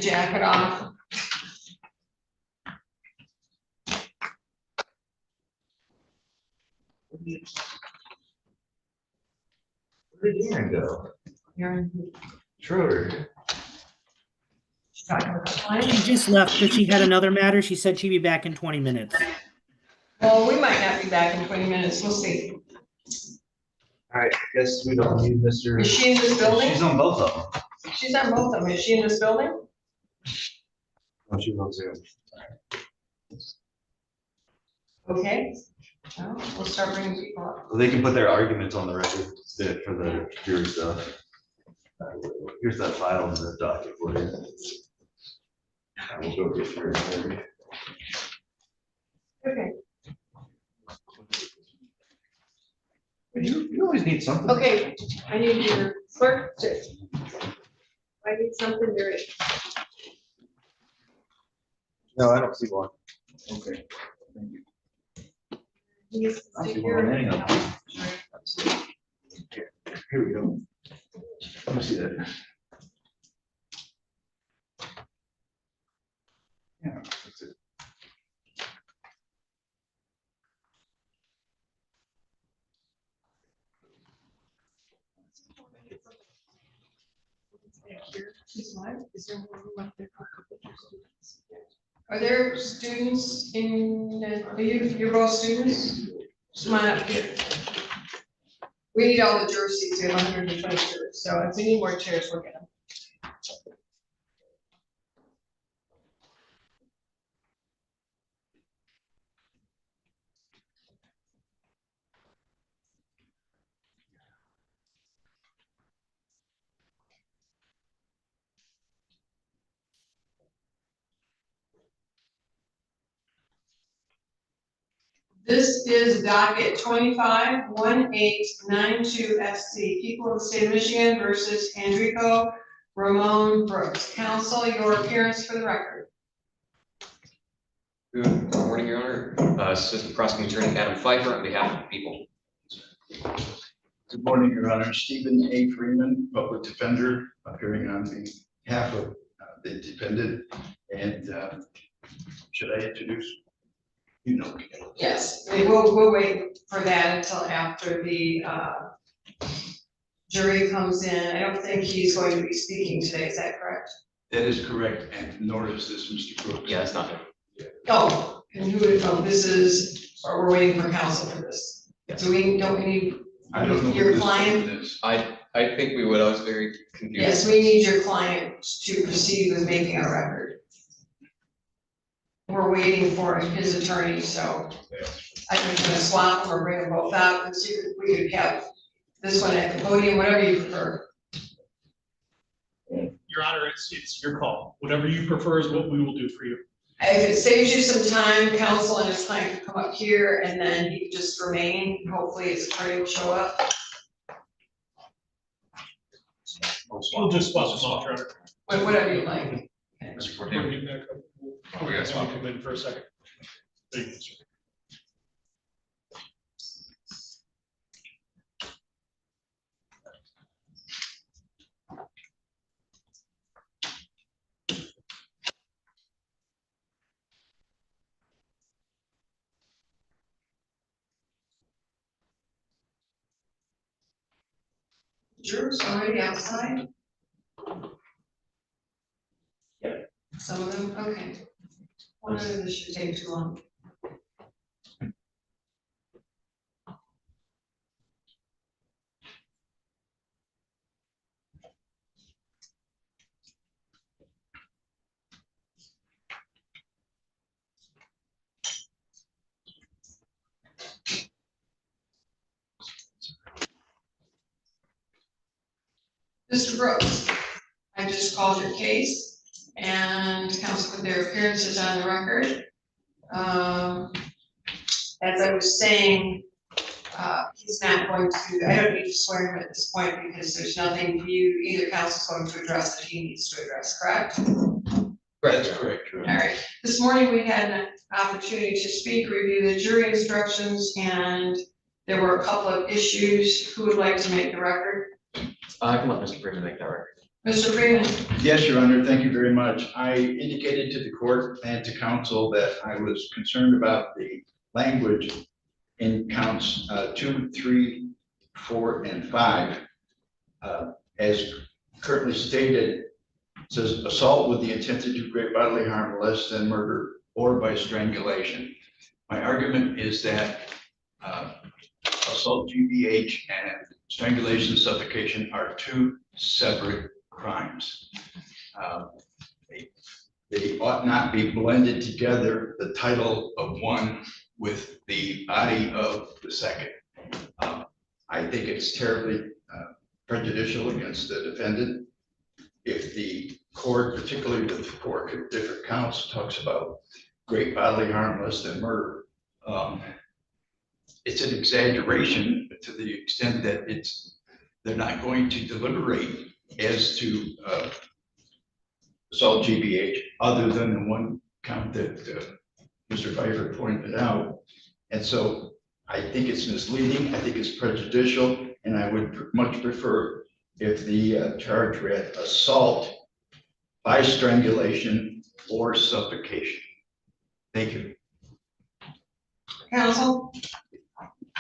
jacket off. Where did Aaron go? Schroeder. She just left, but she had another matter. She said she'd be back in 20 minutes. Well, we might not be back in 20 minutes. We'll see. All right, I guess we don't need Mr. Is she in this building? She's on both of them. She's on both of them. Is she in this building? Oh, she's on Zoom. Okay. Well, we'll start bringing people up. Well, they can put their arguments on the record for the jury stuff. Here's that file in the docket for you. I will go get through it. Okay. You always need something. Okay, I need your clerk to. I need something very. No, I don't see one. Okay. Thank you. I see one on any of them. Here we go. Let me see that. Yeah, that's it. Are there students in, you're both students? Come on up here. We need all the jerseys, we have 120 shirts, so if we need more chairs, we'll get them. This is docket 25-1892-SC, People of the State of Michigan versus Enrico Ramon Brooks. Counsel, your appearance for the record. Good morning, Your Honor. Assistant Prosecuting Attorney Adam Pfeiffer on behalf of the people. Good morning, Your Honor. Stephen A. Freeman, Public Defender, appearing on behalf of the defendant. And should I introduce? You know. Yes, we'll wait for that until after the jury comes in. I don't think he's going to be speaking today, is that correct? That is correct, and nor is this Mr. Brooks. Yeah, it's not him. Oh, and who, this is, or we're waiting for counsel for this. Yes. So don't we need I don't know your who this client? person is. I think we would. I was very confused. Yes, we need your client to proceed with making our record. We're waiting for his attorney, so I'm gonna swap them or bring them both out and see if we could have this one at the podium, whatever you prefer. Your Honor, it's your call. Whatever you prefer is what we will do for you. If it saves you some time, counsel and his client can come up here and then he can just remain. Hopefully his attorney will show up. We'll just swap them off, Your Honor. Whatever you like. Mr. We'll Fortin. get back up. We got swap. Come in for a second. Thank you, sir. Jurors already outside? Yep. Some of them, okay. One of them should take too long. Mr. Brooks, I just called your case and counsel put their appearances on the record. As I was saying, he's not going to, I don't need to swear him at this point because there's nothing you, either counsel's going to address that he needs to address, correct? That's correct, Your All Honor. right, this morning we had an opportunity to speak, review the jury instructions, and there were a couple of issues. Who would like to make the record? I can let Mr. Freeman make that record. Mr. Freeman, Yes, Your Honor, thank you very much. I indicated to the court and to counsel that I was concerned about the language in counts 2, 3, 4, and 5. As currently stated, it says assault with the intent to do great bodily harm less than murder or by strangulation. My argument is that assault, GBH, and strangulation, suffocation are two separate crimes. They ought not be blended together, the title of one with the body of the second. I think it's terribly prejudicial against the defendant if the court, particularly with 4 different counts, talks about great bodily harm less than murder. It's an exaggeration to the extent that they're not going to deliberate as to assault, GBH, other than the one count that Mr. Pfeiffer pointed out. And so I think it's misleading, I think it's prejudicial, and I would much prefer if the charge read assault by strangulation or suffocation. Thank you. counsel,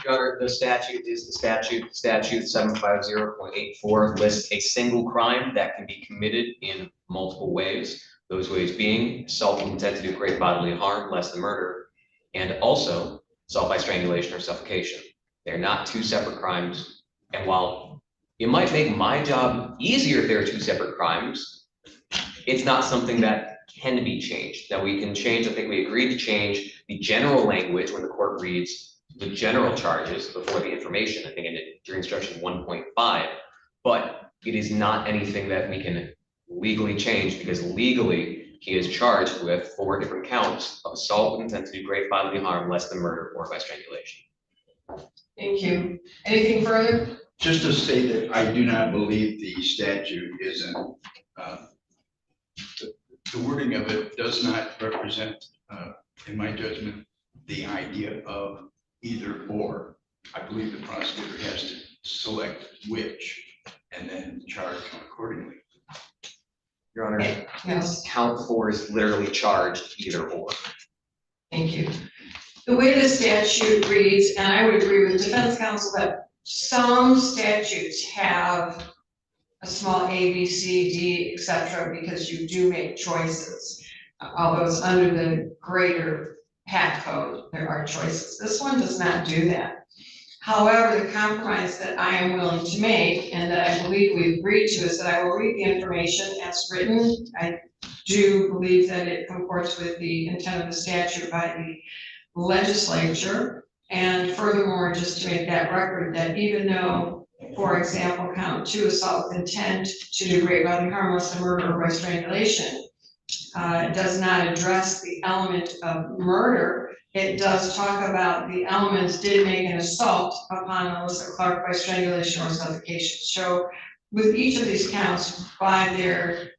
Your Honor, the statute is the statute. Statute 750.84 lists a single crime that can be committed in multiple ways. Those ways being assault with intent to do great bodily harm less than murder, and also assault by strangulation or suffocation. They're not two separate crimes. And while it might make my job easier if there are two separate crimes, it's not something that can be changed, that we can change. I think we agreed to change the general language when the court reads the general charges before the information, I think in jury instruction 1.5, but it is not anything that we can legally change, because legally he is charged with 4 different counts of assault with intent to do great bodily harm less than murder or by strangulation. thank you. Anything further? Just to say that I do not believe the statute isn't, the wording of it does not represent, in my judgment, the idea of either or. I believe the prosecutor has to select which and then charge accordingly. Your Honor, Yes, count 4 is literally charged either or. thank you. The way the statute reads, and I would agree with defense counsel that some statutes have a small A, B, C, D, et cetera, because you do make choices. Although it's under the greater PAC code, there are choices. This one does not do that. However, the compromise that I am willing to make, and that I believe we agreed to, is that I will read the information as written. I do believe that it comports with the intent of the statute by the legislature. And furthermore, just to make that record, that even though, for example, count 2, assault with intent to do great bodily harm less than murder or by strangulation, does not address the element of murder. It does talk about the elements did make an assault upon Melissa Clark by strangulation or suffocation. So with each of these counts, by their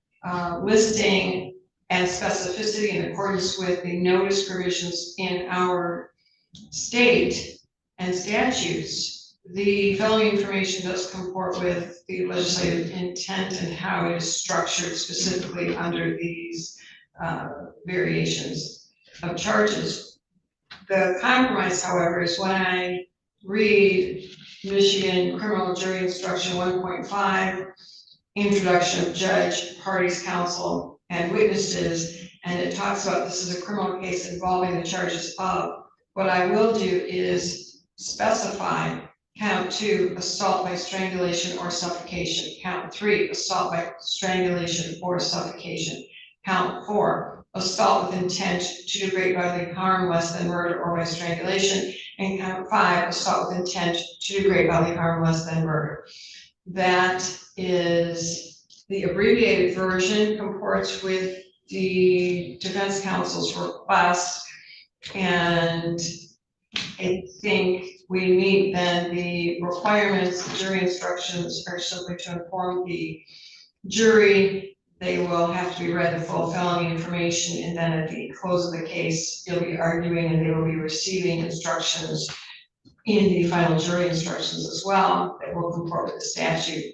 listing and specificity in accordance with the notice provisions in our state and statutes, the felony information does comport with the legislative intent and how it is structured specifically under these variations of charges. The compromise, however, is when I read Michigan Criminal Jury Instruction 1.5, introduction of judge, parties, counsel, and witnesses, and it talks about this is a criminal case involving the charges of. What I will do is specify count 2, assault by strangulation or suffocation. Count 3, assault by strangulation or suffocation. Count 4, assault with intent to do great bodily harm less than murder or by strangulation. And count 5, assault with intent to do great bodily harm less than murder. That is the abbreviated version, comports with the defense counsel's request. And I think we meet then the requirements. The jury instructions are simply to inform the jury. They will have to be read the full felony information, and then at the close of the case, you'll be arguing and they will be receiving instructions in the final jury instructions as well that will comport with the statute.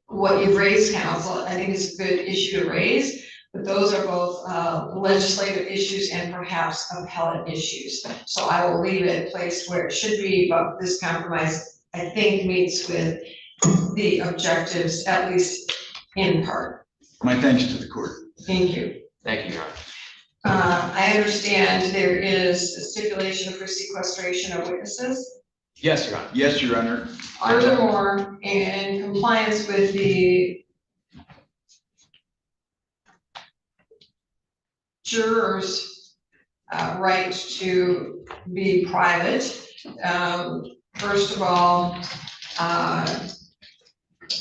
what you've raised, council, I think is a good issue to raise. But those are both legislative issues and perhaps appellate issues. So I will leave it placed where it should be, but this compromise, I think, meets with the objectives, at least in part. My thanks to the court. Thank you. Thank you, Your Honor. I understand there is a stipulation for sequestration of witnesses. Yes, Your Honor. Yes, Your Honor. Furthermore, in compliance with the jurors' right to be private, first of all,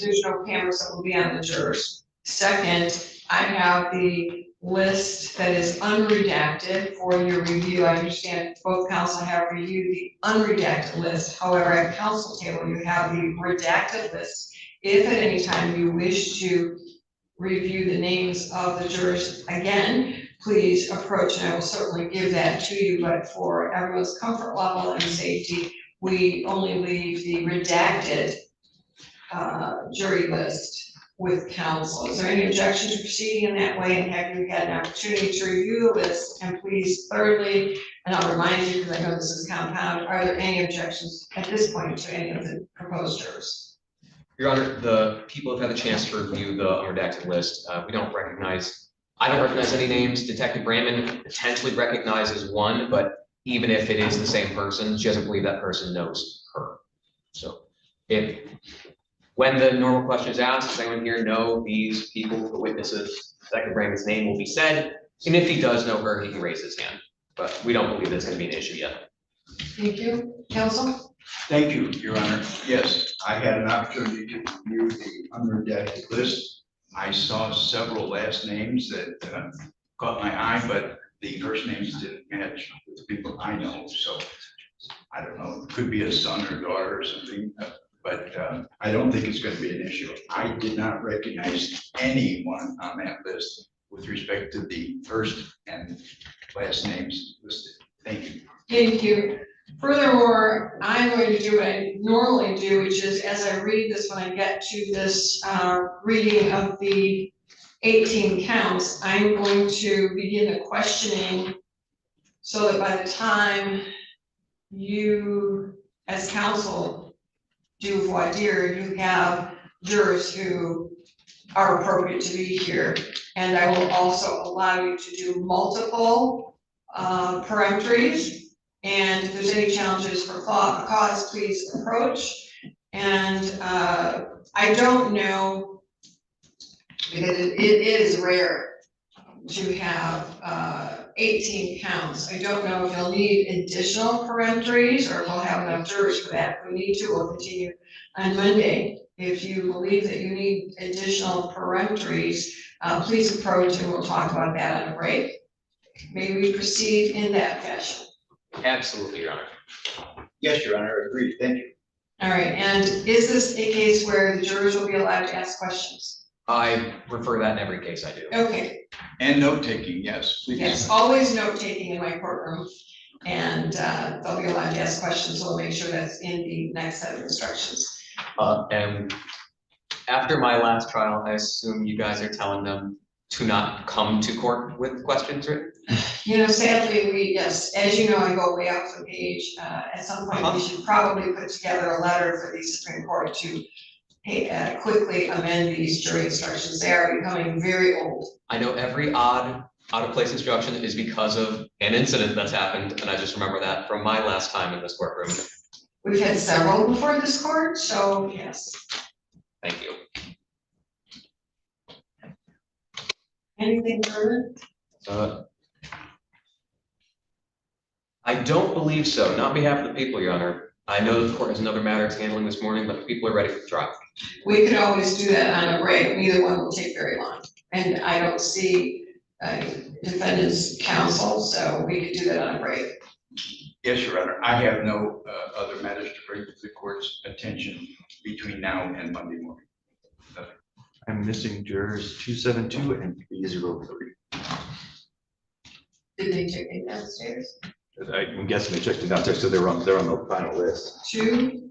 there's no cameras that will be on the jurors. Second, I have the list that is unredacted for your review. I understand both council have reviewed the unredacted list. However, at council table, you have the redacted list. If at any time you wish to review the names of the jurors again, please approach, and I will certainly give that to you, but for everyone's comfort level and safety, we only leave the redacted jury list with council. Is there any objection to proceeding in that way, and have you had an opportunity to review the list? And please, thirdly, and I'll remind you, because I know this is compound, are there any objections at this point to any of the proposed jurors? Your Honor, the people have had a chance to review the unredacted list. I don't recognize any names. Detective Brandman potentially recognizes one, but even if it is the same person, she doesn't believe that person knows her. So when the normal question is asked, does anyone here know these people, the witnesses, Detective Brandman's name will be said, and if he does know her, he can raise his hand. But we don't believe that's going to be an issue yet. Thank you. Council? Thank you, Your Honor. Yes, I had an opportunity to review the unredacted list. I saw several last names that caught my eye, but the first names didn't match with the people I know. So I don't know, it could be a son or daughter or something, but I don't think it's going to be an issue. I did not recognize anyone on that list with respect to the first and last names listed. Thank you. Thank you. Furthermore, I'm going to do what I normally do, which is as I read this, when I get to this reading of the 18 counts, I'm going to begin the questioning so that by the time you, as counsel, do voir dire, you have jurors who are appropriate to be here. And I will also allow you to do multiple peremptories. And if there's any challenges for cause, please approach. And I don't know, because it is rare to have 18 counts. I don't know if you'll need additional peremptories or we'll have enough jurors for that. If we need to, we'll continue on Monday. If you believe that you need additional peremptories, please approach and we'll talk about that on a break. May we proceed in that fashion? Absolutely, Your Honor. Yes, Your Honor, agreed. Thank you. All right, and is this a case where the jurors will be allowed to ask questions? I prefer that in every case I do. Okay, And note taking, yes, please. yes, always note taking in my courtroom. And they'll be allowed to ask questions, so we'll make sure that's in the next set of instructions. And after my last trial, I assume you guys are telling them to not come to court with questions written? You know, sadly, yes, as you know, I go way off the page. At some point, we should probably put together a letter for the Supreme Court to quickly amend these jury instructions. They are becoming very old. I know every odd out of place instruction is because of an incident that's happened, and I just remember that from my last time in this courtroom. We've had several before this court, so yes. Thank you. Anything further? I don't believe so, not on behalf of the people, Your Honor. I know the court has another matter it's handling this morning, but the people are ready for the trial. We could always do that on a break. Neither one will take very long. And I don't see defendant's counsel, so we could do that on a break. Yes, Your Honor. I have no other matters to bring to the court's attention between now and Monday morning. I'm missing jurors 272 and 303. Did they check it downstairs? I'm guessing they checked it downstairs, so they're on the final list. 2,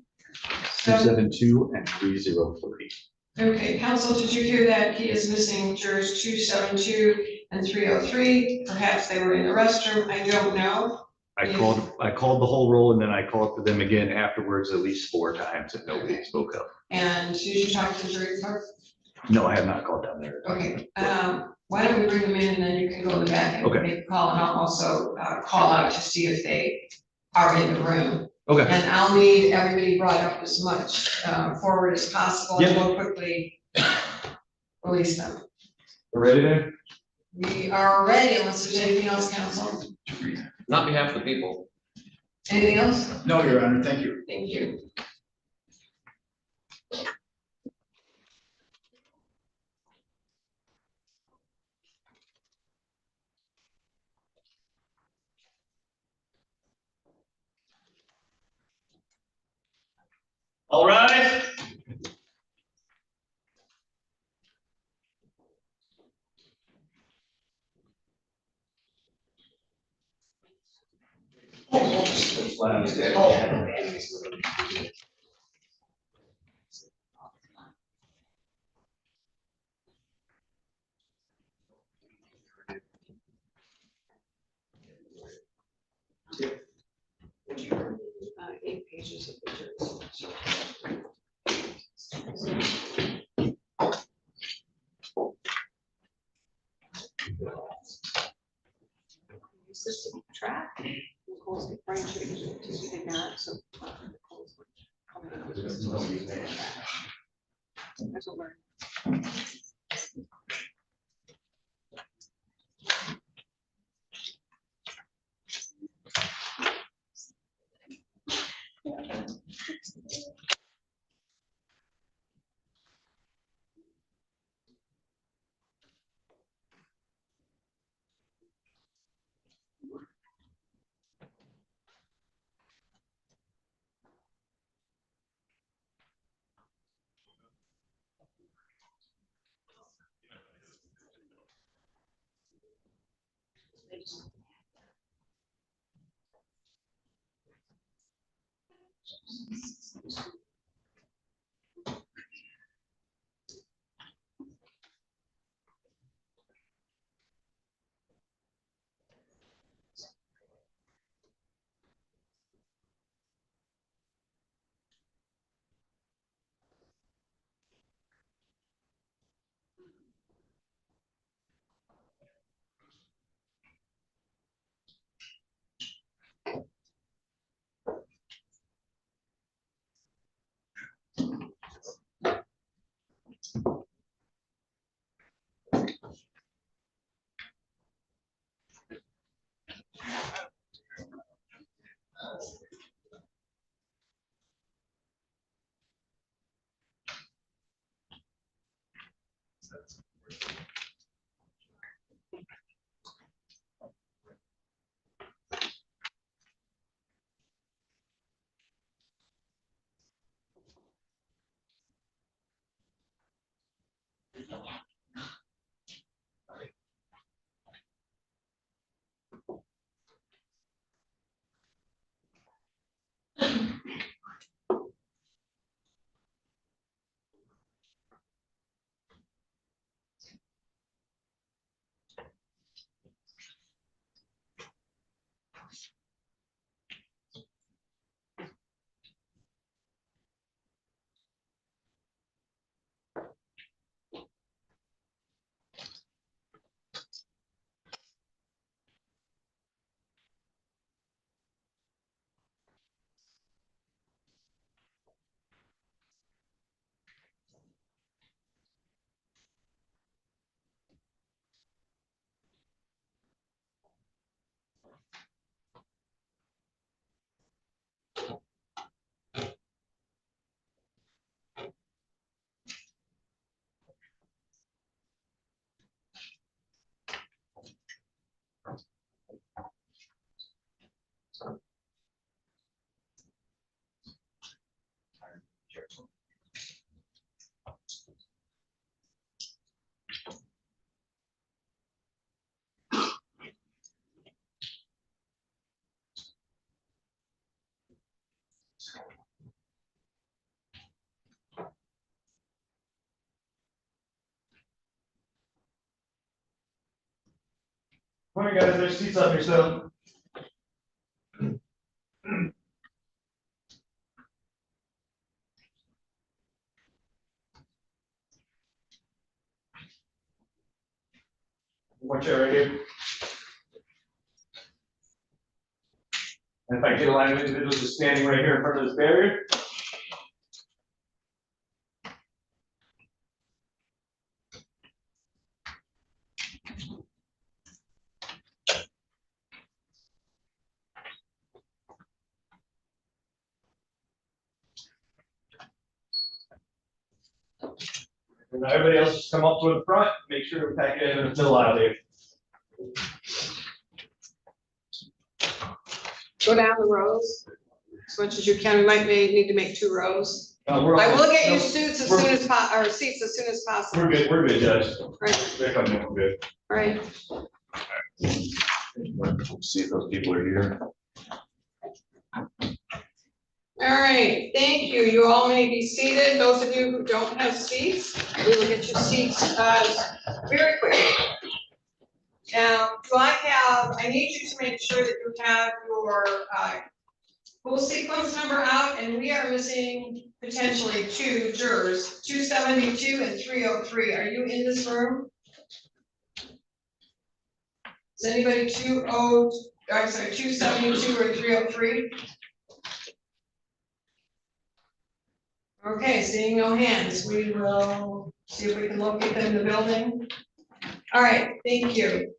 7, 272 and 303. Okay, council, did you hear that he is missing jurors 272 and 303? Perhaps they were in the restroom, I don't know. I called the whole roll and then I called for them again afterwards at least 4 times and nobody spoke up. And did you talk to the jury clerk? No, I have not called down there. Okay, why don't we bring them in and then you can go in the back and Okay. make a call, and I'll also call out to see if they are in the room. Okay. And I'll need everybody brought up as much forward as possible, and we'll quickly release them. We're ready there? We are ready, unless there's anything else, council. Not on behalf of the people. Anything else? No, Your Honor, thank you. Thank you. All right. Eight pages of pictures. Is this to keep track? Nicole's brain change, she did not, so. Nicole's coming up with this. There's a learn. Morning, guys, there's seats up here, so. One chair right here. And if I get a line of individuals just standing right here in front of this barrier. And now everybody else just come up to the front, make sure we pack it in and fill out there. Go down the rows as much as you can. We might need to make 2 rows. We're I all- will get you no, seats as we're- soon as or seats as soon as possible. We're good, Judge. Right, They're coming in, we're good. right. See if those people are here. All right, thank you. You all may be seated. Those of you who don't have seats, we will get you seats very quickly. Now, I need you to make sure that you have your full sequence number out, and we are missing potentially 2 jurors, 272 and 303. Are you in this room? Is anybody 272 or 303? Okay, seeing no hands, we will see if we can locate them in the building. All right, thank you.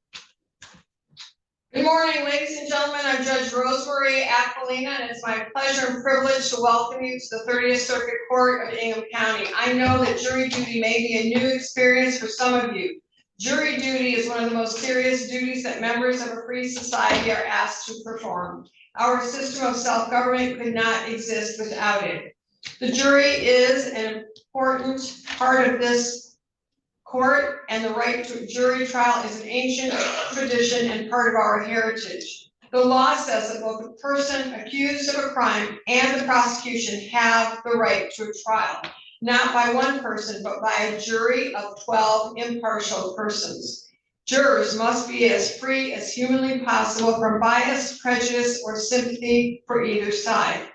Good morning, ladies and gentlemen. I'm Judge Rosemarie, Aquilina, and it's my pleasure and privilege to welcome you to the 30th Circuit Court of Ingham County. I know that jury duty may be a new experience for some of you. Jury duty is one of the most serious duties that members of a free society are asked to perform. Our system of self-government could not exist without it. The jury is an important part of this court, and the right to a jury trial is an ancient tradition and part of our heritage. The law says that both the person accused of a crime and the prosecution have the right to a trial, not by one person, but by a jury of 12 impartial persons. Jurors must be as free as humanly possible from bias, prejudice, or sympathy for either side.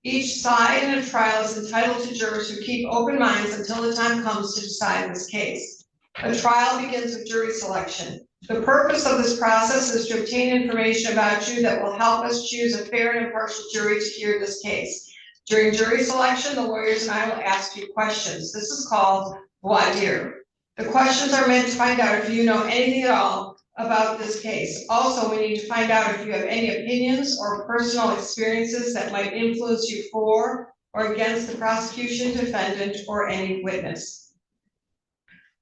Each side in a trial is entitled to jurors who keep open minds until the time comes to decide this case. A trial begins with jury selection. The purpose of this process is to obtain information about you that will help us choose a fair and impartial jury to hear this case. During jury selection, the lawyers and I will ask you questions. This is called voir dire. The questions are meant to find out if you know anything at all about this case. Also, we need to find out if you have any opinions or personal experiences that might influence you for or against the prosecution, defendant, or any witness.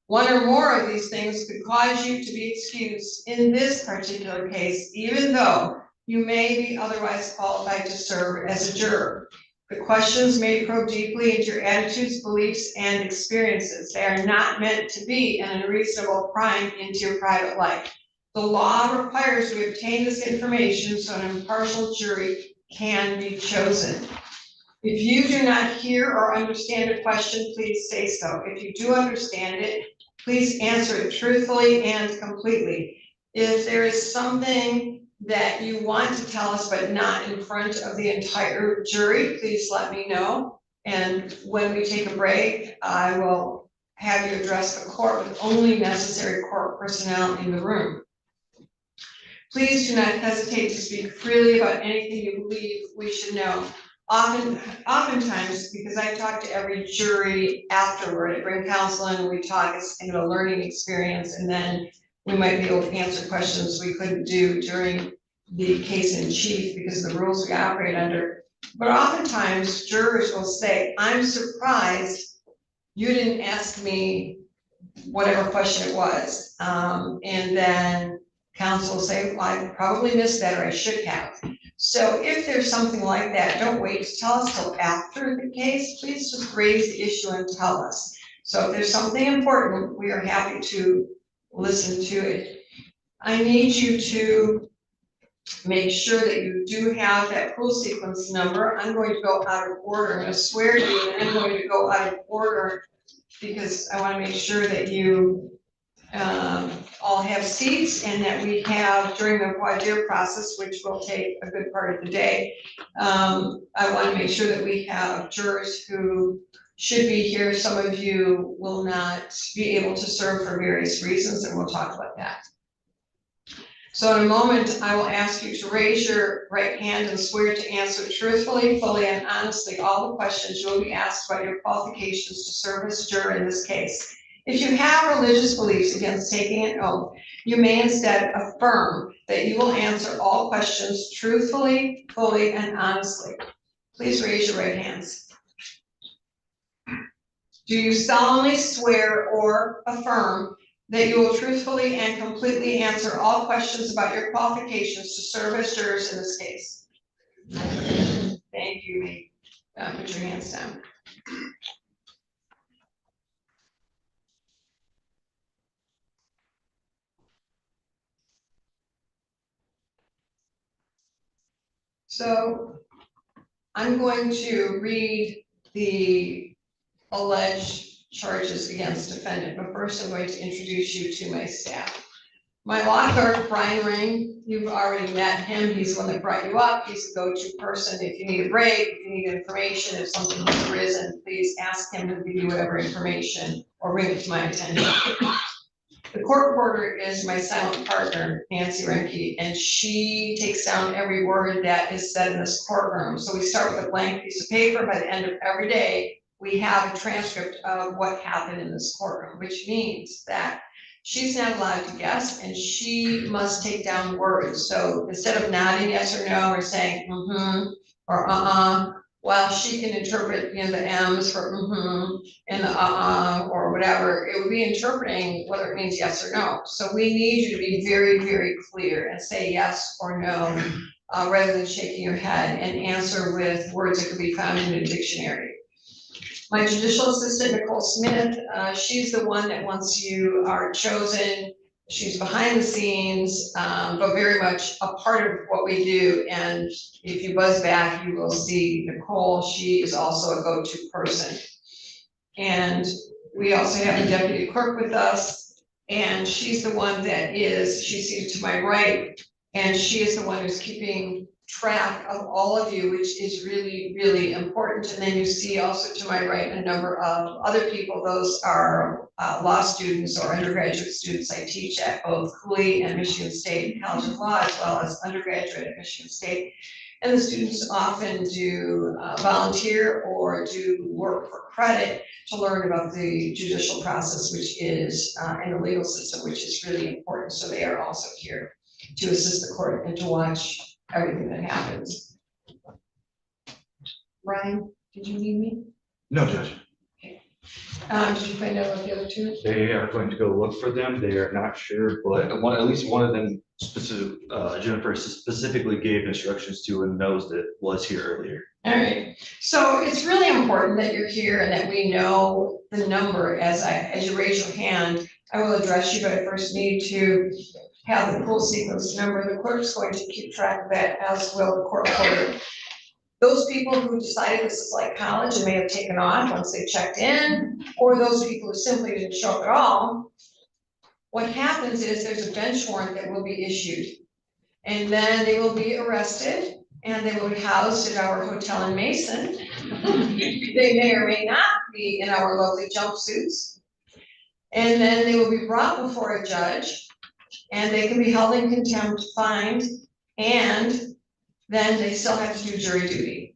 One or more of these things could cause you to be excused in this particular case, even though you may be otherwise qualified to serve as a juror. The questions may probe deeply into your attitudes, beliefs, and experiences. They are not meant to be an unreasonable prying into your private life. The law requires we obtain this information so an impartial jury can be chosen. If you do not hear or understand a question, please say so. If you do understand it, please answer it truthfully and completely. If there is something that you want to tell us but not in front of the entire jury, please let me know. And when we take a break, I will have you address the court with only necessary court personnel in the room. Please do not hesitate to speak freely about anything you believe we should know. Oftentimes, because I talk to every jury afterward, I bring counsel in, we talk, it's kind of a learning experience, and then we might be able to answer questions we couldn't do during the case in chief because of the rules we operate under. But oftentimes, jurors will say, I'm surprised you didn't ask me whatever question it was. And then counsel will say, well, I probably missed that, or I should have. So if there's something like that, don't wait to tell us till after the case. Please just raise the issue and tell us. So if there's something important, we are happy to listen to it. I need you to make sure that you do have that pool sequence number. I'm going to go out of order. I'm going to swear to you, and I'm going to go out of order because I want to make sure that you all have seats and that we have during the voir dire process, which will take a good part of the day. I want to make sure that we have jurors who should be here. Some of you will not be able to serve for various reasons, and we'll talk about that. So in a moment, I will ask you to raise your right hand and swear to answer truthfully, fully, and honestly all the questions you will be asked about your qualifications to serve as juror in this case. If you have religious beliefs against taking an oath, you may instead affirm that you will answer all questions truthfully, fully, and honestly. Please raise your right hands. Do you solemnly swear or affirm that you will truthfully and completely answer all questions about your qualifications to serve as jurors in this case? Thank you. Put your hands down. So I'm going to read the alleged charges against defendant, but first I'm going to introduce you to my staff. My law clerk, Brian Ring, you've already met him. He's the one that brought you up. He's the go-to person. If you need a break, if you need information, if something has arisen, please ask him to give you whatever information or bring it to my attention. The court reporter is my silent partner, Nancy Remke, and she takes down every word that is said in this courtroom. So we start with a blank piece of paper. By the end of every day, we have a transcript of what happened in this courtroom, which means that she's not allowed to guess and she must take down words. So instead of nodding yes or no or saying mm-hmm or well, she can interpret, you know, the M's for mm-hmm and the or whatever. It would be interpreting whether it means yes or no. So we need you to be very, very clear and say yes or no, rather than shaking your head, and answer with words that could be found in a dictionary. My judicial assistant, Nicole Smith, she's the one that once you are chosen, she's behind the scenes, but very much a part of what we do. And if you buzz back, you will see Nicole. She is also a go-to person. And we also have a deputy clerk with us, and she's the one that is, she's seated to my right, and she is the one who's keeping track of all of you, which is really, really important. And then you see also to my right a number of other people. Those are law students or undergraduate students I teach at both Cooley and Michigan State College of Law, as well as undergraduate at Michigan State. And the students often do volunteer or do work for credit to learn about the judicial process, which is, and the legal system, which is really important. So they are also here to assist the court and to watch everything that happens. Ryan, did you need me? No, Judge. Did you find out about the other two? They are going to go look for them. They are not sure, but one, at least one of them specific, Jennifer specifically gave instructions to and knows that was here earlier. All right, so it's really important that you're here and that we know the number. As you raise your hand, I will address you, but I first need to have the full sequence number. The clerk's going to keep track of that, as will the court reporter. Those people who decided this is like college and may have taken off once they checked in, or those people who simply didn't show up at all, what happens is there's a bench warrant that will be issued. And then they will be arrested and they will be housed at our hotel in Mason. They may or may not be in our lovely jumpsuits. And then they will be brought before a judge and they can be held in contempt, fined, and then they still have to do jury duty.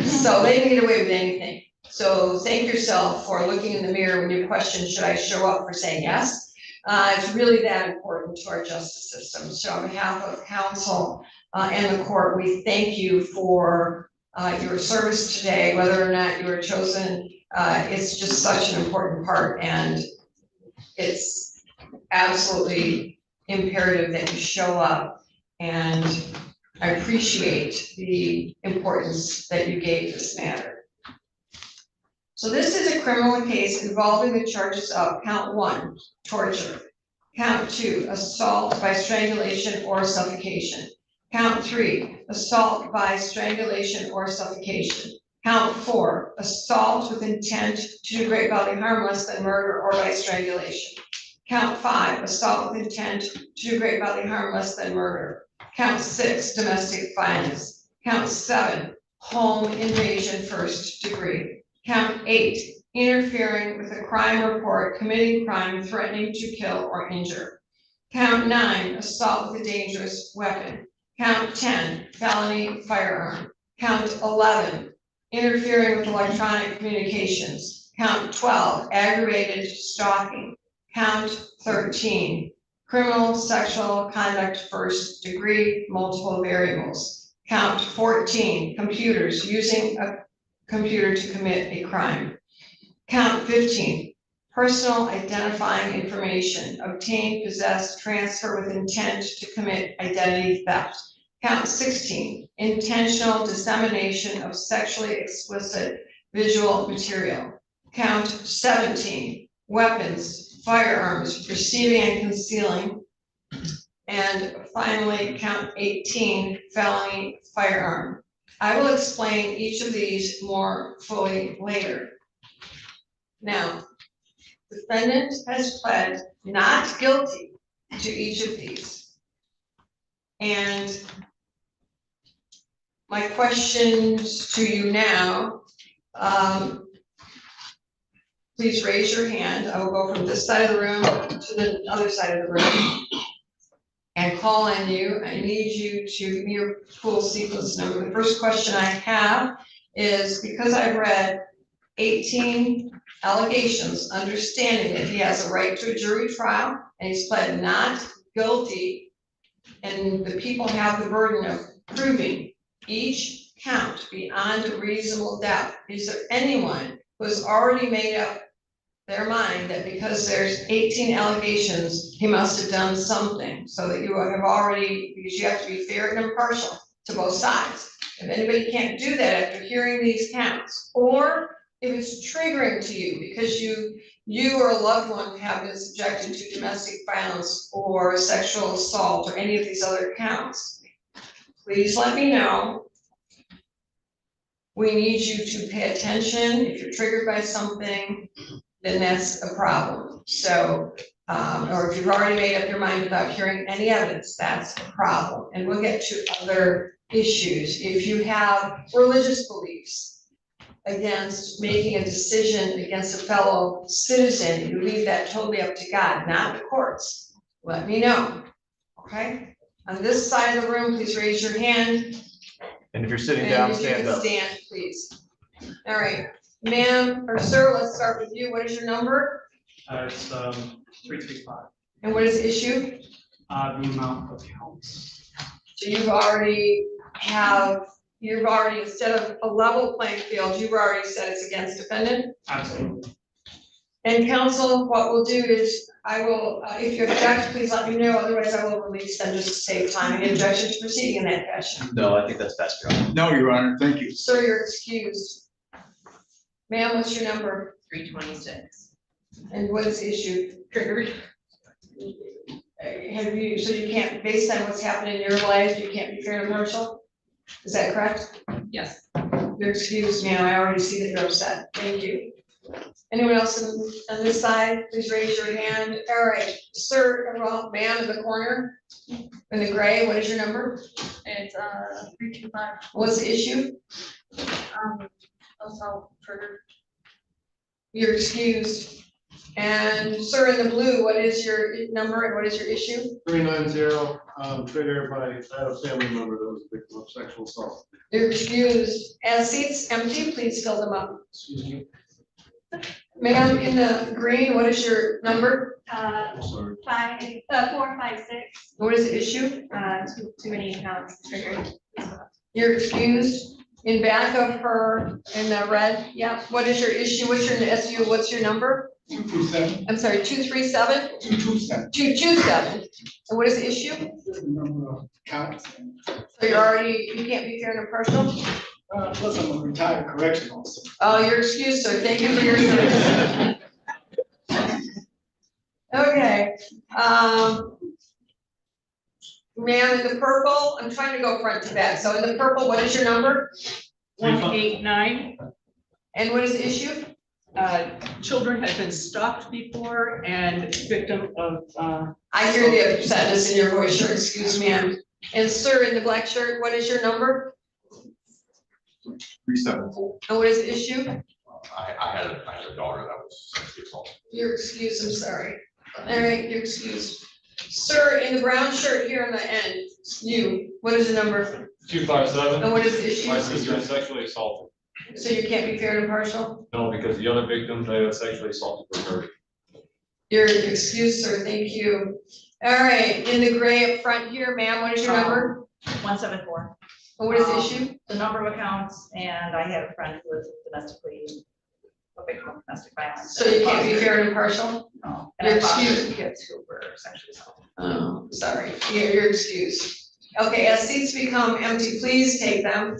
So they can get away with anything. So thank yourself for looking in the mirror when you question, should I show up, for saying yes. It's really that important to our justice system. So on behalf of counsel and the court, we thank you for your service today, whether or not you were chosen. It's just such an important part, and it's absolutely imperative that you show up, and I appreciate the importance that you gave this matter. So this is a criminal case involving the charges of count 1, torture, count 2, assault by strangulation or suffocation, count 3, assault by strangulation or suffocation, count 4, assault with intent to do great bodily harm less than murder or by strangulation, Count 5, assault with intent to do great bodily harm less than murder. Count 6, domestic violence. Count 7, home invasion first degree. Count 8, interfering with a crime report, committing crime, threatening to kill or injure. Count 9, assault with a dangerous weapon. Count 10, felony firearm. Count 11, interfering with electronic communications. Count 12, aggravated stalking. Count 13, criminal sexual conduct first degree, multiple variables. Count 14, computers, using a computer to commit a crime. Count 15, personal identifying information, obtained, possessed, transfer with intent to commit identity theft. Count 16, intentional dissemination of sexually explicit visual material. Count 17, weapons, firearms, receiving and concealing. And finally, count 18, felony firearm. I will explain each of these more fully later. Now, the defendant has pled not guilty to each of these. And my questions to you now, please raise your hand. I will go from this side of the room to the other side of the room and call on you. I need you to give me your full sequence number. The first question I have is, because I've read 18 allegations, understanding that he has a right to a jury trial and he's pled not guilty, and the people have the burden of proving each count beyond a reasonable doubt. Is there anyone who has already made up their mind that because there's 18 allegations, he must have done something, so that you have already, because you have to be fair and impartial to both sides. If anybody can't do that after hearing these counts, or if it's triggering to you because you or a loved one have been subjected to domestic violence or sexual assault or any of these other counts, please let me know. We need you to pay attention. If you're triggered by something, then that's a problem. So, or if you've already made up your mind without hearing any evidence, that's a problem. And we'll get to other issues. If you have religious beliefs against making a decision against a fellow citizen, you leave that totally up to God, not the courts. Let me know, okay? On this side of the room, please raise your hand. And if you're sitting down, And if you stand can up. stand, please. All right, ma'am, or sir, let's start with you. What is your number? It's 335, And what is the issue? the amount of counts. So you've already, instead of a level playing field, you've already said it's against defendant. Absolutely. And counsel, what we'll do is, I will, if you object, please let me know, otherwise I will release them just to save time. Any objection to proceeding in that fashion? No, I think that's best, Your Honor. No, Your Honor, thank you. Sir, you're excused. Ma'am, what's your number? 326. And what is the issue? Triggered? Have you, so you can't, based on what's happened in your life, you can't be fair and impartial? Is that correct? Yes. You're excused, ma'am. I already see that you're upset. Thank you. Anyone else on this side, please raise your hand. All right, sir, well, ma'am in the corner, in the gray, what is your number? It's 325. What's the issue? Assault triggered. You're excused. And sir, in the blue, what is your number and what is your issue? 390, triggered by, I had a family member that was a victim of sexual assault. You're excused. As seats empty, please fill them up. Excuse me. Ma'am, in the green, what is your number? I'm sorry. 456. What is the issue? Too many accounts triggered. You're excused. In back of her, in the red, yeah, what is your issue? What's your SU, what's your number? 227. I'm sorry, 237? 227. 227. And what is the issue? The number of counts. So you're already, you can't be fair and impartial? Plus I'm a retired correctional officer. Oh, you're excused, sir. Thank you for your service. Okay, ma'am, in the purple, I'm trying to go front to back. So in the purple, what is your number? 189. And what is the issue? children have been stalked before and victim of, I hear the upsetness in your voice, sure, excuse me, and sir, in the black shirt, what is your number? 374. And what is the issue? I had a daughter that was sexually assaulted. You're excused, I'm sorry. All right, you're excused. Sir, in the brown shirt here on the end, you, what is the number? 257. And what is the issue? My sister is sexually assaulted. So you can't be fair and impartial? No, because the other victims they were sexually assaulted were murdered. You're excused, sir, thank you. All right, in the gray up front here, ma'am, what is your number? 174. And what is the issue? The number of accounts, and I had a friend who was domestically a victim of domestic violence. So you can't be fair and impartial? No. And You're I fostered excused. kids who were sexually assaulted. Oh, sorry, you're excused. Okay, as seats become empty, please take them.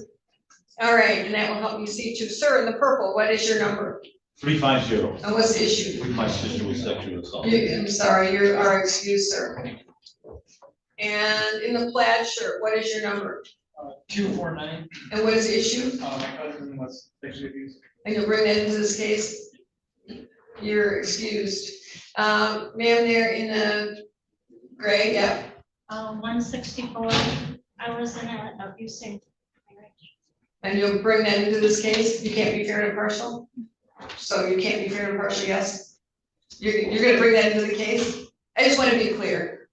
All right, and that will help you see too. Sir, in the purple, what is your number? 350. And what's the issue? My sister was sexually assaulted. I'm sorry, you are excused, sir. And in the plaid shirt, what is your number? 249. And what is the issue? My cousin was sexually abused. And you'll bring that into this case? You're excused. Ma'am, there in the gray, yeah. 164, I was in an abusive marriage. And you'll bring that into this case? You can't be fair and impartial? So you can't be fair and impartial, yes? You're gonna bring that into the case? I just want to be clear.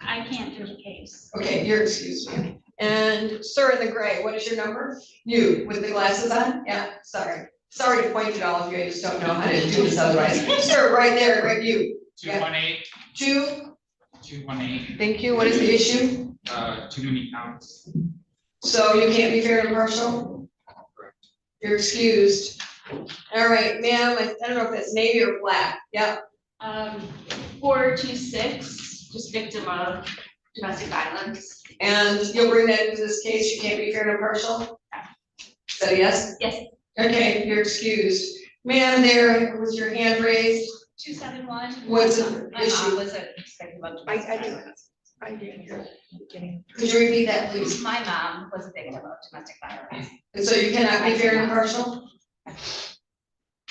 I can't do the case. Okay, you're excused, ma'am. And sir in the gray, what is your number? You, with the glasses on? Yeah, sorry. Sorry to point at all of you, I just don't know how to do this otherwise. Sir, right there, right, you. 218. 218. Thank you. What is the issue? Too many counts. So you can't be fair and impartial? You're excused. All right, ma'am, I don't know if that's navy or black. Yeah. 426, just victim of domestic violence. And you'll bring that into this case, you can't be fair and impartial? Is that a yes? Yes. Okay, you're excused. Ma'am, there with your hand raised, 271. what's the My issue? mom was a victim of domestic violence. I didn't hear. Could you repeat that, please? My mom was a victim of domestic violence. And so you cannot be fair and impartial?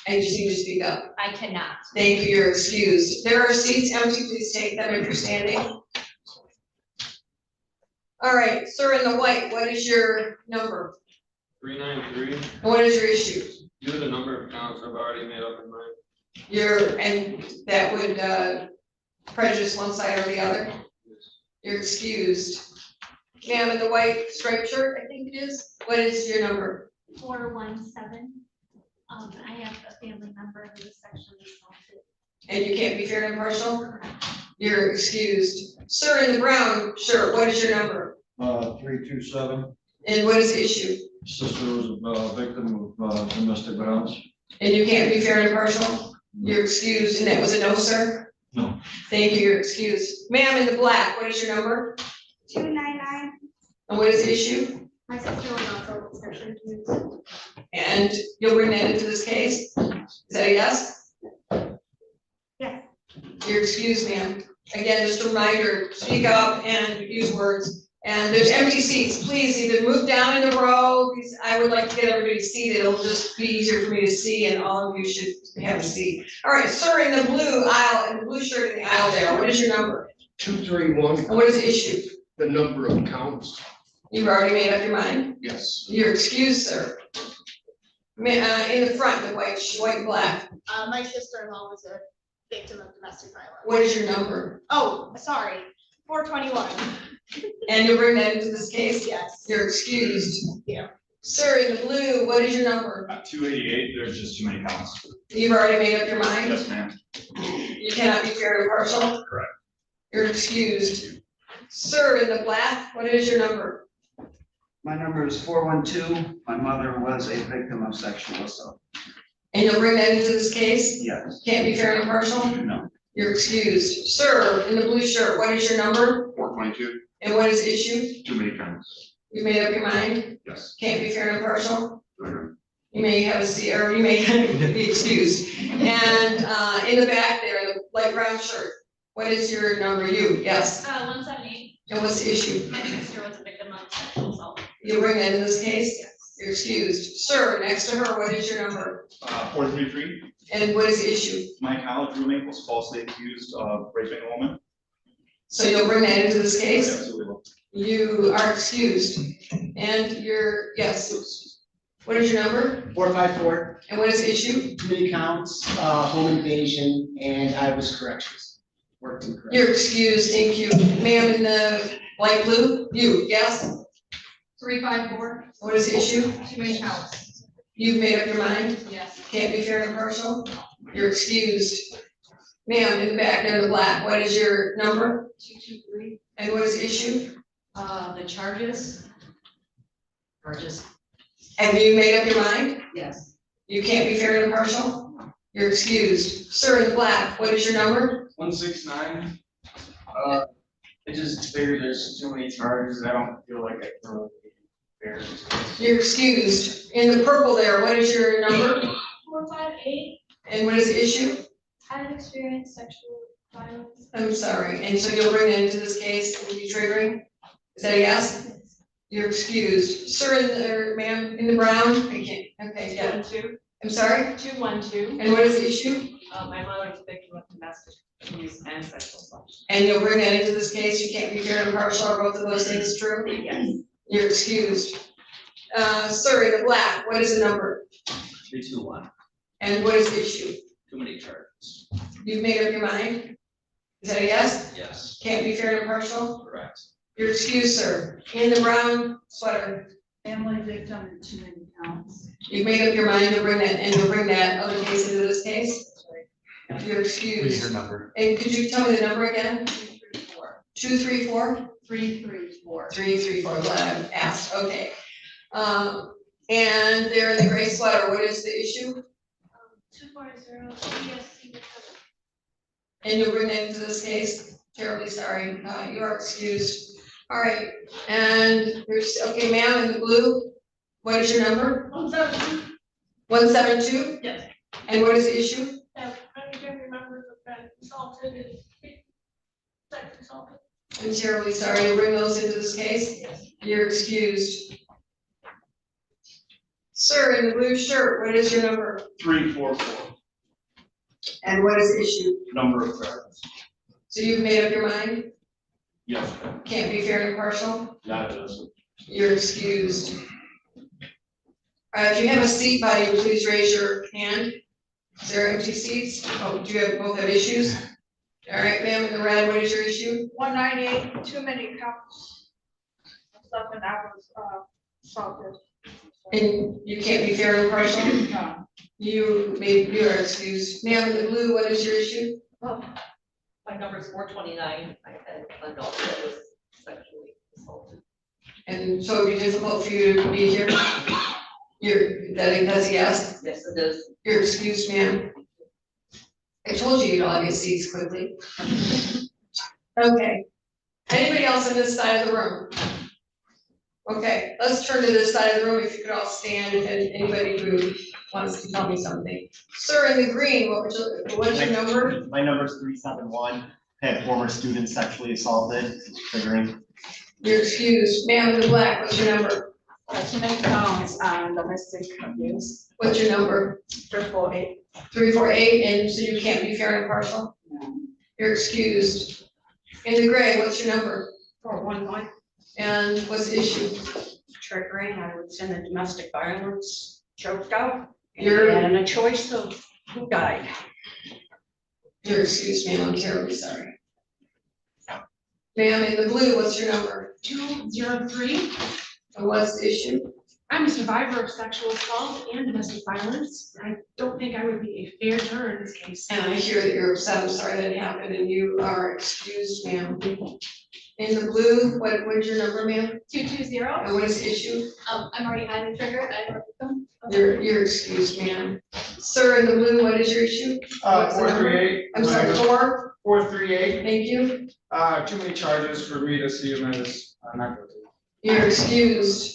And you just need to speak up. I cannot. Thank you, you're excused. There are seats empty, please take them if you're standing. All right, sir in the white, what is your number? 393. And what is your issue? Due to the number of counts I've already made up in mind. And that would prejudice one side or the other? You're excused. Ma'am in the white striped shirt, I think it is. What is your number? 417. I have a family member who was sexually assaulted. And you can't be fair and impartial? You're excused. Sir in the brown shirt, what is your number? 327. And what is the issue? Sister was a victim of domestic violence. And you can't be fair and impartial? You're excused, and that was a no, sir? No. Thank you, you're excused. Ma'am in the black, what is your number? 299. And what is the issue? My sister was also sexually abused. And you'll bring that into this case? Is that a yes? Yes. You're excused, ma'am. Again, just a reminder, speak up and use words. And there's empty seats, please either move down in the row. I would like to get everybody seated. It'll just be easier for me to see and all of you should have a seat. All right, sir, in the blue aisle, in the blue shirt in the aisle there, what is your number? 231, And what is the issue? the number of counts. You've already made up your mind? Yes. You're excused, sir. In the front, the white and black, My sister-in-law was a victim of domestic violence. what is your number? Oh, sorry, 421. And you'll bring that into this case? Yes. You're excused. Yeah. Sir, in the blue, what is your number? 288. There's just too many counts. You've already made up your mind? Yes, ma'am. You cannot be fair and impartial? Correct. You're excused. Sir, in the black, what is your number? My number is 412. My mother was a victim of sexual assault. And you'll bring that into this case? Yes. Can't be fair and impartial? No. You're excused. Sir, in the blue shirt, what is your number? 422. And what is the issue? Too many counts. You made up your mind? Yes. Can't be fair and impartial? Okay. You may have a seat, or you may be excused. And in the back there, the light brown shirt, what is your number? You, yes. 178. And what's the issue? My sister was a victim of sexual assault. You bring that in this case? You're excused. Sir, next to her, what is your number? 433. And what is the issue? My college roommate was falsely accused of raping a woman. So you'll bring that into this case? Absolutely. You are excused. And you're, yes. What is your number? 454, And what is the issue? too many counts, home invasion, and I was corrections. Worked in corrections. You're excused, thank you. Ma'am in the light blue, you, yes? 354, What is the issue? too many counts. You've made up your mind? Yes. Can't be fair and impartial? You're excused. Ma'am in the back there in the black, what is your number? 223, And what is the issue? the charges. Have you made up your mind? Yes. You can't be fair and impartial? You're excused. Sir in the black, what is your number? 169. I just figured there's too many charges. I don't feel like I can really be fair. You're excused. In the purple there, what is your number? 458, And what is the issue? had experienced sexual violence. I'm sorry, and so you'll bring that into this case, it will be triggering? Is that a yes? You're excused. Sir, or ma'am, in the brown? I can't, okay, yeah. 212, I'm sorry? 212. And what is the issue? My mother was a victim of domestic abuse and sexual assault. And you'll bring that into this case, you can't be fair and impartial, are both of those things true? Yes. You're excused. Sir, in the black, what is the number? 321. And what is the issue? Too many charges. You've made up your mind? Is that a yes? Yes. Can't be fair and impartial? Correct. You're excused, sir. In the brown sweater, Family victim and too many counts. you've made up your mind to bring that, and you'll bring that other case into this case? You're We need her excused. number. And could you tell me the number again? 334. 234? 334. 334, glad I asked, okay. And they're in the gray sweater, what is the issue? 240, ESC recovery. And you'll bring that into this case? Terribly sorry, you are excused. All right, and there's, okay, ma'am in the blue, what is your number? 172. 172? Yes. And what is the issue? Many family members have been assaulted and sex assaulted. I'm terribly sorry, you'll bring those into this case? You're excused. Sir, in the blue shirt, what is your number? 344. And what is the issue? Number of charges. So you've made up your mind? Yes. Can't be fair and impartial? That is. You're excused. If you have a seat by you, please raise your hand. Is there empty seats? Oh, do you both have issues? All right, ma'am, in the red, what is your issue? 198, too many counts. Stuff and I was assaulted. And you can't be fair and impartial? No. You are excused. Ma'am, in the blue, what is your issue? My number is 429. I had an adult that was sexually assaulted. And so it'd be difficult for you to be here? Does he ask? Yes, it is. You're excused, ma'am. I told you you'd all get seats quickly. Okay. Anybody else on this side of the room? Okay, let's turn to this side of the room. If you could all stand, if anybody who wants to tell me something. Sir, in the green, what's your number? My number is 371. Had former students sexually assaulted. It's triggering. You're excused. Ma'am in the black, what's your number? Too many counts on domestic abuse. What's your number? 348. 348, and so you can't be fair and impartial? You're excused. In the gray, what's your number? 411. And what's the issue? Triggering, I was in a domestic violence, choked out. You're- And a choice of who died. You're excused, ma'am, I'm terribly sorry. Ma'am, in the blue, what's your number? 203. And what's the issue? I'm a survivor of sexual assault and domestic violence. I don't think I would be a fair juror in this case. And I hear that you're upset, I'm sorry that it happened, and you are excused, ma'am. In the blue, what's your number, ma'am? 220. And what is the issue? I'm already highly triggered. I don't know. You're excused, ma'am. Sir, in the blue, what is your issue? What's the number? 438. I'm sorry, 438. Thank you. Too many charges for me to see him as not guilty. You're excused.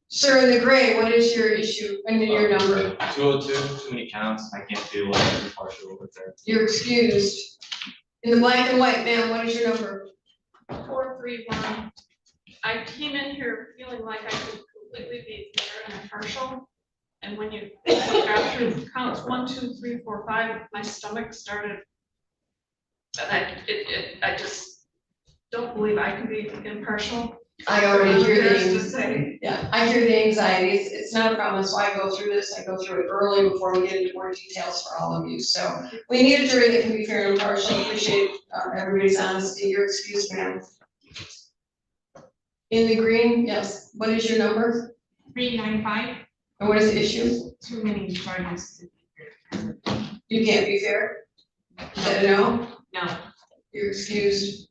Sir, in the gray, what is your issue and your number? 202, too many counts. I can't feel like I'm partial over there. You're excused. In the black and white, ma'am, what is your number? 431. I came in here feeling like I could completely be fair and impartial. And when you got through counts 1, 2, 3, 4, 5, my stomach started. And I just don't believe I can be impartial. I already hear There's to the, say, yeah, I hear the anxiety. It's not a problem. That's why I go through this. I go through it early before we get into more details for all of you. So we need a jury that can be fair and impartial. Appreciate everybody's honesty. You're excused, ma'am. In the green, yes. What is your number? 395. And what is the issue? Too many charges. You can't be fair? Is that a no? No. You're excused.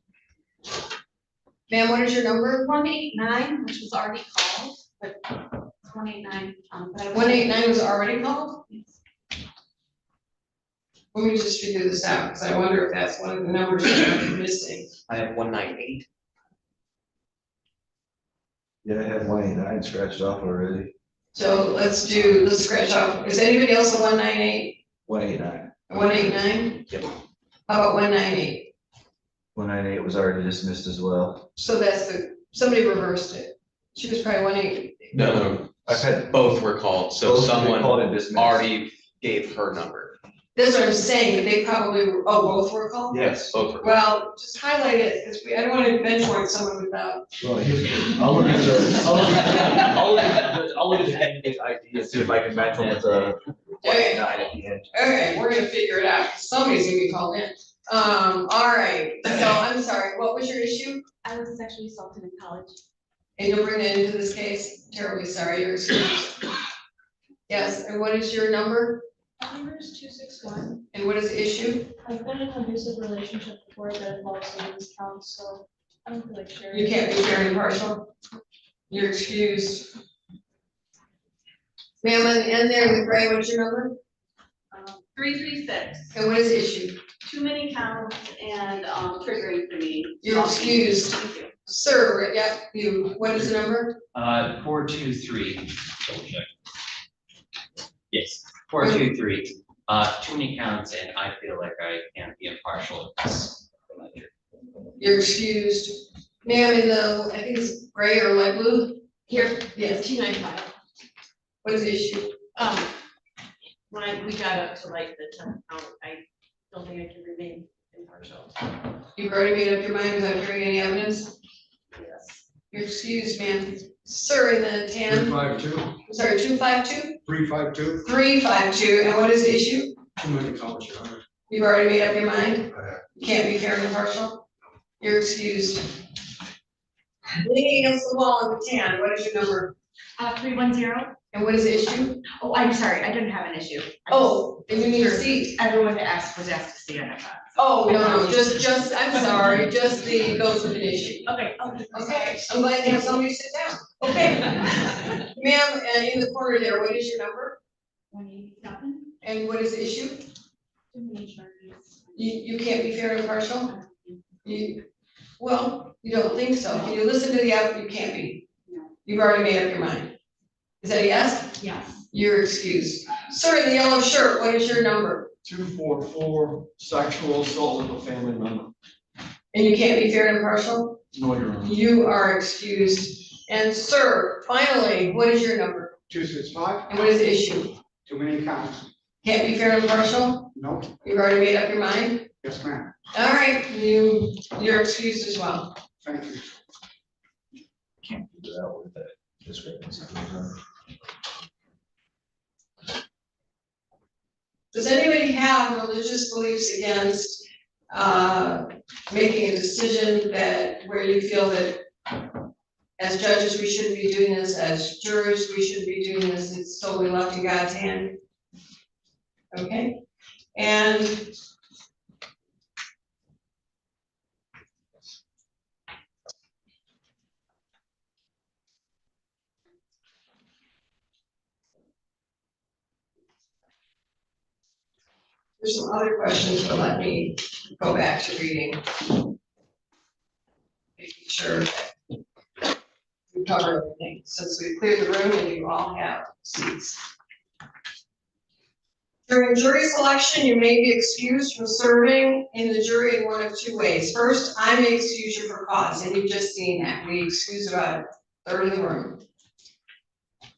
Ma'am, what is your number? 189, which was already called, but 189. 189 was already called? Let me just figure this out, because I wonder if that's one of the numbers that I'm missing. I have 198. Yeah, I have 189 scratched off already. So let's scratch off. Is anybody else a 198? 189. 189? Yep. How about 198? 198 was already dismissed as well. So that's somebody reversed it. She was probably 180. No, I've had both were called, so both have been someone called and dismissed. already gave her number. That's what I'm saying, that they probably, both were called? Yes. Both were. Well, just highlight it, because I don't want to benchmark someone without. Well, I'll look at the, I'll look at the candidate ID and see if I can match one with the 189 at the end. Okay, we're gonna figure it out. Somebody's gonna be called in. All right, so I'm sorry, what was your issue? I was sexually assaulted in college. And you'll bring that into this case? Terribly sorry, you're excused. Yes, and what is your number? my number is 261. And what is the issue? I've been in an abusive relationship before that involves women's counts, so I don't feel like sharing. You can't be fair and impartial. You're excused. Ma'am, and there in the gray, what's your number? 336. And what is the issue? Too many counts and triggering for me. You're excused. Thank you. Sir, yeah, you, what is the number? 423. Double check. Yes, 423. Too many counts, and I feel like I can't be impartial. You're excused. Ma'am, in the, I think it's gray or light blue? Here, Yes. 295. What is the issue? When we got up to like the 10th count, I don't think I can remain impartial. You've already made up your mind without hearing any evidence? Yes. You're excused, ma'am. Sir, in the tan, 352, I'm sorry, 252? 352, 352, and what is the issue? too many counts, Your Honor. You've already made up your mind? You can't be fair and impartial? You're excused. Leaning against the wall in the tan, what is your number? 310. And what is the issue? Oh, I'm sorry, I didn't have an issue. Oh, then you need a seat. Everyone was asked to see it. Oh, no, just, I'm sorry, just those with an issue. Okay. Okay, I'm glad to have somebody sit down. Okay. Ma'am, in the corner there, what is your number? 187. And what is the issue? Too many charges. You can't be fair and impartial? Well, you don't think so. Can you listen to the app? You can't be. No. You've already made up your mind. Is that a yes? Yes. You're excused. Sir, in the yellow shirt, what is your number? 244, sexual assault of a family member. And you can't be fair and impartial? No, Your Honor. You are excused. And sir, finally, what is your number? 265, And what is the issue? too many counts. Can't be fair and impartial? No, You've already made up your mind? yes, ma'am. All right, you're excused as well. Thank you. Can't figure out what that discrepancy is. Does anybody have religious beliefs against making a decision that where you feel that as judges, we shouldn't be doing this, as jurors, we shouldn't be doing this, it's totally left in God's hand? Okay, and there's some other questions, but let me go back to reading. Making sure that we cover everything, since we cleared the room and you all have seats. During jury selection, you may be excused from serving in the jury in one of two ways. First, I may excuse you for cause, and you've just seen that. We excuse about a third of the room.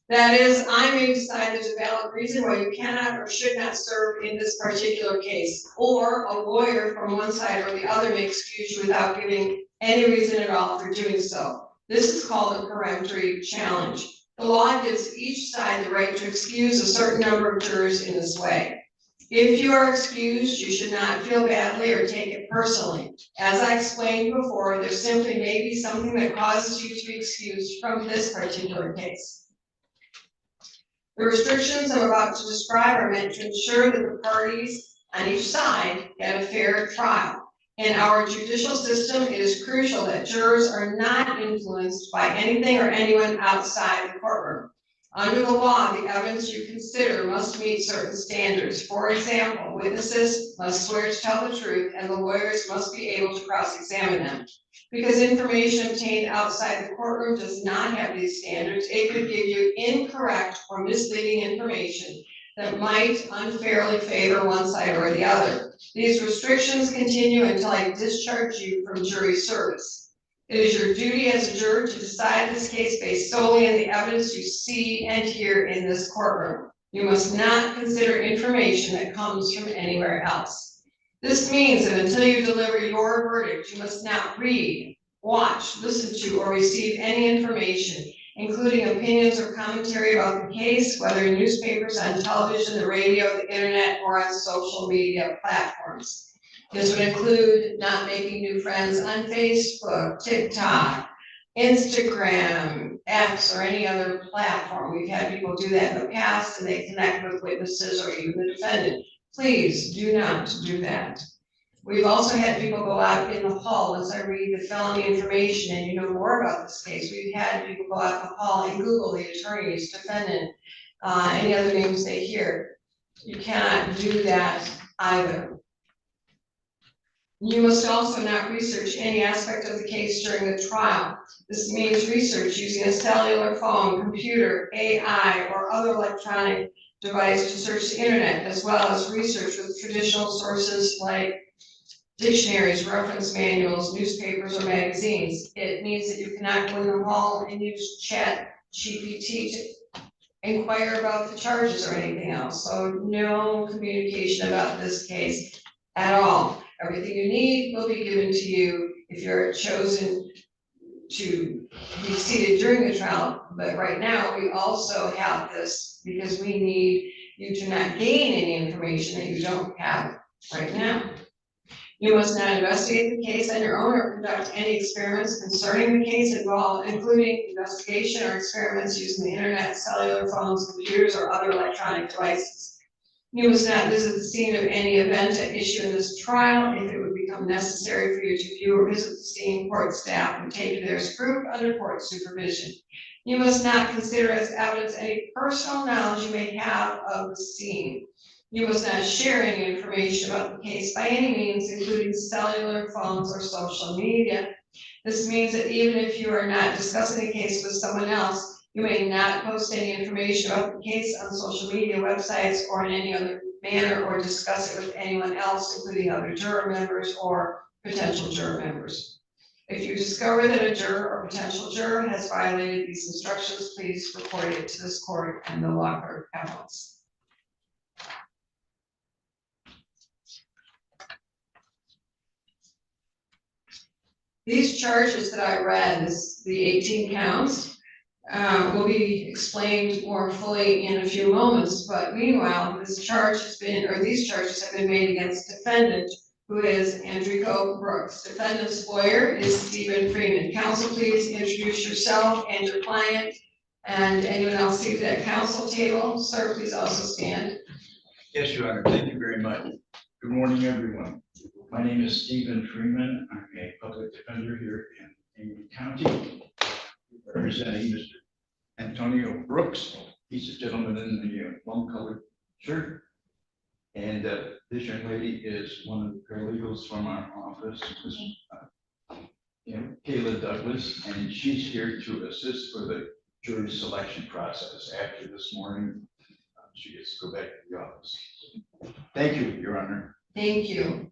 That is, I may decide there's a valid reason why you cannot or should not serve in this particular case. Or a lawyer from one side or the other may excuse you without giving any reason at all for doing so. This is called a peremptory challenge. The law gives each side the right to excuse a certain number of jurors in this way. If you are excused, you should not feel badly or take it personally. As I explained before, there simply may be something that causes you to be excused from this particular case. The restrictions I'm about to describe are meant to ensure that the parties on each side get a fair trial. In our judicial system, it is crucial that jurors are not influenced by anything or anyone outside the courtroom. Under the law, the evidence you consider must meet certain standards. For example, witnesses must swear to tell the truth, and the lawyers must be able to cross-examine them. Because information obtained outside the courtroom does not have these standards, it could give you incorrect or misleading information that might unfairly favor one side or the other. These restrictions continue until I discharge you from jury service. It is your duty as a juror to decide this case based solely on the evidence you see and hear in this courtroom. You must not consider information that comes from anywhere else. This means that until you deliver your verdict, you must not read, watch, listen to, or receive any information, including opinions or commentary about the case, whether in newspapers, on television, the radio, the internet, or on social media platforms. This would include not making new friends on Facebook, TikTok, Instagram, X, or any other platform. We've had people do that in the past, and they connect with witnesses or even the defendant. Please do not do that. We've also had people go out in the hall, once I read the felony information and you know more about this case, we've had people go out in the hall and Google the attorneys, defendant, any other names they hear. You cannot do that either. You must also not research any aspect of the case during the trial. This means research using a cellular phone, computer, AI, or other electronic device to search the internet, as well as research with traditional sources like dictionaries, reference manuals, newspapers, or magazines. It means that you cannot go in the hall and use ChatGPT to inquire about the charges or anything else. So no communication about this case at all. Everything you need will be given to you if you're chosen to be seated during the trial. But right now, we also have this because we need you to not gain any information that you don't have right now. You must not investigate the case on your own or conduct any experiments concerning the case involved, including investigation or experiments using the internet, cellular phones, computers, or other electronic devices. You must not visit the scene of any event at issue in this trial if it would become necessary for you to view or visit the scene. Court staff would take you there as proof under court supervision. You must not consider as evidence any personal knowledge you may have of the scene. You must not share any information about the case by any means, including cellular phones or social media. This means that even if you are not discussing the case with someone else, you may not post any information about the case on social media websites or in any other manner, or discuss it with anyone else, including other juror members or potential juror members. If you discover that a juror or potential juror has violated these instructions, please report it to this court and the law clerk at once. These charges that I read, the 18 counts, will be explained more fully in a few moments, but meanwhile, these charges have been made against defendant, who is Enrico Brooks. Defendant's lawyer is Stephen Freeman. Counsel, please introduce yourself and your client, and anyone else seated at counsel table. Sir, please also stand. Yes, Your Honor, thank you very much. Good morning, everyone. My name is Stephen Freeman. I'm a public defender here in Amy County, representing Mr. Antonio Brooks. He's a gentleman in the plum-colored shirt. And this young lady is one of the paralegals from our office, Kayla Douglas, and she's here to assist for the jury selection process. After this morning, she gets to go back to the office. Thank you, Your Honor. Thank you.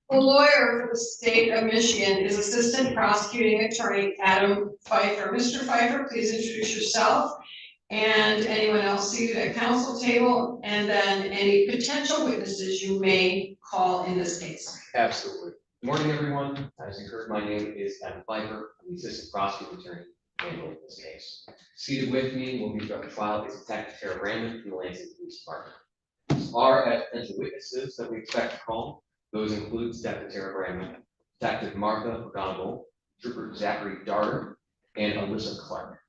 The lawyer for the state of Michigan is Assistant Prosecuting Attorney Adam Pfeiffer. Mr. Pfeiffer, please introduce yourself and anyone else seated at council table, and then any potential witnesses you may call in this case. Absolutely. Good morning, everyone. As you heard, my name is Adam Pfeiffer. I'm the assistant prosecuting attorney handling this case. Seated with me will be throughout the trial is Detective Tara Brandon from the Lansing Police Department. As far as potential witnesses that we expect to call, those include Detective Tara Brandon, Detective Martha McGonigal, Trooper Zachary Darter, and Alyssa Clark.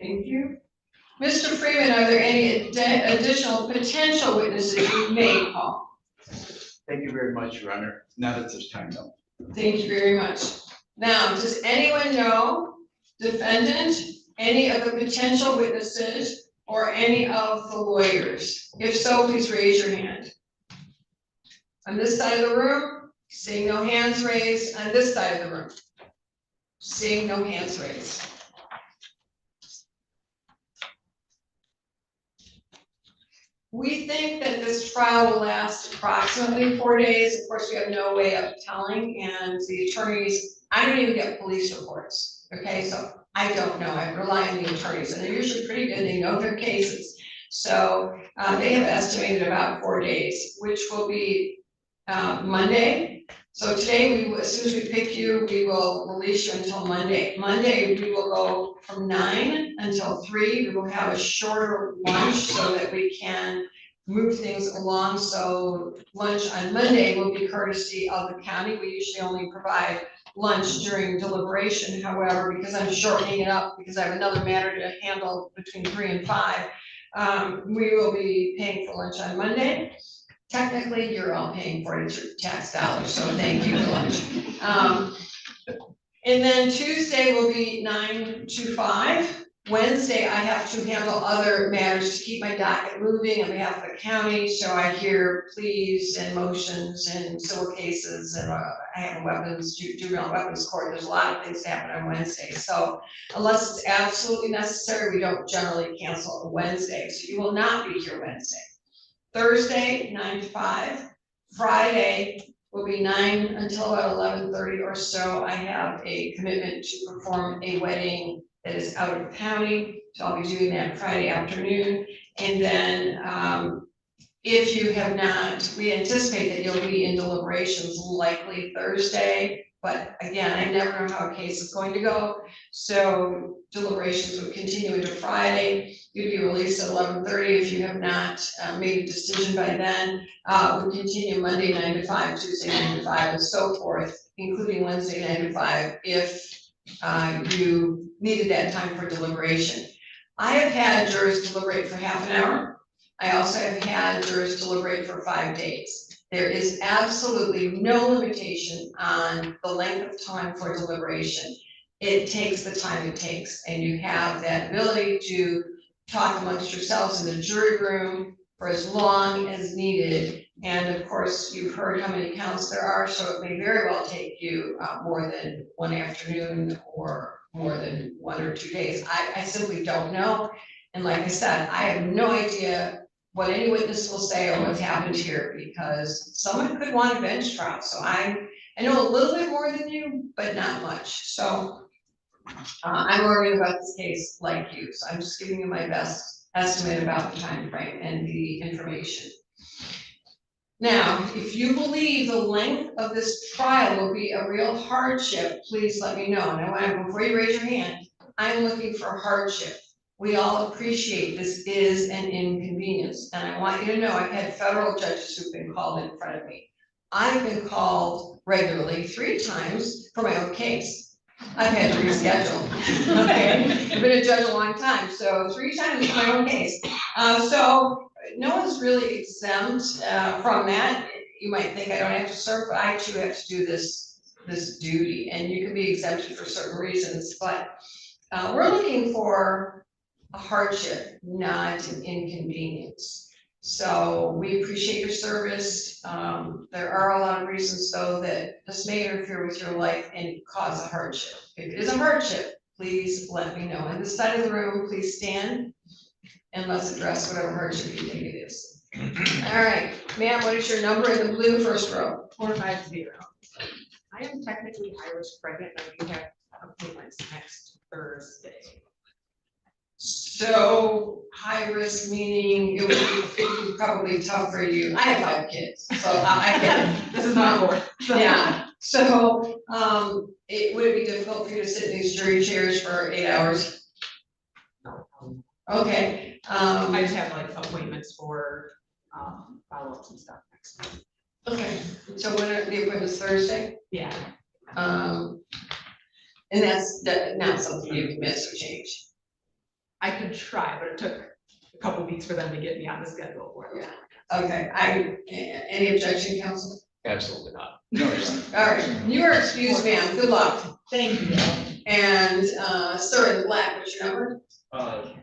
Thank you. Mr. Freeman, are there any additional potential witnesses you may call? Thank you very much, Your Honor. Not at this time, though. Thank you very much. Now, does anyone know, defendant, any of the potential witnesses or any of the lawyers? If so, please raise your hand. On this side of the room, seeing no hands raised. On this side of the room, seeing no hands raised. We think that this trial will last approximately 4 days. Of course, we have no way of telling, and the attorneys, I don't even get police reports, okay? So I don't know, I rely on the attorneys, and they're usually pretty good, they know their cases. So they have estimated about 4 days, which will be Monday. So today, as soon as we pick you, we will release you until Monday. Monday, we will go from 9 until 3. We will have a shorter lunch so that we can move things along. So lunch on Monday will be courtesy of the county. We usually only provide lunch during deliberation. However, because I'm shortening it up, because I have another matter to handle between 3 and 5, we will be paying for lunch on Monday. Technically, you're all paying for it, it's your tax dollars, so thank you for lunch. And then Tuesday will be 9 to 5. Wednesday, I have to handle other matters to keep my docket moving on behalf of the county. So I hear pleas and motions and civil cases, and I have a juvenile weapons court. There's a lot of things that happen on Wednesday. So unless it's absolutely necessary, we don't generally cancel a Wednesday. So you will not be here Wednesday. Thursday, 9 to 5. Friday will be 9 until about 11:30 or so. I have a commitment to perform a wedding that is out of county, so I'll be doing that Friday afternoon. And then if you have not, we anticipate that you'll be in deliberations likely Thursday. But again, I never know how a case is going to go. So deliberations would continue into Friday. You'd be released at 11:30 if you have not made a decision by then. We'll continue Monday 9 to 5, Tuesday 9 to 5, and so forth, including Wednesday 9 to 5, if you needed that time for deliberation. I have had jurors deliberate for half an hour. I also have had jurors deliberate for 5 days. There is absolutely no limitation on the length of time for deliberation. It takes the time it takes, and you have that ability to talk amongst yourselves in the jury room for as long as needed. And of course, you've heard how many counts there are, so it may very well take you more than one afternoon or more than 1 or 2 days. I simply don't know. And like I said, I have no idea what any witness will say or what's happened here, because someone could want a bench trial. So I know a little bit more than you, but not much. So I'm learning about this case like you. So I'm just giving you my best estimate about the time frame and the information. Now, if you believe the length of this trial will be a real hardship, please let me know. Now, before you raise your hand, I'm looking for hardship. We all appreciate this is an inconvenience, and I want you to know I've had federal judges who've been called in front of me. I've been called regularly 3 times for my own case. I've had to reschedule. Okay, I've been a judge a long time, so 3 times for my own case. So no one's really exempt from that. You might think I don't have to serve, but I too have to do this duty, and you can be exempted for certain reasons. But we're looking for a hardship, not an inconvenience. So we appreciate your service. There are a lot of reasons though that this may interfere with your life and cause a hardship. If it is a hardship, please let me know. On this side of the room, please stand and let's address whatever hardship you think it is. All right, ma'am, what is your number in the blue first row? 450. I am technically Irish pregnant, and I do have appointments next Thursday. So high risk meaning it would be probably tough for you. I have 5 kids, so I get it. This is my fourth. Yeah, so, would it be difficult for you to sit in these jury chairs for 8 hours? Okay, I just have like appointments for, follow-ups and stuff next week. okay, so when are the appointments, Thursday? Yeah. And that's not something you can miss or change. I could try, but it took a couple weeks for them to get me on the schedule for it. Okay, any objection, counsel? Absolutely not. No, All right, you are excused, ma'am, good luck. Thank you. And, sir in black, what's your number? And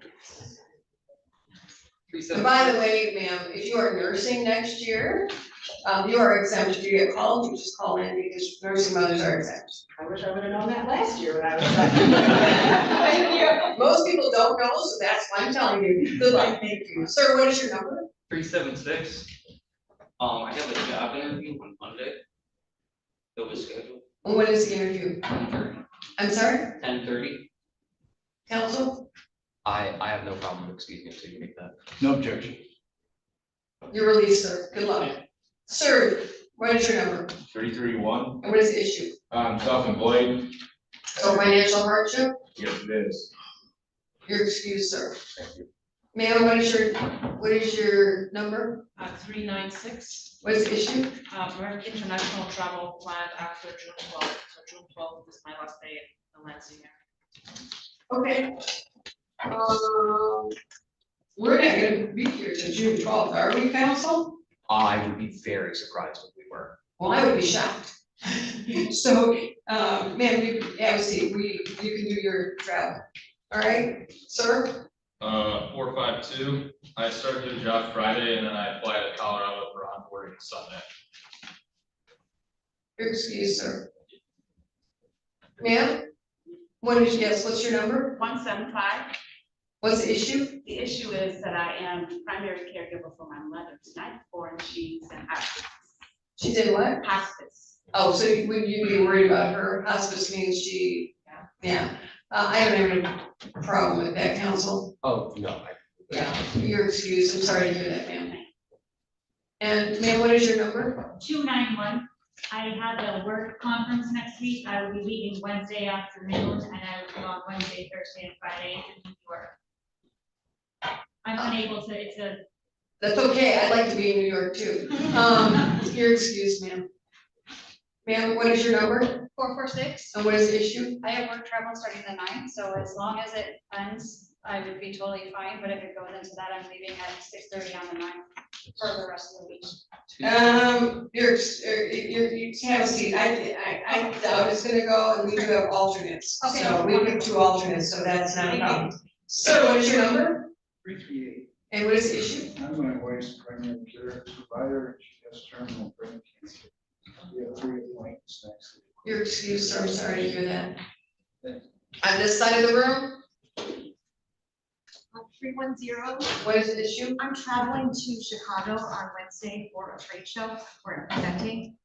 by the way, ma'am, if you are nursing next year, you are exempt. If you get called, you just call in because nursing mothers are exempt. I wish I would have known that last year when I was. Most people don't know, so that's why I'm telling you. Good luck, thank you. Sir, what is your number? 376. I have a job interview on Monday. That was scheduled. When is the interview? 10:30. I'm sorry, 10:30. counsel? I have no problem excusing it, so you make that. No objection. You're released, sir. Good luck. Sir, what is your number? 331. And what is the issue? I'm self-employed. So financial hardship? Yes, it is. You're excused, sir. Thank you. Ma'am, what is your number? 396, What is the issue? for international travel planned after June 12th. So June 12th is my last day in Lansing here. Okay. We're not gonna be here till June 12th, are we, counsel? I would be very surprised if we were. Well, I would be shocked. So, ma'am, you can do your travel. All right, sir? 452. I started a job Friday and then I applied to Colorado for onboarding Sunday. You're excused, sir. Ma'am? What's your number? 175. What's the issue? The issue is that I am primary caregiver for my mother tonight, and she's in hospice. She's in what? Hospice. Oh, so would you be worried about her? Hospice means yeah. I don't have any problem with that, counsel. Oh, no. Yeah, you're excused. I'm sorry to hear that, ma'am. And ma'am, what is your number? 291. I have a work conference next week. I will be leaving Wednesday afternoon and I will be on Wednesday, Thursday, and Friday in New York. I'm unable to, That's okay. I'd like to be in New York too. You're excused, ma'am. Ma'am, what is your number? 446. And what is the issue? I have work travel starting the 9th, so as long as it ends, I would be totally fine, but if it goes into that, I'm leaving at 6:30 on the 9th for the rest of the week. You have a seat. I doubt it's gonna go, and we do have alternates. Okay. So we have 2 alternates, so that's not a problem. Sir, what is your number? 338. And what is the issue? I'm my wife's primary care provider, and she has terminal brain cancer. We have 3 appointments next week. You're excused, sir. I'm sorry to hear that. On this side of the room, 310. what is the issue? I'm traveling to Chicago on Wednesday for a trade show where I'm presenting.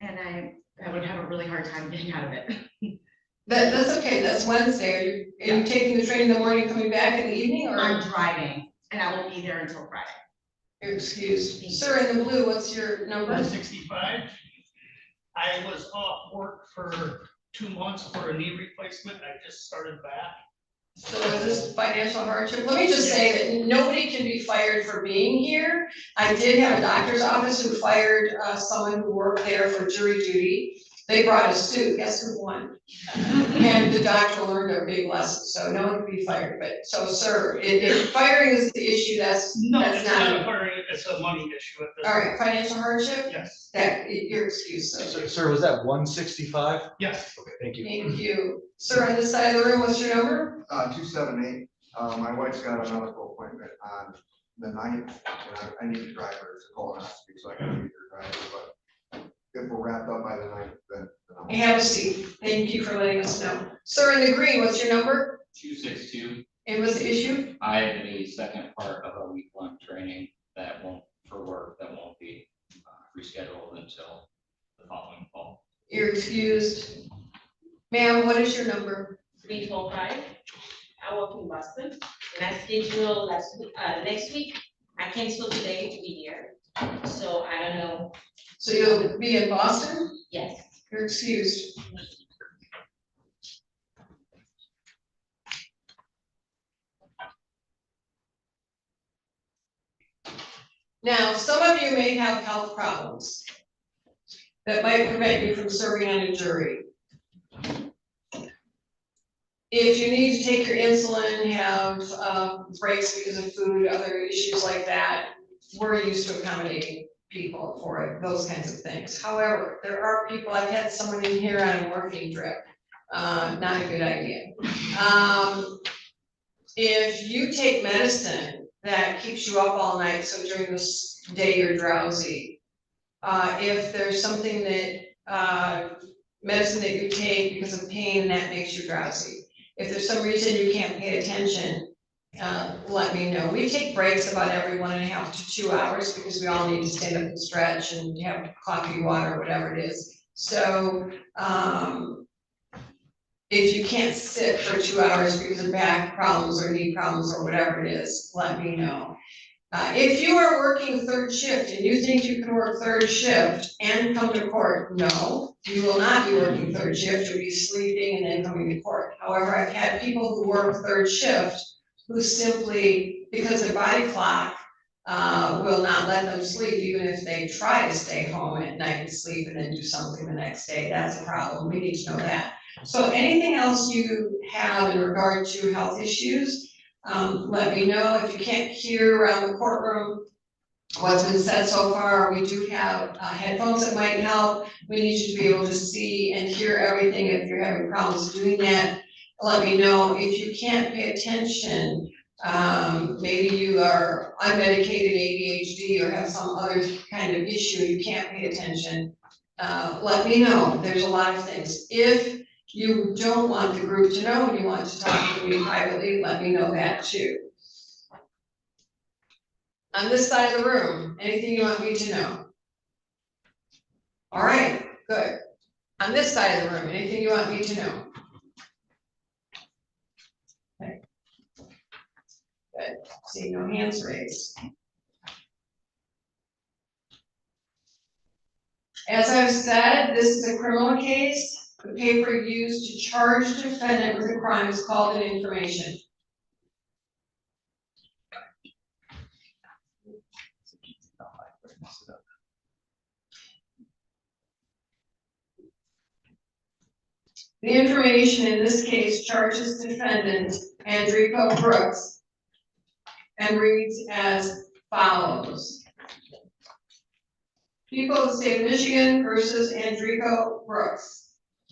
And I would have a really hard time getting out of it. That's okay. That's Wednesday. Are you taking the train in the morning, coming back in the evening, or? I'm driving and I won't be there until Friday. You're excused. Sir, in the blue, what's your number? 165. I was off work for 2 months for a knee replacement. I just started back. So is this financial hardship? Let me just say that nobody can be fired for being here. I did have a doctor's office who fired someone who worked there for jury duty. They brought a suit, guess who won? And the doctor learned a big lesson, so no one can be fired, but, so sir, if firing is the issue, that's not. It's not a hurry, it's a money issue at this. All right, financial hardship? Yes. That, you're excused, sir. Sir, was that 165? Yes. Okay, thank you. Thank you. Sir, on this side of the room, what's your number? 278. My wife's got a medical appointment on the 9th, and I need to drive her to colonoscopy, so I can either drive her, but if we're wrapped up by the 9th, then I'll. Have a seat. Thank you for letting us know. Sir, in the green, what's your number? 262. And what's the issue? I have a second part of a week-long training that won't, for work, that won't be rescheduled until the following fall. You're excused. Ma'am, what is your number? 345. I work in Boston, and I scheduled next week. I canceled today to be here, so I don't know. So you'll be in Boston? Yes. You're excused. Now, some of you may have health problems that might prevent you from serving on a jury. If you need to take your insulin, have breaks because of food, other issues like that, we're used to accommodating people for it, those kinds of things. However, there are people, I've had someone in here on a morphine drip, not a good idea. If you take medicine that keeps you up all night, so during this day you're drowsy, if there's something that, medicine that you take because of pain that makes you drowsy, if there's some reason you can't pay attention, let me know. We take breaks about every 1.5 to 2 hours because we all need to stand up and stretch and have coffee, water, whatever it is. So, if you can't sit for 2 hours because of back problems or knee problems or whatever it is, let me know. If you are working third shift and you think you can work third shift and come to court, no, you will not be working third shift. You'll be sleeping and then coming to court. However, I've had people who work third shift who simply, because their body clock will not let them sleep, even if they try to stay home at night and sleep and then do something the next day. That's a problem. We need to know that. So anything else you have in regard to health issues, let me know. If you can't hear around the courtroom what's been said so far, we do have headphones that might help. We need you to be able to see and hear everything. If you're having problems doing that, let me know. If you can't pay attention, maybe you are unmedicated ADHD or have some other kind of issue, you can't pay attention, let me know. There's a lot of things. If you don't want the group to know and you want to talk to me privately, let me know that too. On this side of the room, anything you want me to know? All right, good. On this side of the room, anything you want me to know? Okay. Good, see no hands raised. As I've said, this is a criminal case. The paper used to charge the defendant with a crime is called an information. The information in this case charges defendant Enrico Brooks and reads as follows. People of the state of Michigan versus Enrico Brooks.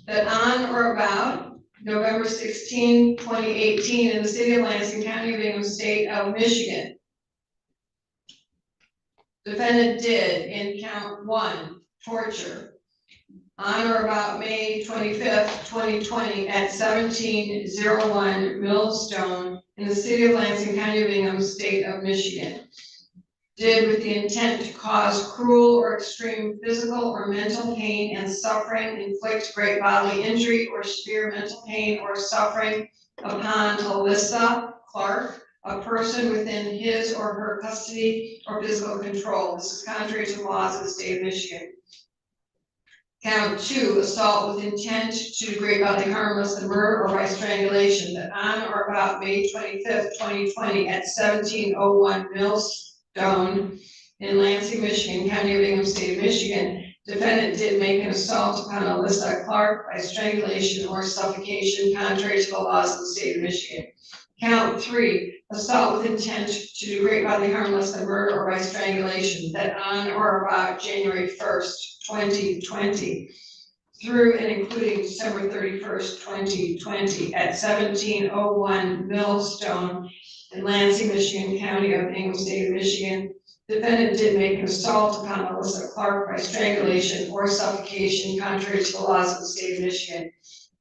That on or about November 16, 2018 in the city of Lansing County of Bingham, state of Michigan. Defendant did in count 1, torture, on or about May 25th, 2020 at 1701 Millstone in the city of Lansing County of Bingham, state of Michigan. Did with the intent to cause cruel or extreme physical or mental pain and suffering, inflict great bodily injury or severe mental pain or suffering upon Alyssa Clark, a person within his or her custody or physical control. This is contrary to the laws of the state of Michigan. Count 2, assault with intent to do great bodily harm less than murder or by strangulation. That on or about May 25th, 2020 at 1701 Millstone in Lansing, Michigan, County of Bingham, state of Michigan, defendant did make an assault upon Alyssa Clark by strangulation or suffocation contrary to the laws of the state of Michigan. Count 3, assault with intent to do great bodily harm less than murder or by strangulation. That on or about January 1st, 2020 through and including December 31st, 2020 at 1701 Millstone in Lansing, Michigan, County of Bingham, state of Michigan. Defendant did make an assault upon Alyssa Clark by strangulation or suffocation contrary to the laws of the state of Michigan.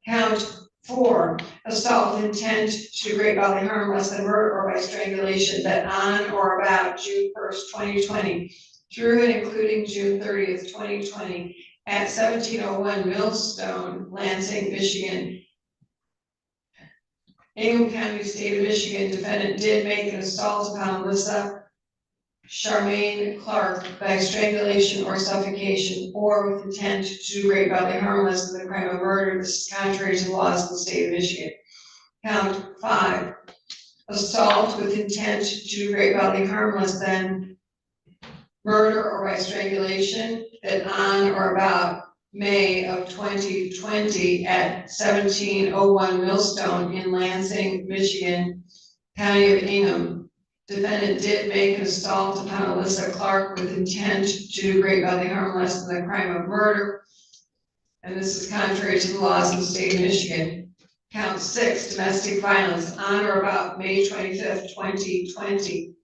Count 4, assault with intent to do great bodily harm less than murder or by strangulation that on or about June 1st, 2020, through and including June 30th, 2020, at 1701 Millstone, Lansing, Michigan. Ingham County, State of Michigan, defendant did make an assault upon Alyssa Charmaine Clark by strangulation or suffocation or with intent to do great bodily harm less than the crime of murder. This is contrary to the laws of the state of Michigan. Count 5, assault with intent to do great bodily harm less than murder or by strangulation that on or about May of 2020 at 1701 Millstone in Lansing, Michigan, County of Ingham. Defendant did make an assault upon Alyssa Clark with intent to do great bodily harm less than the crime of murder. And this is contrary to the laws of the state of Michigan. Count 6, domestic violence on or about May 25th, 2020.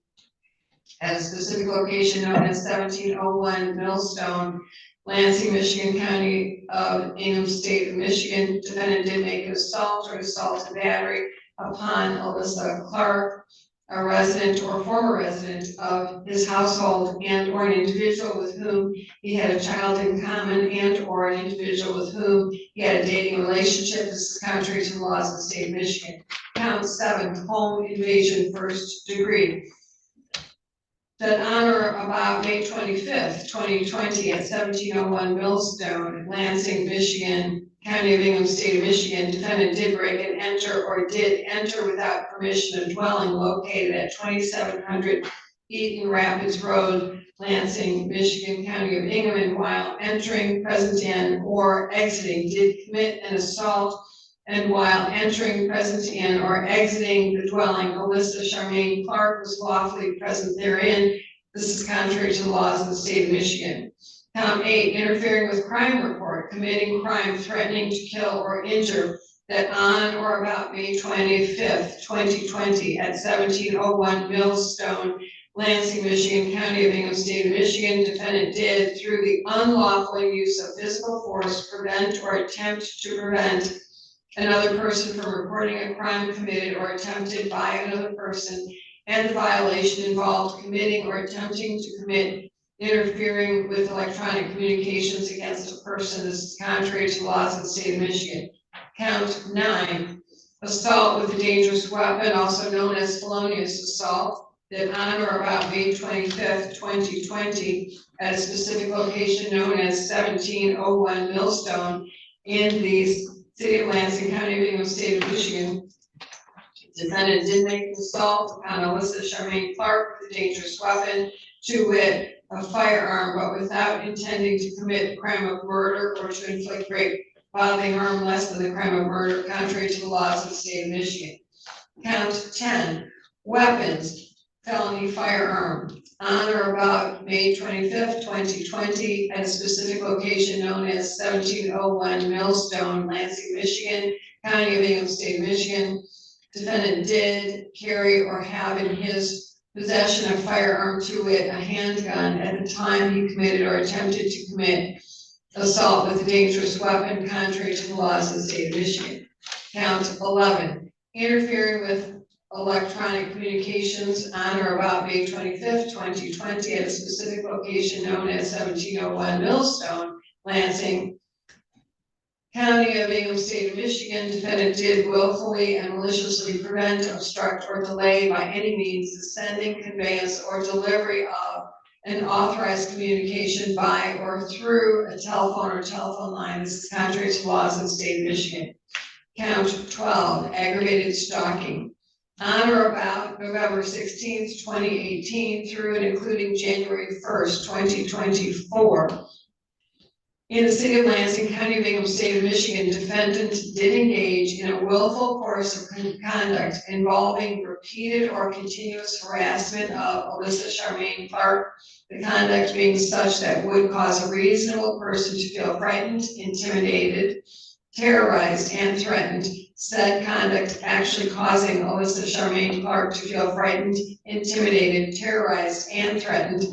At a specific location known as 1701 Millstone, Lansing, Michigan, County of Ingham, State of Michigan. Defendant did make an assault or assault and battery upon Alyssa Clark, a resident or former resident of his household and or an individual with whom he had a child in common and or an individual with whom he had a dating relationship. This is contrary to the laws of the state of Michigan. Count 7, home invasion, first degree. That on or about May 25th, 2020 at 1701 Millstone, Lansing, Michigan, County of Ingham, State of Michigan, defendant did break and enter or did enter without permission a dwelling located at 2700 Eaton Rapids Road, Lansing, Michigan, County of Ingham, and while entering, present in, or exiting, did commit an assault, and while entering, present in, or exiting the dwelling, Alyssa Charmaine Clark was lawfully present therein. This is contrary to the laws of the state of Michigan. Count 8, interfering with crime report, committing crime, threatening to kill or injure, that on or about May 25th, 2020, at 1701 Millstone, Lansing, Michigan, County of Ingham, State of Michigan, defendant did, through the unlawful use of physical force, prevent or attempt to prevent another person from reporting a crime committed or attempted by another person, and the violation involved committing or attempting to commit interfering with electronic communications against a person. This is contrary to the laws of the state of Michigan. Count 9, assault with a dangerous weapon, also known as felonious assault, that on or about May 25th, 2020, at a specific location known as 1701 Millstone in the City of Lansing, County of Ingham, State of Michigan. Defendant did make an assault upon Alyssa Charmaine Clark with a dangerous weapon, to wit, a firearm, but without intending to commit the crime of murder or to inflict great bodily harm less than the crime of murder, contrary to the laws of the state of Michigan. Count 10, weapons, felony firearm, on or about May 25th, 2020, at a specific location known as 1701 Millstone, Lansing, Michigan, County of Ingham, State of Michigan. Defendant did carry or have in his possession of firearm, to wit, a handgun, at the time he committed or attempted to commit assault with a dangerous weapon, contrary to the laws of the state of Michigan. Count 11, interfering with electronic communications on or about May 25th, 2020, at a specific location known as 1701 Millstone, Lansing, County of Ingham, State of Michigan. Defendant did willfully and maliciously prevent, obstruct, or delay by any means the sending, conveyance, or delivery of an authorized communication by or through a telephone or telephone line. This is contrary to laws of the state of Michigan. Count 12, aggravated stalking. On or about November 16th, 2018, through and including January 1st, 2024, in the city of Lansing, County of Ingham, State of Michigan, defendant did engage in a willful course of conduct involving repeated or continuous harassment of Alyssa Charmaine Clark, the conduct being such that would cause a reasonable person to feel frightened, intimidated, terrorized, and threatened. Said conduct actually causing Alyssa Charmaine Clark to feel frightened, intimidated, terrorized, and threatened.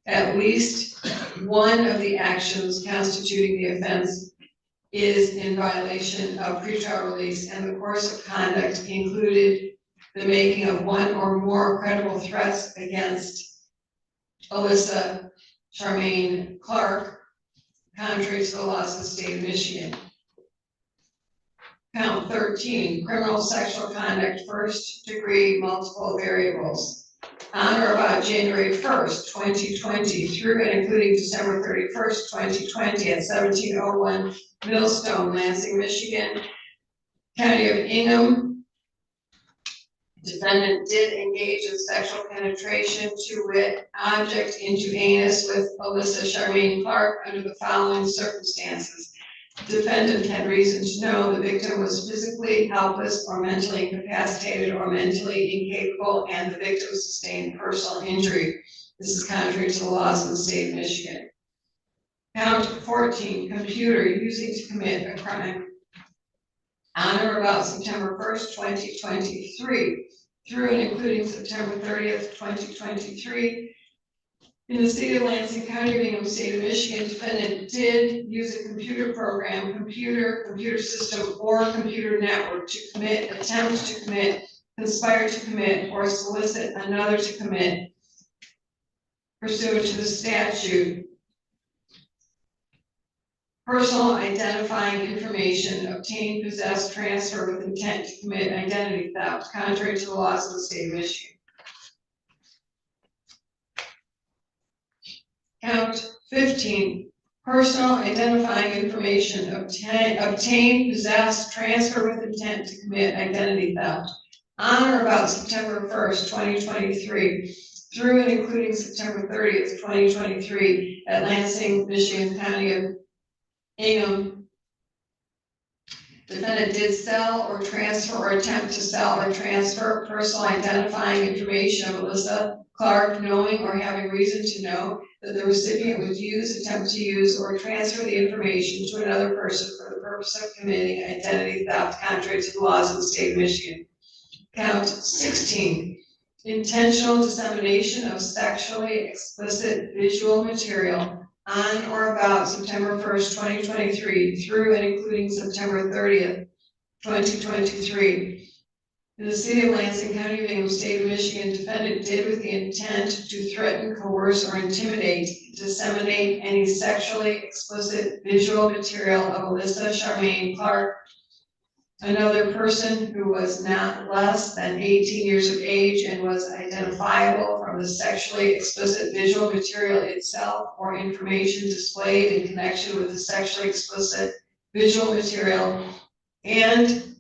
At least one of the actions constituting the offense is in violation of pretrial release, and the course of conduct included the making of one or more credible threats against Alyssa Charmaine Clark, contrary to the laws of the state of Michigan. Count 13, criminal sexual conduct, first degree, multiple variables. On or about January 1st, 2020, through and including December 31st, 2020, at 1701 Millstone, Lansing, Michigan, County of Ingham, defendant did engage in sexual penetration, to wit, object into anus, with Alyssa Charmaine Clark under the following circumstances. Defendant had reason to know the victim was physically helpless or mentally incapacitated or mentally incapable, and the victim sustained personal injury. This is contrary to the laws of the state of Michigan. Count 14, computer using to commit a crime. On or about September 1st, 2023, through and including September 30th, 2023, in the city of Lansing, County of Ingham, state of Michigan, defendant did use a computer program, computer system, or computer network to commit, attempt to commit, conspire to commit, or solicit another to commit pursuant to the statute. Personal identifying information obtained, possessed, transfer with intent to commit identity theft, contrary to the laws of the state of Michigan. Count 15, personal identifying information obtained, possessed, transfer with intent to commit identity theft. On or about September 1st, 2023, through and including September 30th, 2023, at Lansing, Michigan, County of Ingham, defendant did sell or transfer or attempt to sell or transfer personal identifying information of Alyssa Clark, knowing or having reason to know that the recipient would use, attempt to use, or transfer the information to another person for the purpose of committing identity theft, contrary to the laws of the state of Michigan. Count 16, intentional dissemination of sexually explicit visual material on or about September 1st, 2023, through and including September 30th, 2023. In the city of Lansing, County of Ingham, state of Michigan, defendant did, with the intent to threaten, coerce, or intimidate, disseminate any sexually explicit visual material of Alyssa Charmaine Clark, another person who was not less than 18 years of age and was identifiable from the sexually explicit visual material itself or information displayed in connection with the sexually explicit visual material, and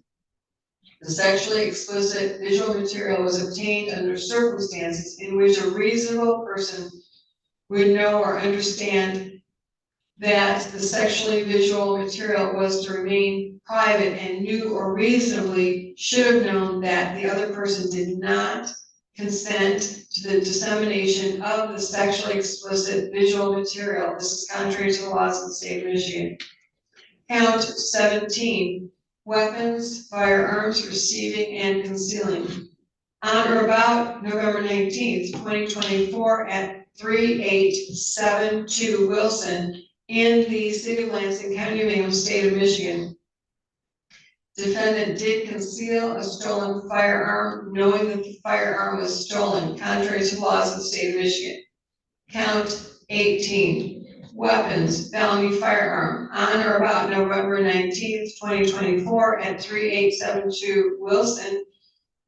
the sexually explicit visual material was obtained under circumstances in which a reasonable person would know or understand that the sexually visual material was to remain private, and knew or reasonably should have known that the other person did not consent to the dissemination of the sexually explicit visual material. This is contrary to the laws of the state of Michigan. Count 17, weapons, firearms, receiving and concealing. On or about November 19th, 2024, at 3872 Wilson, in the city of Lansing, County of Ingham, state of Michigan, defendant did conceal a stolen firearm, knowing that the firearm was stolen, contrary to laws of the state of Michigan. Count 18, weapons, felony firearm. On or about November 19th, 2024, at 3872 Wilson,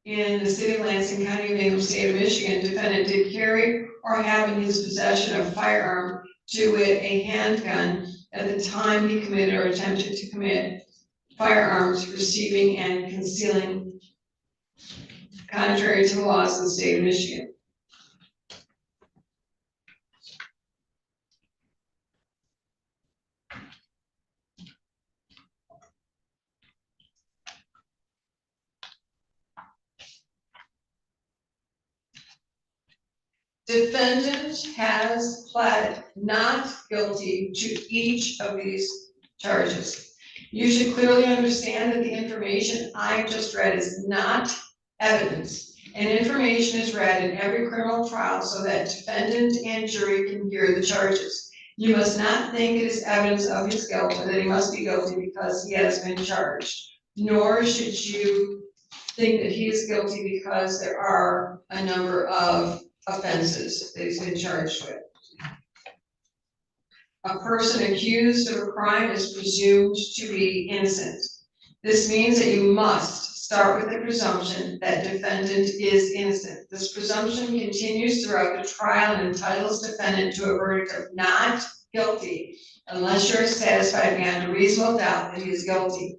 in the city of Lansing, County of Ingham, state of Michigan, defendant did carry or have in his possession a firearm, to wit, a handgun, at the time he committed or attempted to commit firearms, receiving and concealing, contrary to the laws of the state of Michigan. Defendant has pled not guilty to each of these charges. You should clearly understand that the information I just read is not evidence, and information is read in every criminal trial so that defendant and jury can hear the charges. You must not think it is evidence of his guilt or that he must be guilty because he has been charged. Nor should you think that he is guilty because there are a number of offenses that he's been charged with. A person accused of a crime is presumed to be innocent. This means that you must start with the presumption that defendant is innocent. This presumption continues throughout the trial and entitles defendant to a verdict of not guilty unless you're satisfied beyond a reasonable doubt that he is guilty.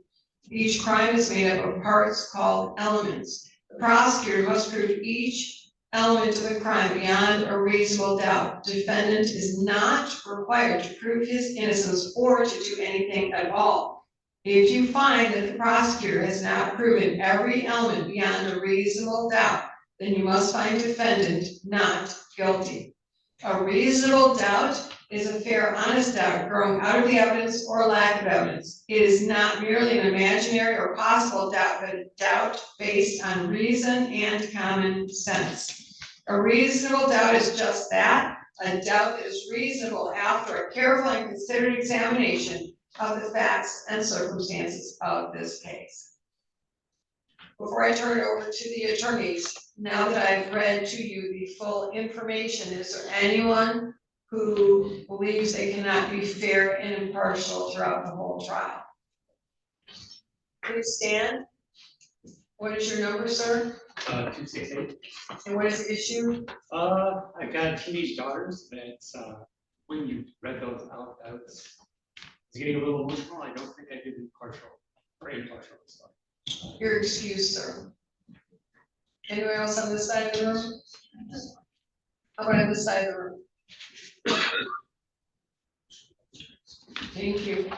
Each crime is made up of parts called elements. The prosecutor must prove each element of the crime beyond a reasonable doubt. Defendant is not required to prove his innocence or to do anything at all. If you find that the prosecutor has not proven every element beyond a reasonable doubt, then you must find defendant not guilty. A reasonable doubt is a fair, honest doubt growing out of the evidence or lack of evidence. It is not merely an imaginary or possible doubt, but a doubt based on reason and common sense. A reasonable doubt is just that, a doubt that is reasonable after a careful and considered examination of the facts and circumstances of this case. Before I turn it over to the attorneys, now that I've read to you the full information, is there anyone who believes they cannot be fair and impartial throughout the whole trial? Please stand. What is your number, sir? 268. And what is the issue? I've got teenage daughters, that's, when you read those out, I was getting a little emotional. I don't think I did impartial or impartial stuff. You're excused, sir. Anyone else on this side of the room? How about on this side of the room? Thank you.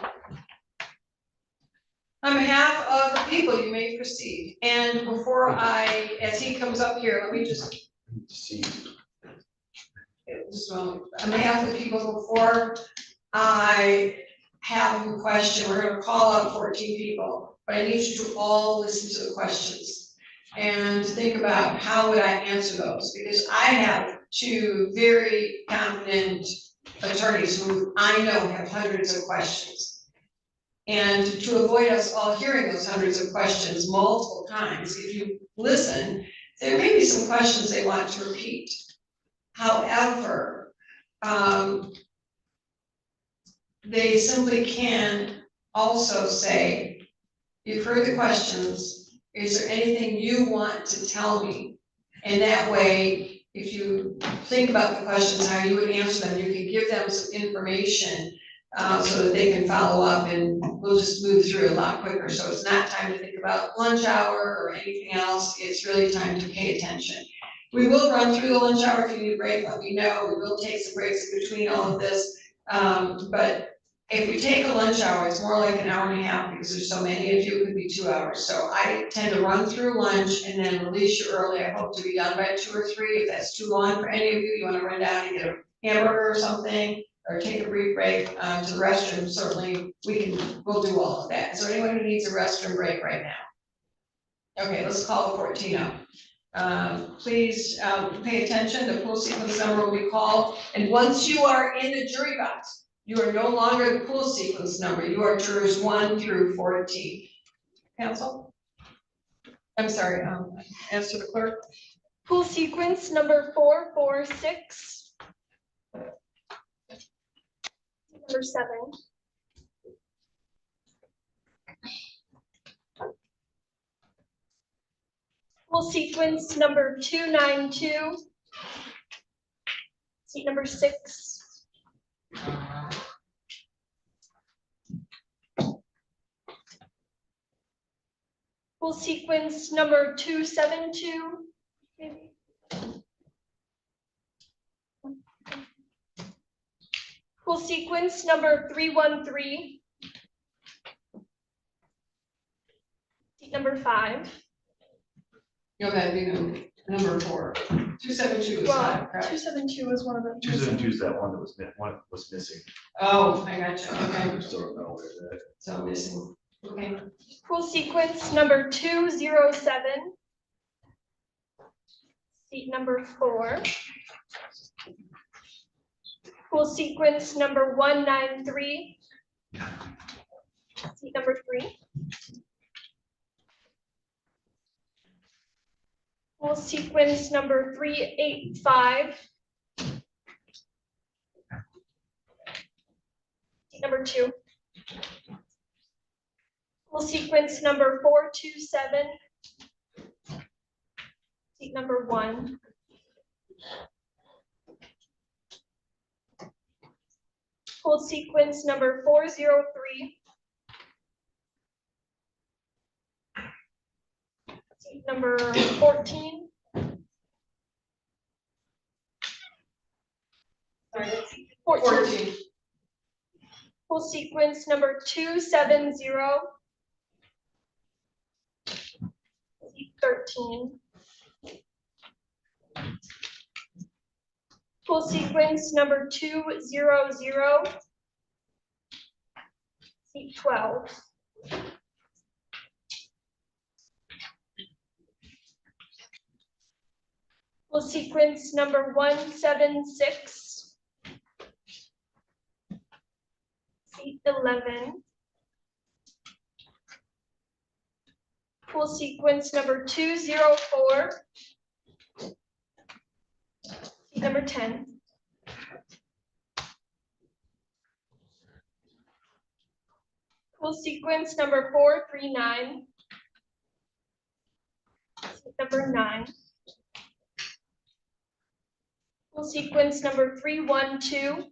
On behalf of the people, you may proceed. And before as he comes up here, let me just a moment. On behalf of the people, before I have a question, we're gonna call up 14 people, but I need you to all listen to the questions and think about how would I answer those, because I have two very competent attorneys who I know have hundreds of questions. And to avoid us all hearing those hundreds of questions multiple times, if you listen, there may be some questions they want to repeat. However, they simply can also say, you've heard the questions, is there anything you want to tell me? And that way, if you think about the questions, how you would answer them, you can give them some information so that they can follow up, and we'll just move through a lot quicker. So it's not time to think about lunch hour or anything else, it's really time to pay attention. We will run through the lunch hour. If you need a break, let me know. We will take some breaks in between all of this. But if we take a lunch hour, it's more like an hour and a half because there's so many of you, it could be 2 hours. So I tend to run through lunch and then release you early. I hope to be done by 2 or 3. If that's too long for any of you, you want to run down and get a hamburger or something, or take a brief break to the restroom, certainly we'll do all of that. Is there anyone who needs a restroom break right now? Okay, let's call the 14 up. Please pay attention. The pool sequence number will be called, and once you are in the jury box, you are no longer the pool sequence number. You are jurors 1 through 14. Counsel? I'm sorry, answer the clerk. Pool sequence number 446. Number 7. Pool sequence number 292. Seat number 6. Pool sequence number 272. Maybe. Pool sequence number 313. Seat number 5. No, that'd be number 4. 272 is 5, correct? 272 is one of them. 272 is that one that was missing. Oh, I got you. Okay. I still don't know where that. So missing. Okay. Pool sequence number 207. Seat number 4. Pool sequence number 193. Seat number 3. Pool sequence number 385. Seat number 2. Pool sequence number 427. Seat number 1. Pool sequence number 403. Seat number 14. Sorry, that's 14. Pool sequence number 270. Seat 13. Pool sequence number 200. Seat 12. Pool sequence number 176. Seat 11. Pool sequence number 204. Seat number 10. Pool sequence number 439. Seat number 9. Pool sequence number 312.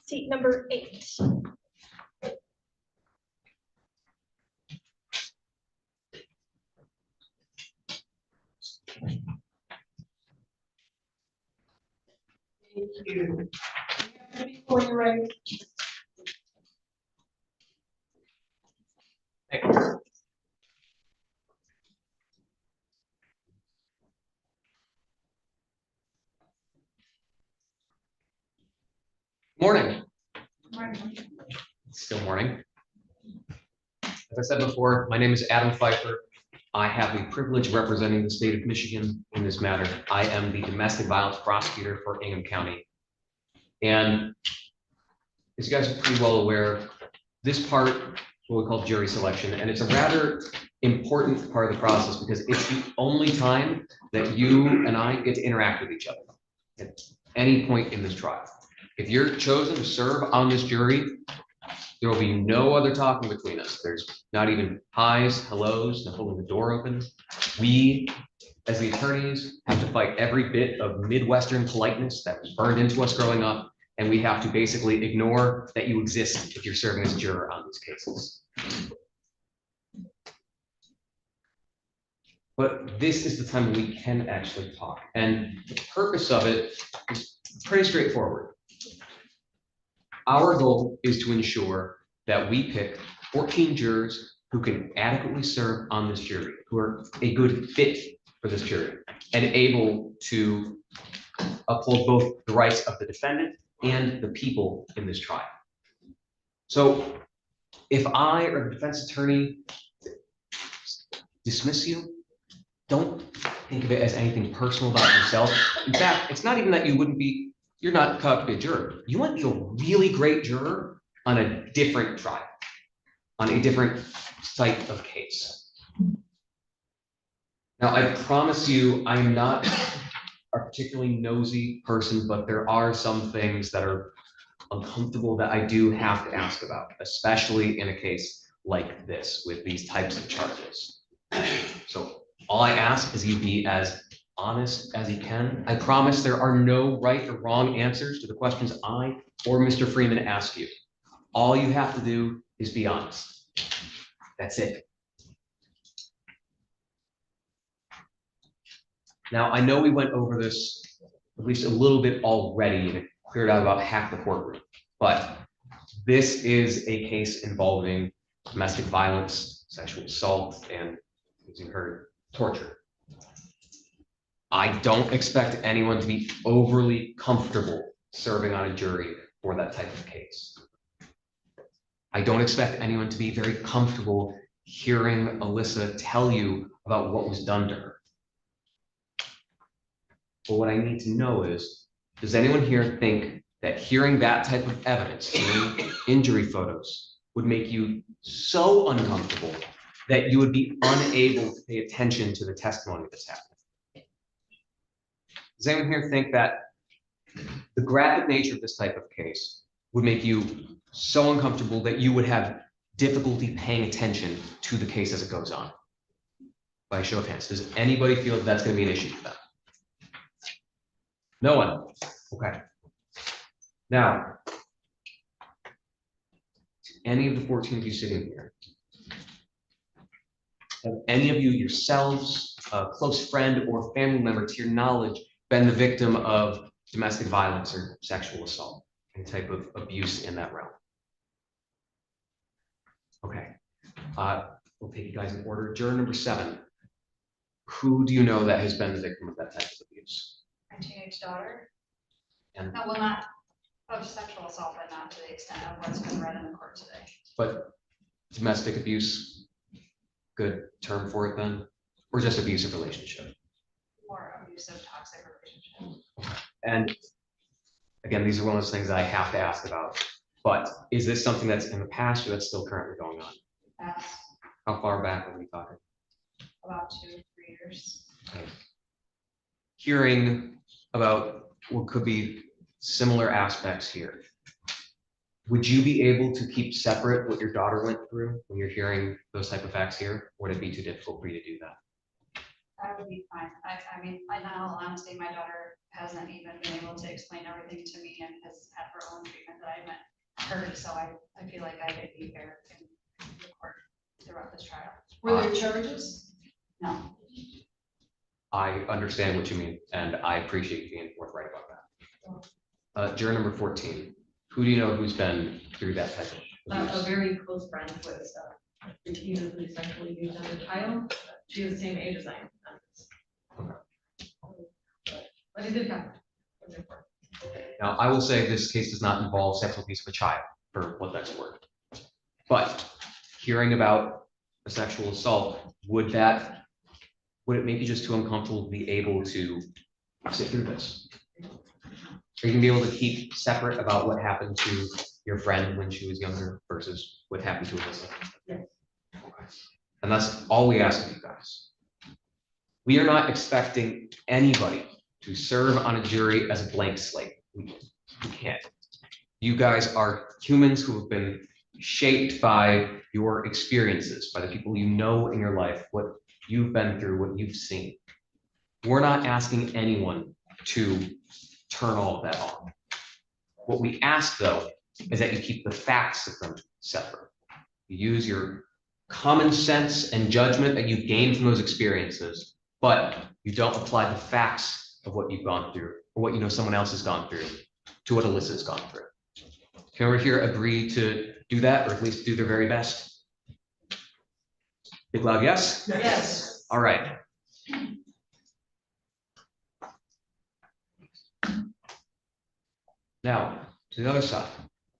Seat number 8. Thank you. Before you're ready. Morning. It's still morning. As I said before, my name is Adam Pfeiffer. I have the privilege of representing the state of Michigan in this matter. I am the domestic violence prosecutor for Ingham County. And as you guys are pretty well aware, this part is what we call jury selection, and it's a rather important part of the process because it's the only time that you and I get to interact with each other at any point in this trial. If you're chosen to serve on this jury, there will be no other talking between us. There's not even highs, hellos, no holding the door open. We, as the attorneys, have to fight every bit of Midwestern politeness that was burned into us growing up, and we have to basically ignore that you exist if you're serving as a juror on these cases. But this is the time we can actually talk, and the purpose of it is pretty straightforward. Our goal is to ensure that we pick 14 jurors who can adequately serve on this jury, who are a good fit for this jury, and able to uphold both the rights of the defendant and the people in this trial. So if I or the defense attorney dismiss you, don't think of it as anything personal about yourself. In fact, it's not even that you're not cut to be a juror. You might be a really great juror on a different trial, on a different type of case. Now, I promise you, I'm not a particularly nosy person, but there are some things that are uncomfortable that I do have to ask about, especially in a case like this with these types of charges. So all I ask is you be as honest as you can. I promise there are no right or wrong answers to the questions I or Mr. Freeman ask you. All you have to do is be honest. That's it. Now, I know we went over this at least a little bit already, and it cleared out about half the courtroom, but this is a case involving domestic violence, sexual assault, and, as you heard, torture. I don't expect anyone to be overly comfortable serving on a jury for that type of case. I don't expect anyone to be very comfortable hearing Alyssa tell you about what was done to her. But what I need to know is, Does anyone here think that hearing that type of evidence, hearing injury photos, would make you so uncomfortable that you would be unable to pay attention to the testimony that's happening? Does anyone here think that the graphic nature of this type of case would make you so uncomfortable that you would have difficulty paying attention to the case as it goes on? By a show of hands, does anybody feel that that's going to be an issue for them? No one? Okay. Now, to any of the 14 of you sitting here, have any of you yourselves, a close friend or family member to your knowledge, been the victim of domestic violence or sexual assault, any type of abuse in that realm? Okay. We'll take you guys in order. Juror number 7. Who do you know that has been the victim of that type of abuse? My teenage daughter. And No, well, not of sexual assault, but not to the extent of what's been read in the court today. but domestic abuse, good term for it then, or just abusive relationship? More abusive, toxic relationship. And again, these are one of those things that I have to ask about, but is this something that's in the past or that's still currently going on? That's How far back are we talking? about 2-3 years. Okay. Hearing about what could be similar aspects here, would you be able to keep separate what your daughter went through when you're hearing those type of facts here? Or would it be too difficult for you to do that? That would be fine. I mean, in all honesty, my daughter hasn't even been able to explain everything to me and has had her own treatment that I met her. So I feel like I could be fair in the court throughout this trial. Were there charges? No. I understand what you mean, and I appreciate you being forthright about that. Juror number 14, who do you know who's been through that type of abuse? A very close friend was repeatedly sexually abused as a child. She was the same age as I am. But it did happen. Now, I will say this case does not involve sexual abuse of a child, for what that's worth. But hearing about a sexual assault, would it make you just too uncomfortable to be able to sit through this? Are you gonna be able to keep separate about what happened to your friend when she was younger versus what happened to Alyssa? Yes. And that's all we ask of you guys. We are not expecting anybody to serve on a jury as a blank slate. We can't. You guys are humans who have been shaped by your experiences, by the people you know in your life, what you've been through, what you've seen. We're not asking anyone to turn all of that on. What we ask, though, is that you keep the facts of them separate. You use your common sense and judgment that you've gained from those experiences, but you don't apply the facts of what you've gone through or what you know someone else has gone through to what Alyssa's gone through. Can we here agree to do that, or at least do their very best? Big loud yes? Yes. All right. Now, to the other side,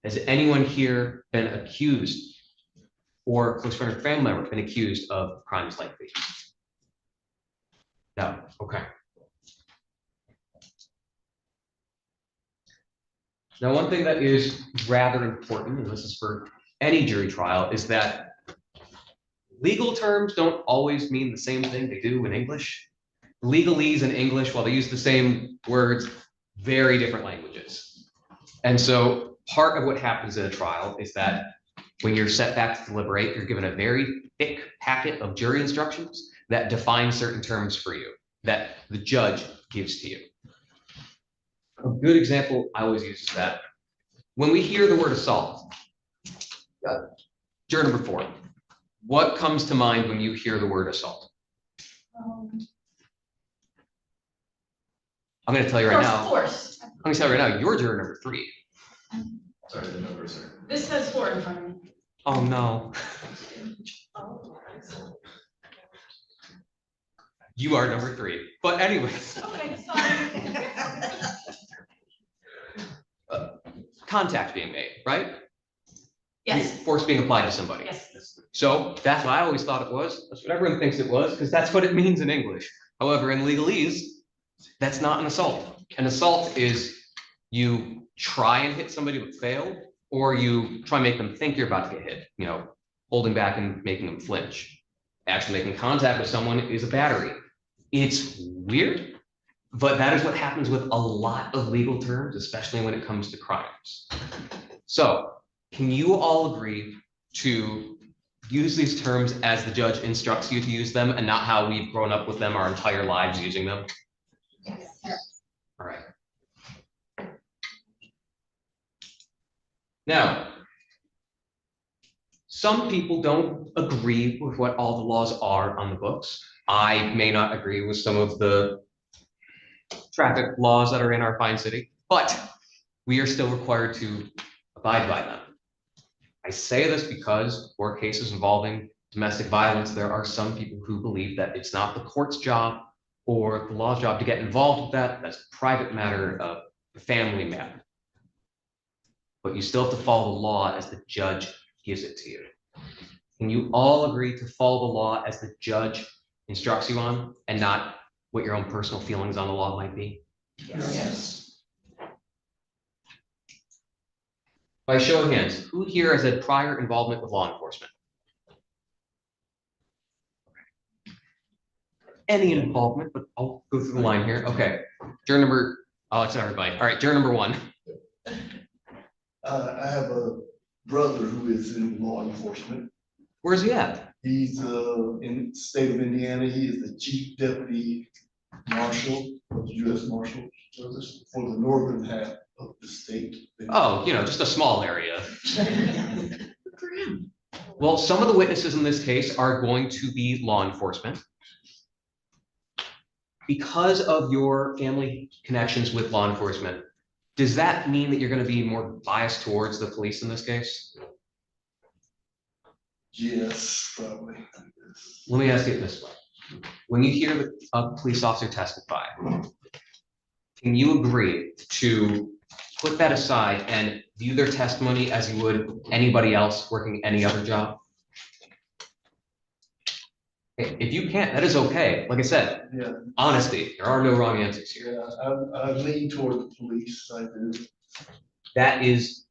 has anyone here been accused or a close friend or family member been accused of crimes like these? No, okay. Now, one thing that is rather important, and this is for any jury trial, is that legal terms don't always mean the same thing they do in English. Legalese and English, while they use the same words, very different languages. And so part of what happens in a trial is that when you're set back to deliberate, you're given a very thick packet of jury instructions that define certain terms for you, that the judge gives to you. A good example I always use is that when we hear the word assault, juror number 4, what comes to mind when you hear the word assault? I'm going to tell you right now. Force. I'm going to tell you right now, you're juror number 3. Sorry, the numbers are. This says 4 in front of me. Oh, no. You are number 3. But anyways. Okay, sorry. Contact being made, right? Yes. Force being applied to somebody. Yes. So that's what I always thought it was. That's what everyone thinks it was, because that's what it means in English. However, in legalese, that's not an assault. An assault is you try and hit somebody but fail, or you try and make them think you're about to get hit, holding back and making them flinch. Actually making contact with someone is a battery. It's weird, but that is what happens with a lot of legal terms, especially when it comes to crimes. So, can you all agree to use these terms as the judge instructs you to use them and not how we've grown up with them our entire lives using them? Yes. All right. Now, some people don't agree with what all the laws are on the books. I may not agree with some of the traffic laws that are in our fine city, but we are still required to abide by them. I say this because for cases involving domestic violence, there are some people who believe that it's not the court's job or the law's job to get involved with that. That's a private matter, a family matter. But you still have to follow the law as the judge gives it to you. Can you all agree to follow the law as the judge instructs you on and not what your own personal feelings on the law might be? Yes. By show of hands, who here has had prior involvement with law enforcement? Any involvement, but I'll go through the line here. Okay, juror number, oh, it's everybody. All right, juror number one. I have a brother who is in law enforcement. Where's he at? He's in the state of Indiana. He is the chief deputy marshal of the U.S. Marshal Service for the northern half of the state. Oh, just a small area. Well, some of the witnesses in this case are going to be law enforcement. Because of your family connections with law enforcement, does that mean that you're going to be more biased towards the police in this case? Yes, probably. Let me ask you it this way. When you hear a police officer testify, can you agree to put that aside and view their testimony as you would anybody else working any other job? If you can't, that is okay. Like I said, Yeah. Honesty, there are no wrong answers here. Yeah, I lean toward the police, I do. That is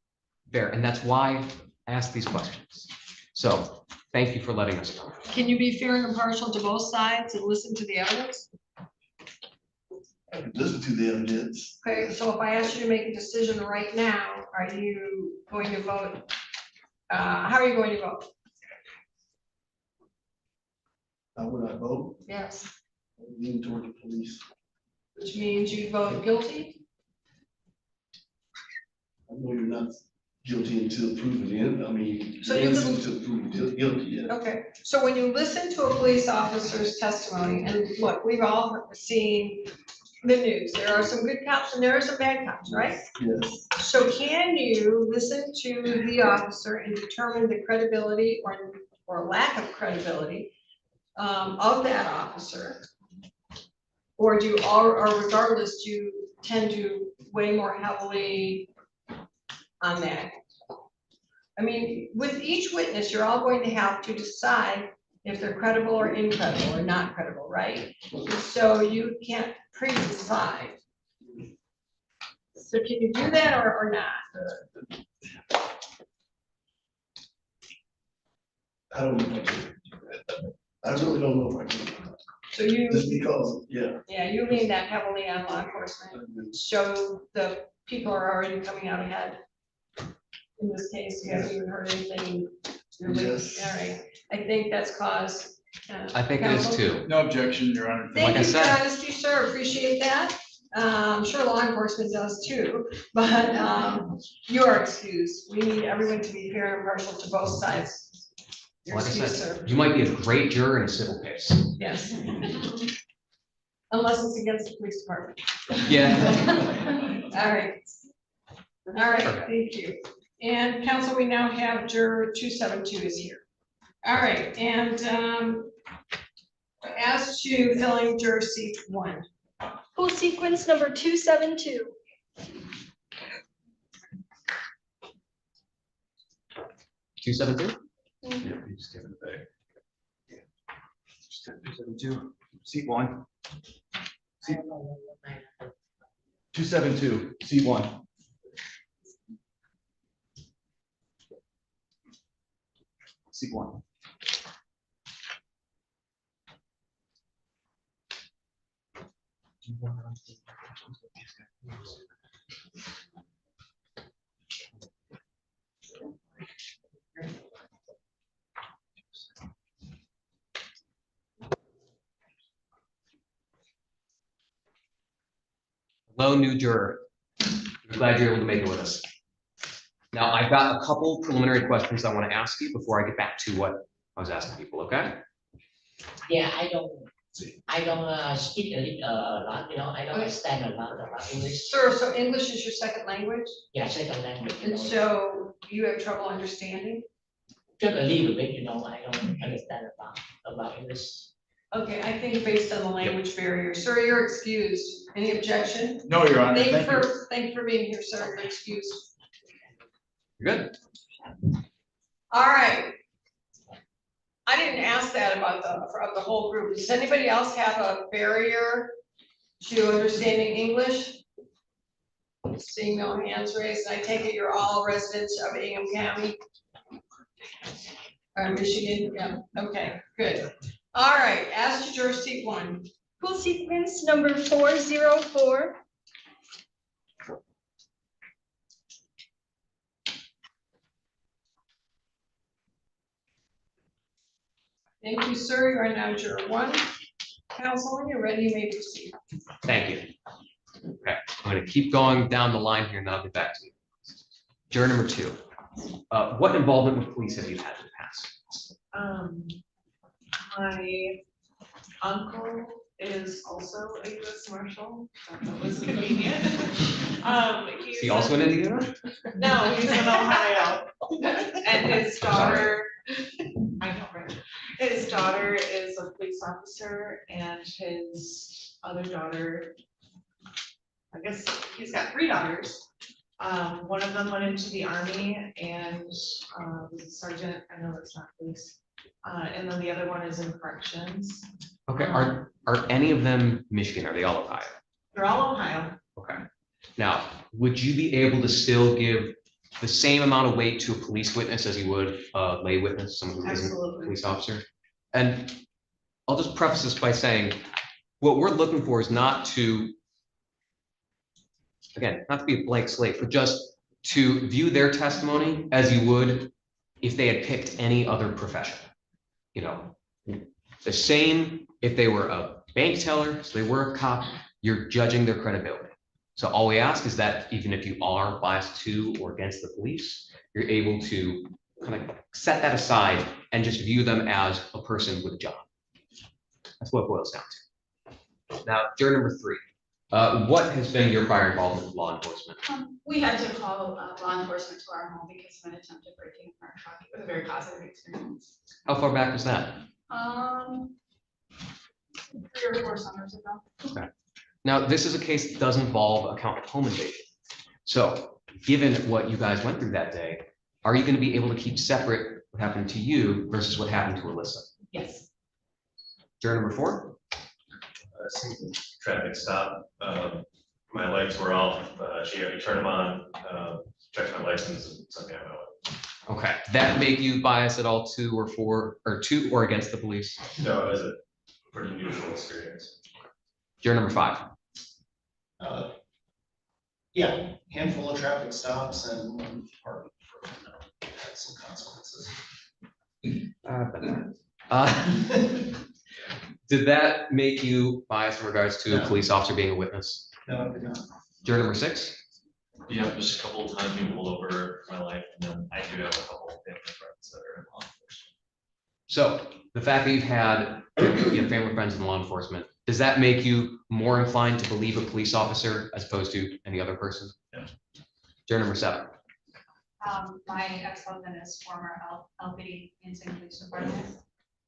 fair, and that's why I ask these questions. So, thank you for letting us know. Can you be fair and impartial to both sides and listen to the evidence? I can listen to the evidence. Okay, so if I ask you to make a decision right now, are you going to vote? How are you going to vote? How would I vote? Yes, I lean toward the police. which means you vote guilty? I know you're not guilty until proven in, I mean, So you innocent can- until proven guilty, yeah. Okay, so when you listen to a police officer's testimony, and look, we've all seen the news, there are some good cops and there are some bad cops, right? Yes. So can you listen to the officer and determine the credibility or lack of credibility of that officer? Or or regardless, do you tend to weigh more heavily on that? I mean, with each witness, you're all going to have to decide if they're credible or incredible or not credible, right? So you can't pre-decide. So can you do that or not? I don't know if I can. I really don't know if I can. So you. Just because, yeah. Yeah, you lean that heavily on law enforcement, show the people are already coming out ahead. In this case, you haven't even heard anything. Yes. All right, I think that's cause. I think it is counsel? too. No objection, Your Honor. Thank Like I you for said- honesty, sir, appreciate that. I'm sure law enforcement does too, but you are excused. We need everyone to be fair and impartial to both sides. You're Like I excused, sir. said, you might be a great juror in a civil case. Yes. Unless it's against the police department. Yeah. All right. All right, thank you. And council, we now have juror 272 is here. All right, and as to filling juror seat 1. Pool sequence number 272. 272? Yeah, you just give it back. Yeah. Just 272, seat 1. 272, seat 1. seat one. Hello, new juror. I'm glad you're able to make it with us. Now, I've got a couple preliminary questions I want to ask you before I get back to what I was asking people, okay? Yeah, I don't speak a lot, I don't understand a lot about English. Sir, so English is your second language? Yeah, second language. And so you have trouble understanding? Just a little bit, I don't understand about English. Okay, I think based on the language barrier. Sir, you're excused. Any objection? No, Your Honor, thank you. Thank you for being here, sir. You're excused. You're good. All right. I didn't ask that about the whole group. Does anybody else have a barrier to understanding English? Seeing no hands raised, I take it you're all residents of Ingham County? Or Michigan, yeah, okay, good. All right, as to juror seat one. Pool sequence number 404. Thank you, sir. You are now juror one. Counsel, when you're ready, you may proceed. Thank you. Okay, I'm going to keep going down the line here and then I'll get back to you. Juror number two. What involvement with police have you had in the past? My uncle is also a U.S. Marshal. That was convenient. Is he also in Indiana? No, he's in Ohio. And his daughter, I know, right? His daughter is a police officer and his other daughter, I guess he's got 3 daughters. One of them went into the army and was a sergeant. I know it's not police. And then the other one is in corrections. Okay, are any of them Michigan? Are they all Ohio? They're all Ohio. Okay. Now, would you be able to still give the same amount of weight to a police witness as you would a lay witness, someone who isn't a Absolutely. police officer? And I'll just preface this by saying, what we're looking for is not to, again, not to be a blank slate, but just to view their testimony as you would if they had picked any other profession. The same if they were a bank teller, so they were a cop, you're judging their credibility. So all we ask is that even if you are biased to or against the police, you're able to kind of set that aside and just view them as a person with a job. That's what it boils down to. Now, juror number 3. What has been your prior involvement with law enforcement? We had to call law enforcement to our home because of an attempted breaking in our truck. It was a very positive experience. How far back was that? 3 or 4 summers ago. Okay. Now, this is a case that does involve a count of home invasion. So given what you guys went through that day, are you going to be able to keep separate what happened to you versus what happened to Alyssa? Yes. Juror number 4? Traffic stop. My lights were off. She had me turn them on, checked my license and sent me on my way. Okay. That make you biased at all to or against the police? No, it was a pretty neutral experience. Juror number 5? Yeah, handful of traffic stops and one department had some consequences. Did that make you biased in regards to a police officer being a witness? No, it did not. Juror number 6? Yeah, just a couple of times being pulled over in my life, and then I do have a couple of family friends that are in law enforcement. So the fact that you've had family friends in law enforcement, does that make you more inclined to believe a police officer as opposed to any other person? Yeah. Juror number 7? My ex-husband is former LPD in St. Police Department.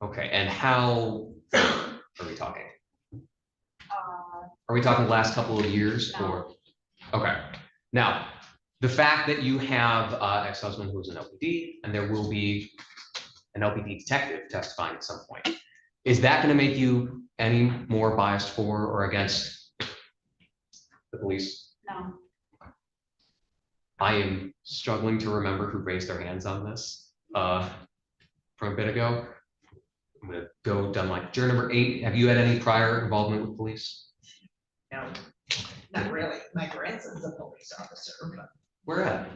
Okay, and how are we talking? Are we talking the last couple of years or? Okay, now, the fact that you have ex-husband who's an LPD and there will be an LPD detective testifying at some point, is that going to make you any more biased for or against the police? No. I am struggling to remember who raised their hands on this. from a bit ago. I'm gonna go down like juror number 8. Have you had any prior involvement with police? No, not really. My grandson's a police officer, but Where at?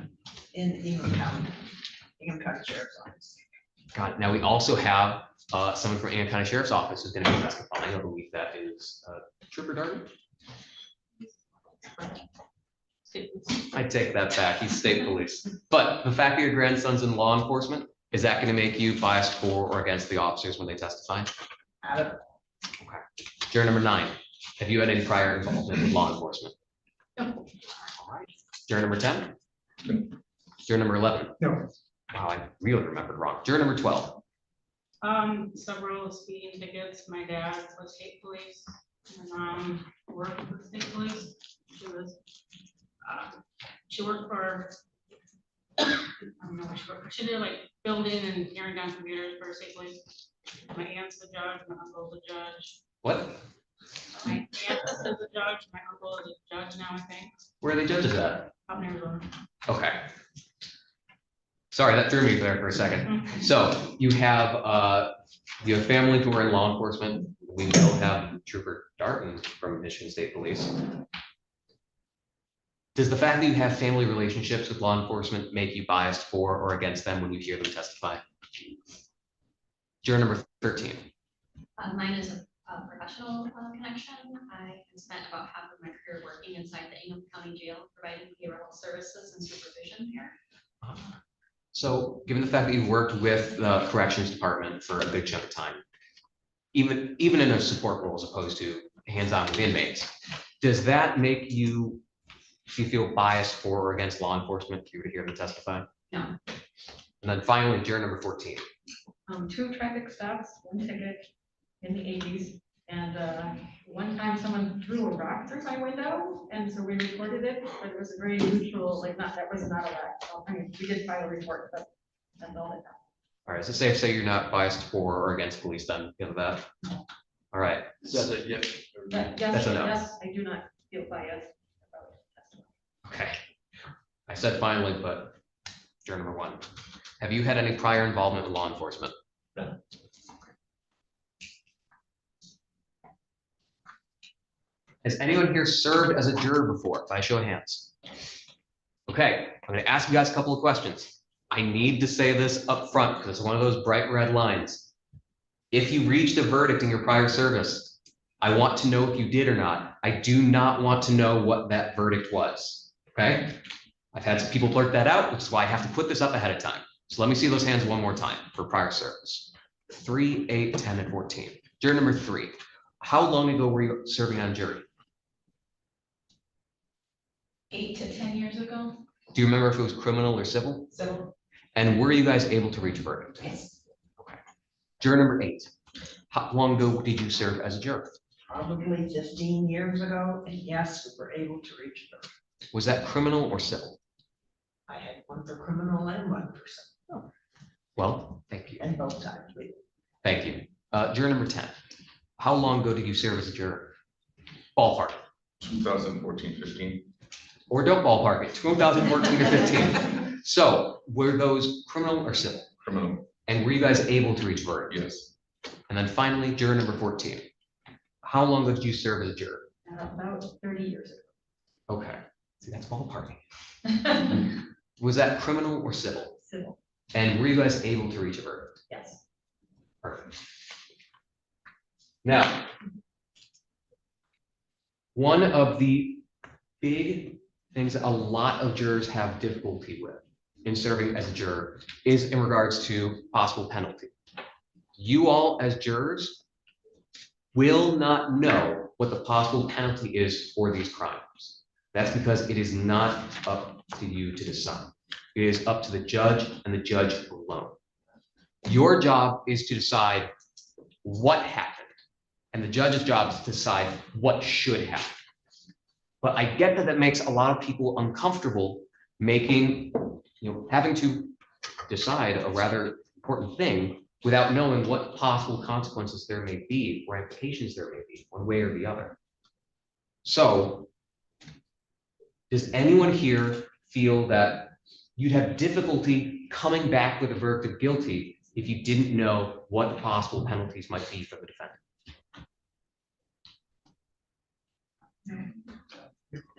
in Ingham County Sheriff's Office. God, now we also have someone from Anne County Sheriff's Office who's gonna be testifying. I believe that is Trooper Darden. I take that back. He's state police. But the fact that your grandson's in law enforcement, is that gonna make you biased for or against the officers when they testify? Okay. Juror number 9, have you had any prior involvement with law enforcement? No. All right. Juror number 10? Juror number 11? No. Wow, I really remembered wrong. Juror number 12? Several speeding tickets. My dad was state police. My mom worked for state police. She worked for, I don't know what she worked for. She did like building and tearing down computers for state police. My aunt's the judge, my uncle's the judge. What? My aunt is the judge, my uncle is a judge now, I think, Where are the judges at? up in Arizona. Okay. Sorry, that threw me there for a second. So you have family who are in law enforcement. We know have Trooper Darton from Michigan State Police. Does the fact that you have family relationships with law enforcement make you biased for or against them when you hear them testify? Juror number 13. Mine is a professional connection. I have spent about half of my career working inside the Ingham County Jail, providing behavioral services and supervision here. So given the fact that you've worked with the corrections department for a big chunk of time, even in a support role as opposed to hands-on with inmates, does that make you, do you feel biased for or against law enforcement if you were to hear them testify? No. And then finally, juror number 14. 2 traffic stops, 1 ticket in the 80s. And one time someone threw a rock through my window, and so we recorded it, but it was a very neutral, like that was not a rock. So, I mean, we did file a report, but that's all that happened. All right, so safe to say you're not biased for or against police then, because of that? All right. Is that a yes? That's a no. Yes, I do not feel biased about testimony. Okay. I said finally, but juror number 1. Have you had any prior involvement with law enforcement? No. Has anyone here served as a juror before? By show of hands. Okay, I'm going to ask you guys a couple of questions. I need to say this up front because it's one of those bright red lines. If you reached a verdict in your prior service, I want to know if you did or not. I do not want to know what that verdict was. Okay? I've had some people blurt that out, which is why I have to put this up ahead of time. So let me see those hands one more time for prior service. 3, 8, 10, and 14. Juror number 3. How long ago were you serving on jury? 8 to 10 years ago. Do you remember if it was criminal or civil? Civil. And were you guys able to reach a verdict? Yes. Okay. Juror number 8. How long ago did you serve as a juror? Probably 15 years ago, and yes, we were able to reach them. Was that criminal or civil? I had one for criminal and one for civil. Well, thank you. And both times we. Thank you. Juror number 10. How long ago did you serve as a juror? Ballpark. 2014, 15. Or don't ballpark it, 2014 or 15. So were those criminal or civil? Criminal. And were you guys able to reach verdict? Yes. And then finally, juror number 14. How long ago did you serve as a juror? About 30 years ago. Okay, see, that's ballparking. Was that criminal or civil? Civil. And were you guys able to reach a verdict? Yes. Perfect. Now, one of the big things that a lot of jurors have difficulty with in serving as a juror is in regards to possible penalty. You all as jurors will not know what the possible penalty is for these crimes. That's because it is not up to you to decide. It is up to the judge and the judge alone. Your job is to decide what happened, and the judge's job is to decide what should happen. But I get that makes a lot of people uncomfortable making, having to decide a rather important thing without knowing what possible consequences there may be or implications there may be, one way or the other. So, does anyone here feel that you'd have difficulty coming back with a verdict of guilty if you didn't know what the possible penalties might be for the defendant?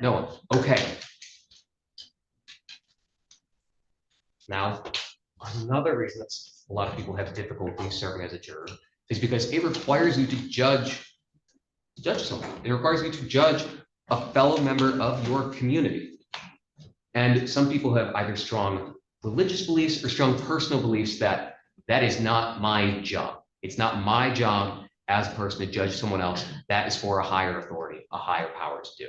No one, okay. Now, another reason that a lot of people have difficulty serving as a juror is because it requires you to judge someone. It requires you to judge a fellow member of your community. And some people have either strong religious beliefs or strong personal beliefs that that is not my job. It's not my job as a person to judge someone else. That is for a higher authority, a higher power to do.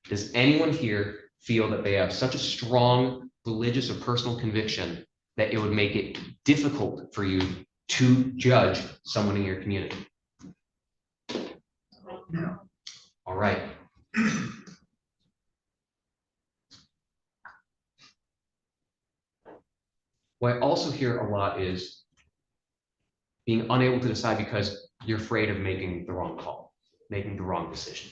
Does anyone here feel that they have such a strong religious or personal conviction that it would make it difficult for you to judge someone in your community? No. All right. What I also hear a lot is being unable to decide because you're afraid of making the wrong call, making the wrong decision.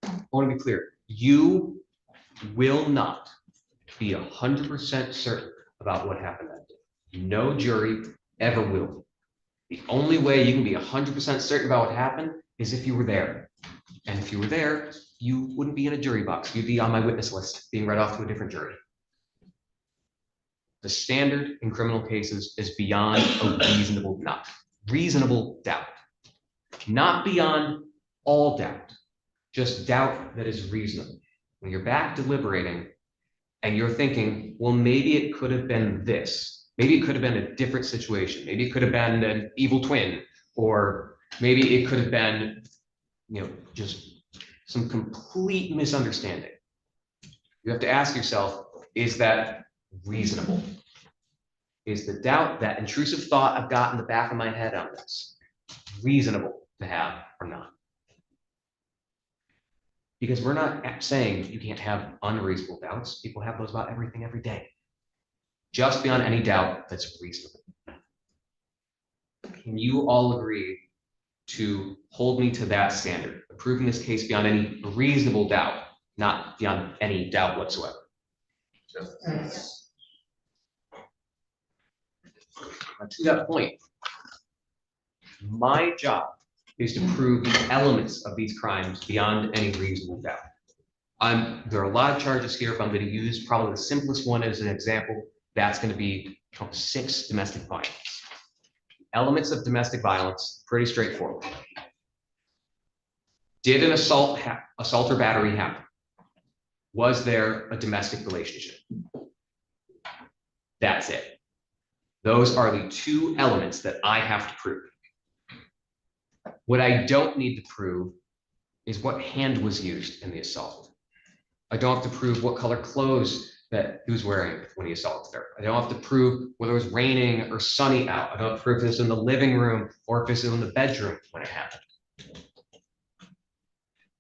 I want to be clear. You will not be 100% certain about what happened that day. No jury ever will. The only way you can be 100% certain about what happened is if you were there. And if you were there, you wouldn't be in a jury box. You'd be on my witness list, being read off to a different jury. The standard in criminal cases is beyond a reasonable doubt. Not beyond all doubt, just doubt that is reasonable. When you're back deliberating and you're thinking, well, maybe it could have been this. Maybe it could have been a different situation. Maybe it could have been an evil twin, or maybe it could have been, just some complete misunderstanding. You have to ask yourself, is that reasonable? Is the doubt, that intrusive thought I've got in the back of my head on this, reasonable to have or not? Because we're not saying you can't have unreasonable doubts. People have those about everything every day. Just beyond any doubt that's reasonable. Can you all agree to hold me to that standard, approving this case beyond any reasonable doubt, not beyond any doubt whatsoever? Yes. To that point, my job is to prove the elements of these crimes beyond any reasonable doubt. There are a lot of charges here. If I'm going to use probably the simplest one as an example, that's going to be 6 domestic violence. Elements of domestic violence, pretty straightforward. Did an assault or battery happen? Was there a domestic relationship? That's it. Those are the 2 elements that I have to prove. What I don't need to prove is what hand was used in the assault. I don't have to prove what color clothes that he was wearing when he assaulted her. I don't have to prove whether it was raining or sunny out. I don't have to prove if this was in the living room or if this was in the bedroom when it happened.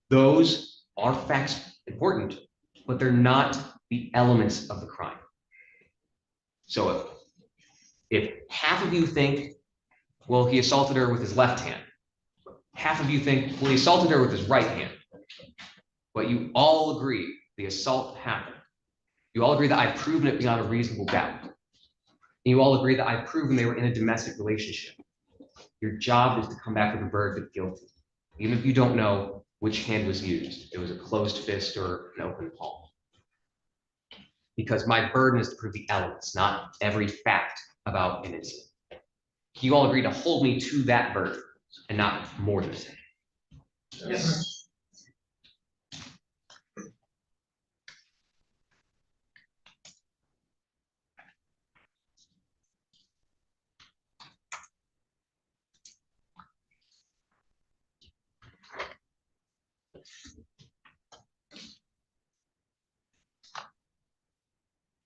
Those are facts important, but they're not the elements of the crime. So if half of you think, well, he assaulted her with his left hand, half of you think, well, he assaulted her with his right hand, but you all agree the assault happened. You all agree that I've proven it beyond a reasonable doubt. And you all agree that I've proven they were in a domestic relationship. Your job is to come back with a verdict of guilty, even if you don't know which hand was used. It was a closed fist or an open palm. Because my burden is to prove the elements, not every fact about an incident. You all agree to hold me to that burden and not more than that. Yes.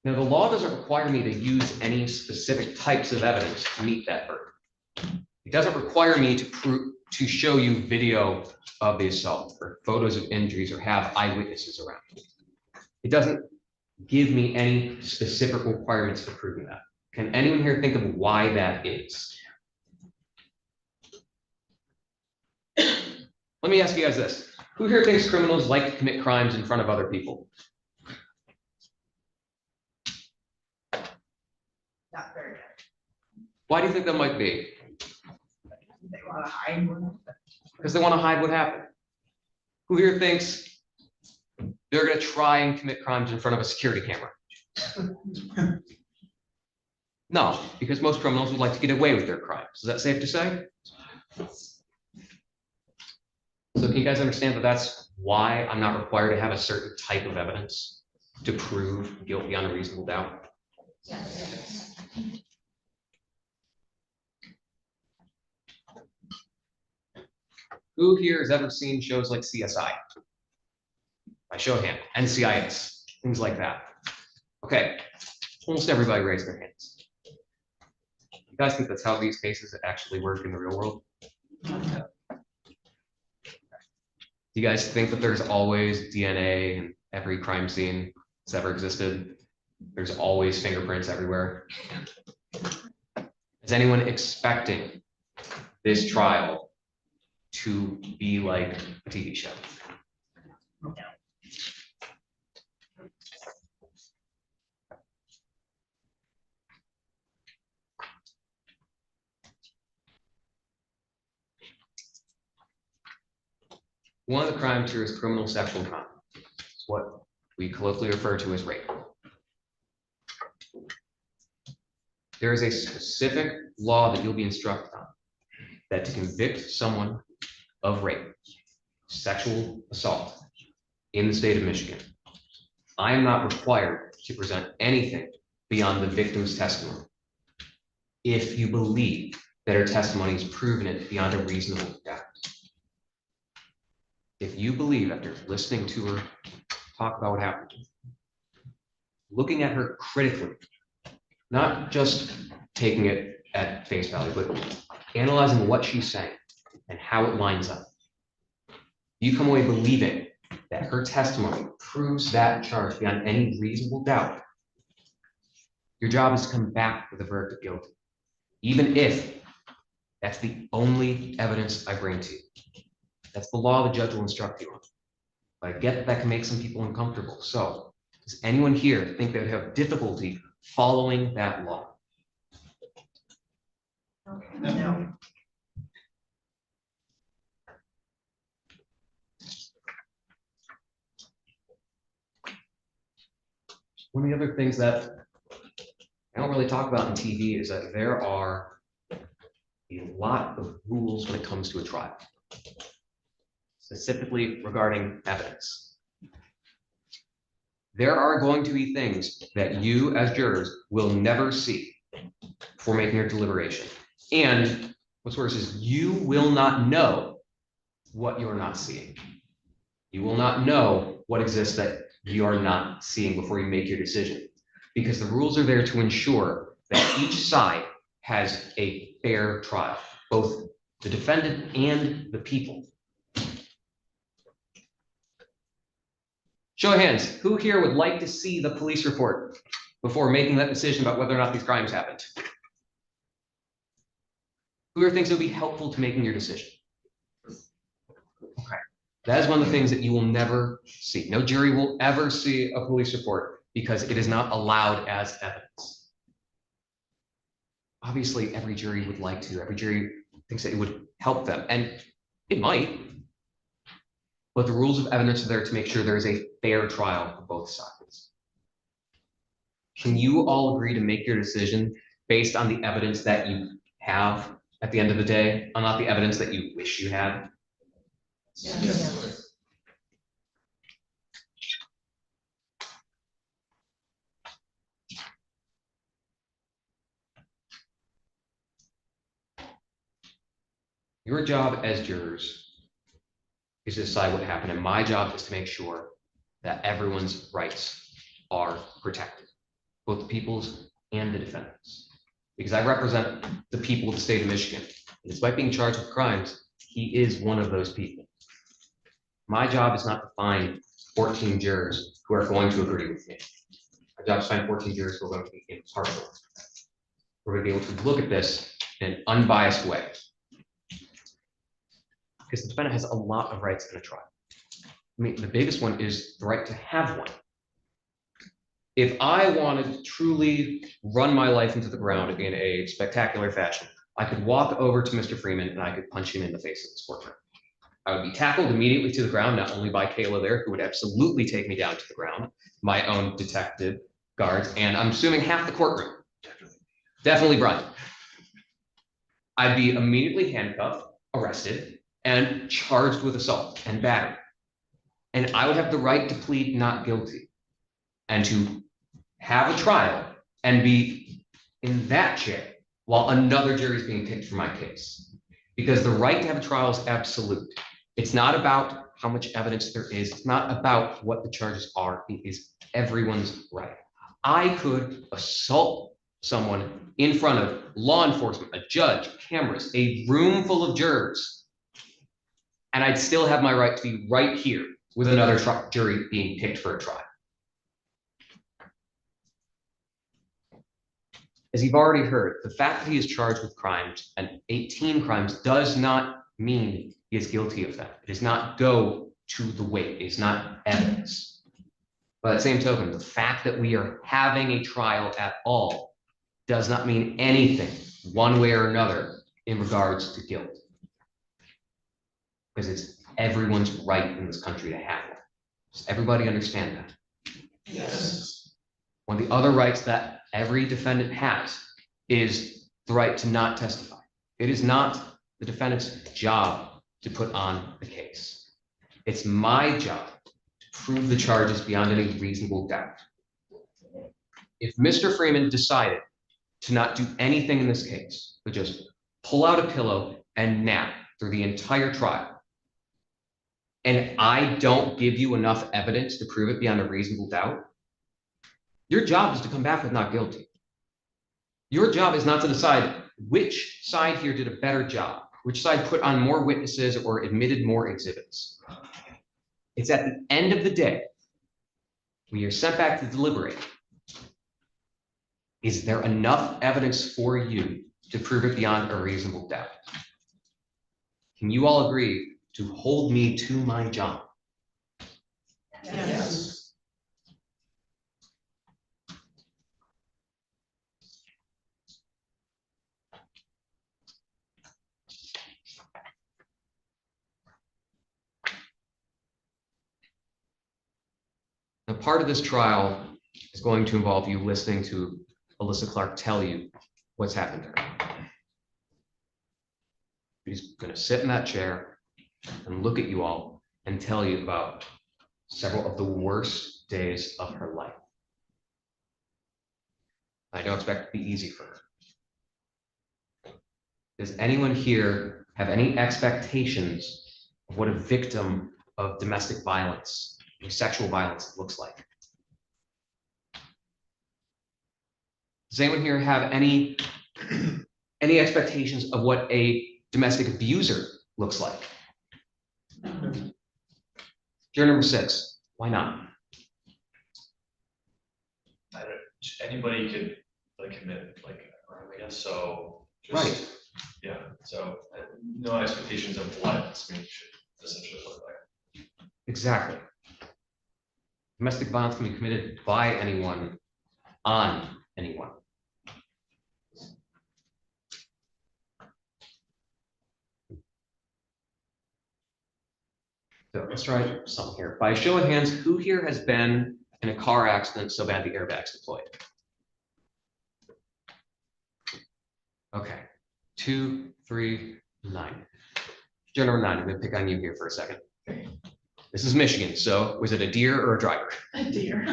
Now, the law doesn't require me to use any specific types of evidence to meet that burden. It doesn't require me to show you video of the assault or photos of injuries or have eyewitnesses around. It doesn't give me any specific requirements for proving that. Can anyone here think of why that is? Let me ask you guys this. Who here thinks criminals like to commit crimes in front of other people? Not very Why do you think that might be? They wanna hide. Because they want to hide what happened. Who here thinks they're gonna try and commit crimes in front of a security camera? No, because most criminals would like to get away with their crimes. Is that safe to say? So can you guys understand that that's why I'm not required to have a certain type of evidence to prove guilt beyond a reasonable doubt? Who here has ever seen shows like CSI? By show of hand, NCIS, things like that. Okay, almost everybody raised their hands. You guys think that's how these cases actually work in the real world? Do you guys think that there's always DNA in every crime scene that's ever existed? There's always fingerprints everywhere. Is anyone expecting this trial to be like a TV show? One of the crimes here is criminal sexual conduct. It's what we colloquially refer to as rape. There is a specific law that you'll be instructed on that to convict someone of rape, sexual assault in the state of Michigan, I am not required to present anything beyond the victim's testimony. If you believe that her testimony has proven it beyond a reasonable doubt. If you believe after listening to her talk about what happened, looking at her critically, not just taking it at face value, but analyzing what she's saying and how it lines up, you come away believing that her testimony proves that charge beyond any reasonable doubt, your job is to come back with a verdict of guilty, even if that's the only evidence I bring to you. That's the law the judge will instruct you on. But I get that can make some people uncomfortable. So does anyone here think they would have difficulty following that law? No. One of the other things that I don't really talk about on TV is that there are a lot of rules when it comes to a trial, specifically regarding evidence. There are going to be things that you as jurors will never see before making your deliberation. And what's worse is you will not know what you're not seeing. You will not know what exists that you are not seeing before you make your decision. Because the rules are there to ensure that each side has a fair trial, both the defendant and the people. Show of hands, who here would like to see the police report before making that decision about whether or not these crimes happened? Who here thinks it would be helpful to making your decision? Okay, that is one of the things that you will never see. No jury will ever see a police report because it is not allowed as evidence. Obviously, every jury would like to. Every jury thinks that it would help them, and it might. But the rules of evidence are there to make sure there is a fair trial for both sides. Can you all agree to make your decision based on the evidence that you have at the end of the day, and not the evidence that you wish you had? Yes. Your job as jurors is to decide what happened, and my job is to make sure that everyone's rights are protected, both the people's and the defendants. Because I represent the people of the state of Michigan. And despite being charged with crimes, he is one of those people. My job is not to find 14 jurors who are going to agree with me. My job is to find 14 jurors who are going to be impartial. We're going to be able to look at this in an unbiased way. Because the defendant has a lot of rights in a trial. I mean, the biggest one is the right to have one. If I wanted to truly run my life into the ground in a spectacular fashion, I could walk over to Mr. Freeman and I could punch him in the face in this courtroom. I would be tackled immediately to the ground, not only by Kayla there, who would absolutely take me down to the ground, my own detective guards, and I'm assuming half the courtroom. Definitely Brian. I'd be immediately handcuffed, arrested, and charged with assault and battery. And I would have the right to plead not guilty and to have a trial and be in that chair while another jury is being picked for my case. Because the right to have a trial is absolute. It's not about how much evidence there is. It's not about what the charges are. It is everyone's right. I could assault someone in front of law enforcement, a judge, cameras, a room full of jurors, and I'd still have my right to be right here with another jury being picked for a trial. As you've already heard, the fact that he is charged with crimes and 18 crimes does not mean he is guilty of that. It does not go to the weight. It is not evidence. By the same token, the fact that we are having a trial at all does not mean anything one way or another in regards to guilt. Because it's everyone's right in this country to have it. Does everybody understand that? Yes. One of the other rights that every defendant has is the right to not testify. It is not the defendant's job to put on the case. It's my job to prove the charges beyond any reasonable doubt. If Mr. Freeman decided to not do anything in this case, but just pull out a pillow and nap through the entire trial, and I don't give you enough evidence to prove it beyond a reasonable doubt, your job is to come back with not guilty. Your job is not to decide which side here did a better job, which side put on more witnesses or admitted more exhibits. It's at the end of the day, when you're sent back to deliberate, is there enough evidence for you to prove it beyond a reasonable doubt? Can you all agree to hold me to my job? Yes. Now, part of this trial is going to involve you listening to Alyssa Clark tell you what's happened to her. She's going to sit in that chair and look at you all and tell you about several of the worst days of her life. I don't expect it to be easy for her. Does anyone here have any expectations of what a victim of domestic violence or sexual violence looks like? Does anyone here have any expectations of what a domestic abuser looks like? Juror number 6, why not? Anybody could like commit like a crime, I guess, so. Right. Yeah, so no expectations of what something should essentially look like. Exactly. Domestic violence can be committed by anyone on anyone. So let's try something here. By show of hands, who here has been in a car accident so bad the airbag's deployed? Okay, 2, 3, 9. Juror number 9, I'm gonna pick on you here for a second. This is Michigan, so was it a deer or a driver? A deer.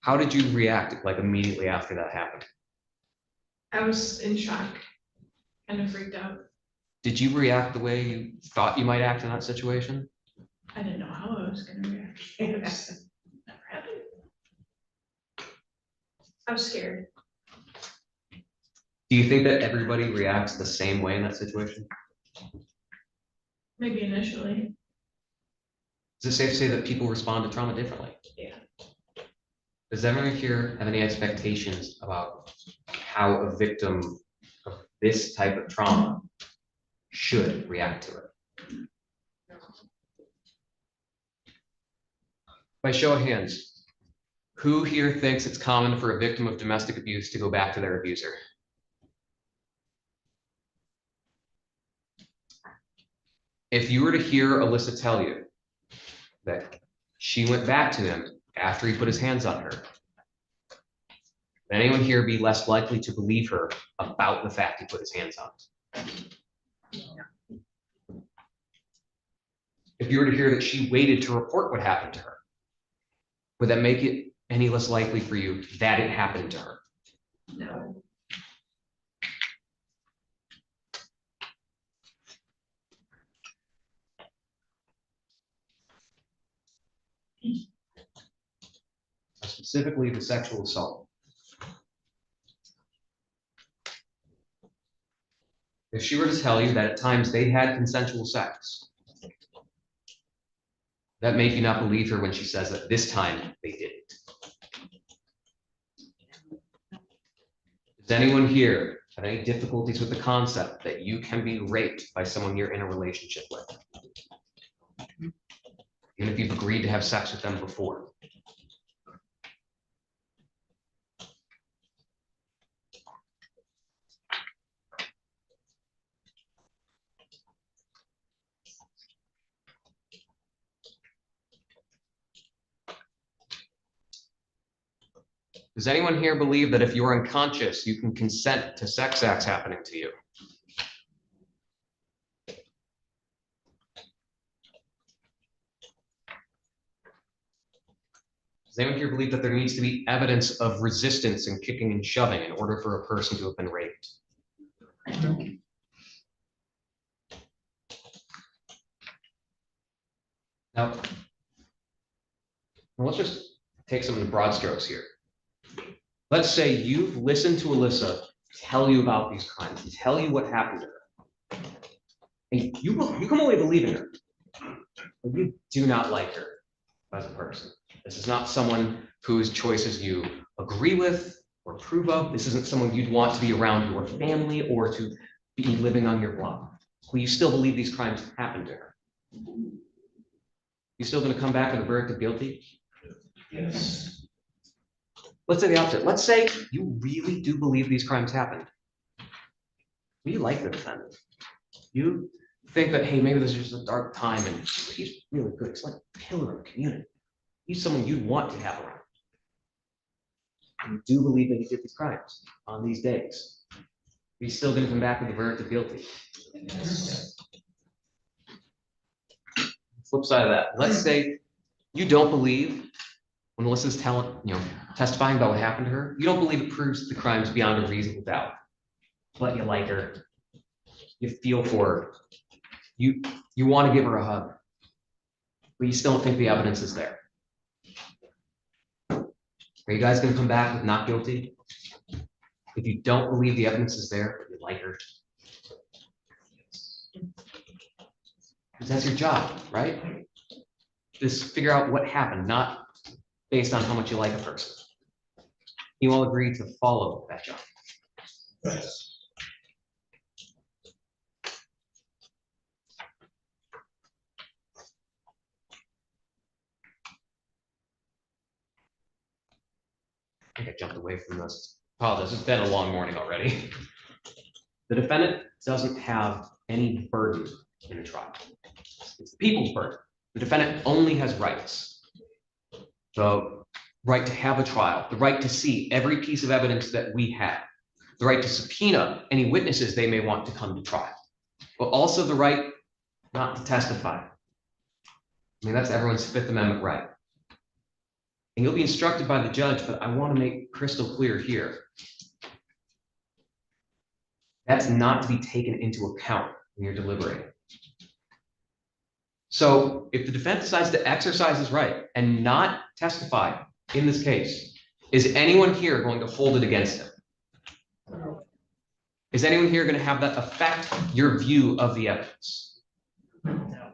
How did you react like immediately after that happened? I was in shock, kind of freaked out. Did you react the way you thought you might act in that situation? I didn't know how I was gonna react. It just never happened. I was scared. Do you think that everybody reacts the same way in that situation? Maybe initially. Is it safe to say that people respond to trauma differently? Yeah. Does everyone here have any expectations about how a victim of this type of trauma should react to it? By show of hands, who here thinks it's common for a victim of domestic abuse to go back to their abuser? If you were to hear Alyssa tell you that she went back to him after he put his hands on her, would anyone here be less likely to believe her about the fact he put his hands on her? If you were to hear that she waited to report what happened to her, would that make it any less likely for you that it happened to her? No. Specifically the sexual assault. If she were to tell you that at times they had consensual sex, that make you not believe her when she says that this time they didn't. Does anyone here have any difficulties with the concept that you can be raped by someone you're in a relationship with? Even if you've agreed to have sex with them before. Does anyone here believe that if you're unconscious, you can consent to sex acts happening to you? Does anyone here believe that there needs to be evidence of resistance and kicking and shoving in order for a person to have been raped? Now, let's just take some of the broad strokes here. Let's say you've listened to Alyssa tell you about these crimes, tell you what happened to her. And you come away believing her, but you do not like her as a person. This is not someone whose choices you agree with or approve of. This isn't someone you'd want to be around your family or to be living on your block. Will you still believe these crimes happened to her? You still going to come back with a verdict of guilty? Yes. Let's say the opposite. Let's say you really do believe these crimes happened. You like the defendant. You think that, hey, maybe this is just a dark time and he's really good. He's like a pillar of the community. He's someone you'd want to have around. You do believe that he did these crimes on these days. He's still going to come back with a verdict of guilty. Yes. Flip side of that. Let's say you don't believe when Melissa's testifying about what happened to her, you don't believe it proves the crimes beyond a reasonable doubt. But you like her. You feel for her. You want to give her a hug. But you still don't think the evidence is there. Are you guys going to come back with not guilty? If you don't believe the evidence is there, but you like her. Because that's your job, right? Just figure out what happened, not based on how much you like a person. You all agree to follow that job. Yes. I think I jumped away from this. Apologize, it's been a long morning already. The defendant doesn't have any burden in a trial. It's the people's burden. The defendant only has rights. The right to have a trial, the right to see every piece of evidence that we have, the right to subpoena any witnesses they may want to come to trial, but also the right not to testify. I mean, that's everyone's Fifth Amendment right. And you'll be instructed by the judge, but I want to make crystal clear here. That's not to be taken into account when you're deliberating. So if the defense decides to exercise his right and not testify in this case, is anyone here going to hold it against him? No. Is anyone here going to have that affect your view of the evidence? No.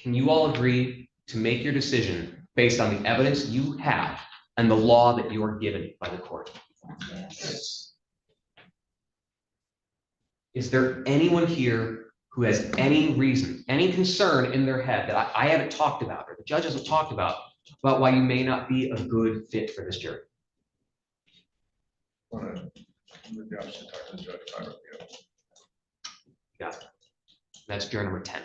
Can you all agree to make your decision based on the evidence you have and the law that you are given by the court? Yes. Is there anyone here who has any reason, any concern in their head that I haven't talked about, or the judge hasn't talked about why you may not be a good fit for this jury? Yeah, that's juror number 10.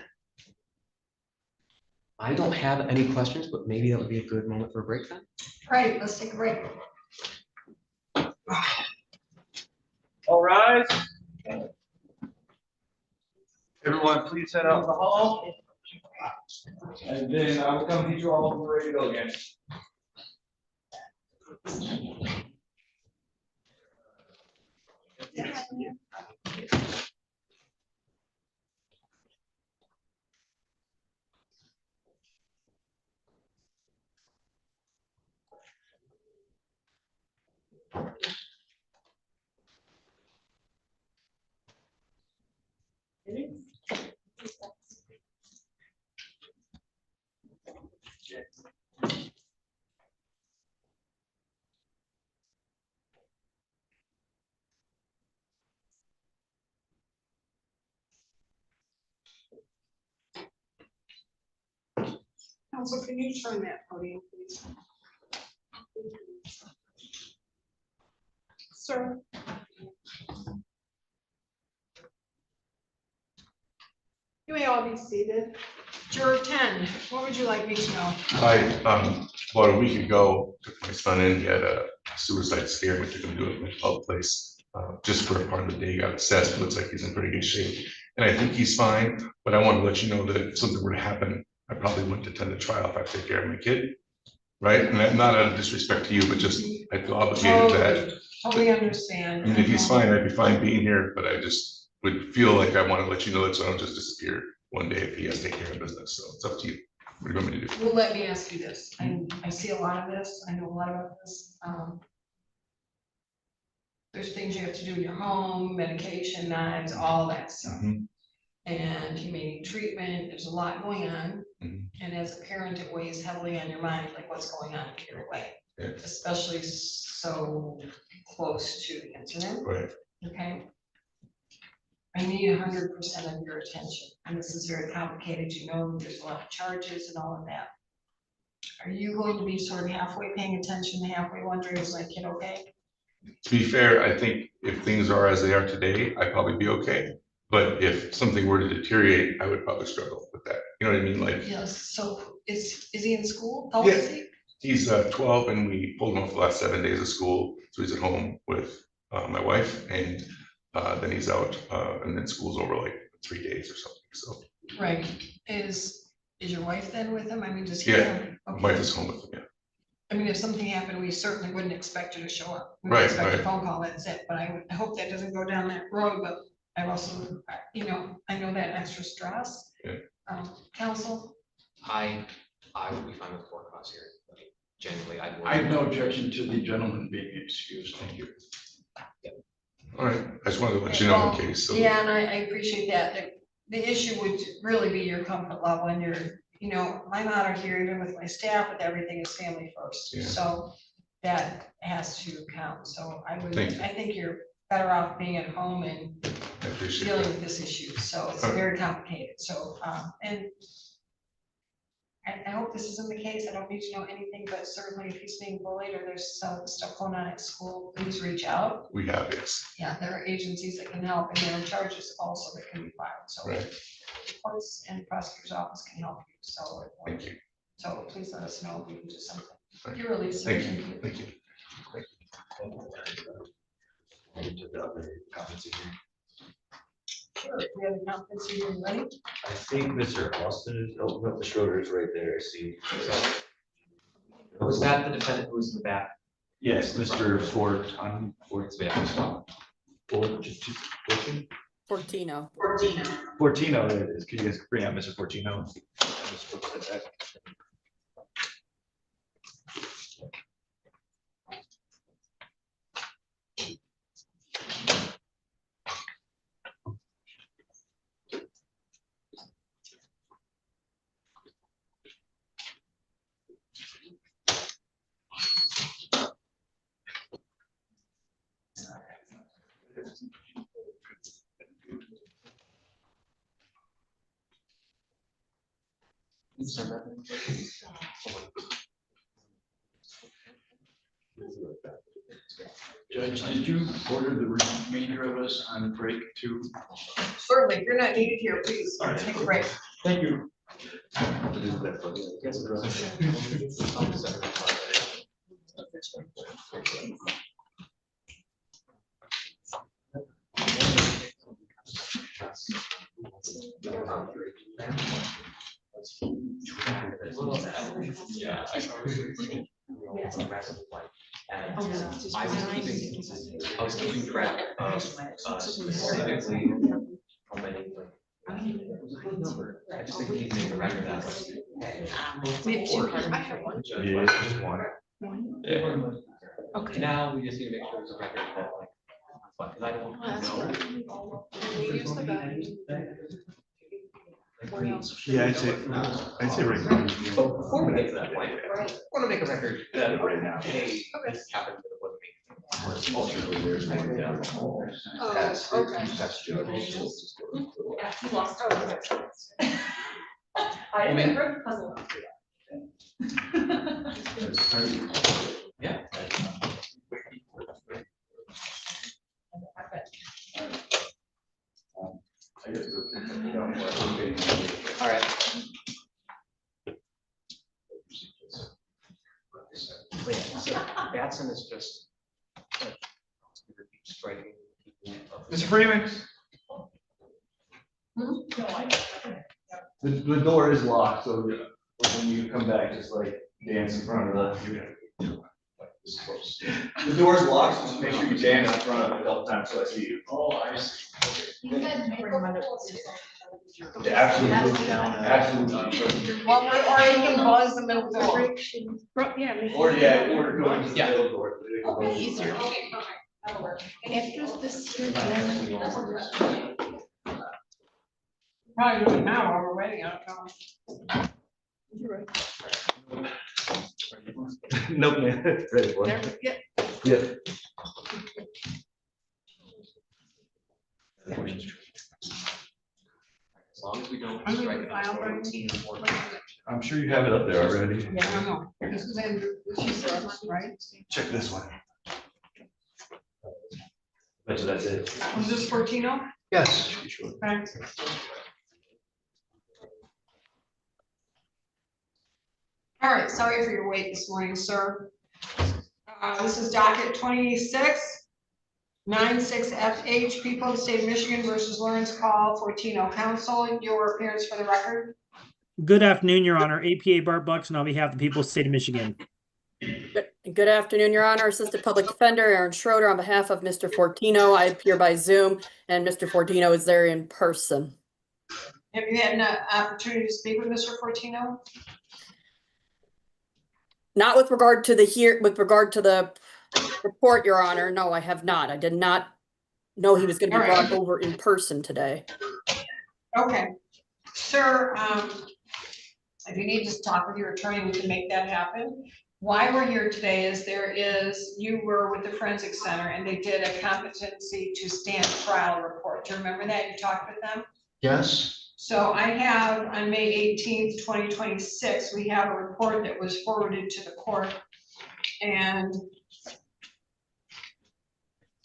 I don't have any questions, but maybe that would be a good moment for a break then. Right, let's take a break. All rise. Everyone, please head out the hall. And then I will come teach you all when we're ready to go again. Counsel, can you turn that podium, please? Sir. You may all be seated. Juror 10, what would you like me to know? Hi, about a week ago, took my son in, he had a suicide scare, we took him to a mental place. Just for a part of the day, he got assessed, looks like he's in pretty good shape. And I think he's fine, but I want to let you know that if something were to happen, I probably wouldn't attend the trial if I take care of my kid. Right, and that's not out of disrespect to you, but just, I feel obligated to that. Totally understand. And if he's fine, I'd be fine being here, but I just would feel like I want to let you know that, so I don't just disappear one day if he has to take care of business, so it's up to you. What do you want me to do? Well, let me ask you this. I see a lot of this. I know a lot about this. There's things you have to do in your home, medication, knives, all that stuff. And you may need treatment. There's a lot going on. And as a parent, it weighs heavily on your mind, like what's going on either way. Especially so close to the incident. Right. Okay. I need 100% of your attention, and this is very complicated. You know, there's a lot of charges and all of that. Are you going to be sort of halfway paying attention, halfway wondering, is my kid okay? To be fair, I think if things are as they are today, I'd probably be okay. But if something were to deteriorate, I would probably struggle with that. You know what I mean? Like, Yes, so is he in school? How old is he? he's 12 and we pulled him off the last 7 days of school. So he's at home with my wife and then he's out and then school's over like 3 days or something, so. Right, is your wife then with him? I mean, does he? Yeah, Okay. wife is home with him, yeah. I mean, if something happened, we certainly wouldn't expect her to show up. We would Right, expect a right. phone call, that's it, but I hope that doesn't go down that road, but I also, you know, I know that extra stress. Yeah. Counsel? I would be fine with 4 o'clock here, but genuinely, I have no objection to the gentleman being excused. Thank you. All right, I just wanted to let you know in case, so. Yeah, and I appreciate that. The issue would really be your comfort level and your, you know, my motto here, even with my staff, with everything is family first. Yeah. So that has to count. So I would, Thank you. I think you're better off being at home and I appreciate dealing that. with this issue. So it's All right. very complicated. So, and I hope this isn't the case. I don't need to know anything, but certainly if he's being bullied or there's some stuff going on at school, please reach out. We have, yes. Yeah, there are agencies that can help, and there are charges also that can be filed, so. Right. The courts and prosecutor's office can help you, so. Thank you. So please let us know if we can do something. Right. You're released. Thank you, thank you. Sure, we have a conference meeting ready. I think Mr. Austin is, oh, no, Mr. Schroeder is right there, I see. Was that the defendant who was in the back? Yes, Mr. Fortino. Fortino. Fortino, there it is. Can you guys bring out Mr. Fortino? Judge, did you order the remainder of us on break too? Certainly, if you're not needed here, please take a break. Thank you. Yeah. And I was keeping track of specifically how many. I just think we need to make a record that way. We have two. I have one. Yeah, just one. Yeah. Okay. Now we just need to make sure there's a record that like, because I don't know. We use the values. Yeah, I'd say right now. But before we get to that point, I want to make a record that right now, hey, this happened, but it wasn't me. Ultimately, there's one down. Oh, okay. That's Yeah, he lost. I I mean- haven't heard the puzzle. Yeah. All right. So Batson is just. Striking. Mr. Freeman? The door is locked, so when you come back, just like dance in front of the. The door is locked, so just make sure you dance in front of it all the time so I see you. Oh, I see. Yeah, absolutely, absolutely. Well, or you can buzz the middle door. Yeah. Or or go into the middle door. Okay, easier. Okay, perfect. That'll work. After this. Probably doing now while we're waiting, I don't know. Nope, man. Ready for it. Yeah. Yeah. As long as we don't I'm strike gonna it file out for for 14 or 14. I'm sure you have it up there already. Yeah, I know. This is Andrew, this is Sarah, right? Check this one. Bet you that's it. Was this Fortino? Yes. Okay. All right, sorry for your wait this morning, sir. This is docket 2696FH, people of the state of Michigan versus Lawrence Call, Fortino Council. Your appearance for the record. Good afternoon, Your Honor. APA Bart Buxton on behalf of the people of the state of Michigan. Good afternoon, Your Honor. Assistant Public Defender Aaron Schroeder on behalf of Mr. Fortino. I appear by Zoom and Mr. Fortino is there in person. Have you had an opportunity to speak with Mr. Fortino? Not with regard to the report, Your Honor. No, I have not. I did not know he was going to be All right. brought over in person today. Okay, sir, if you need to talk with your attorney, we can make that happen. Why we're here today is you were with the Forensic Center and they did a competency to stand trial report. Do you remember that? You talked with them? Yes. So I have on May 18th, 2026, we have a report that was forwarded to the court. And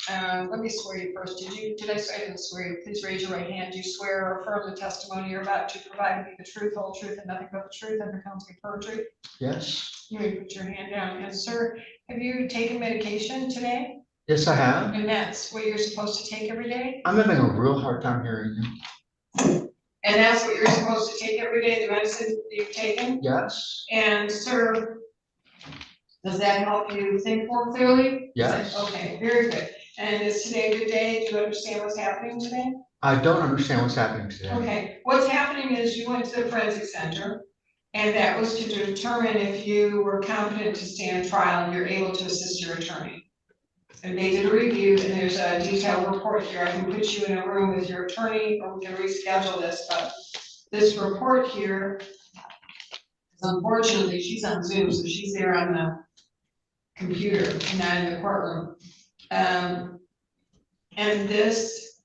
let me swear you first. I didn't swear you. Please raise your right hand. Do you swear or affirm the testimony you're about to provide me the truth, whole truth, and nothing but the truth under penalty of perjury? Yes. You may put your hand down. And sir, have you taken medication today? Yes, I have. And that's what you're supposed to take every day? I'm having a real hard time hearing you. And that's what you're supposed to take every day, the medicine that you've taken? Yes. And sir, does that help you think more clearly? Yes. Okay, very good. And is today a good day? Do you understand what's happening today? I don't understand what's happening today. Okay, what's happening is you went to the Forensic Center, and that was to determine if you were competent to stand trial and you're able to assist your attorney. And they did a review, and there's a detailed report here. I can put you in a room with your attorney, or we can reschedule this, but this report here, unfortunately, she's on Zoom, so she's there on the computer and not in the courtroom. And this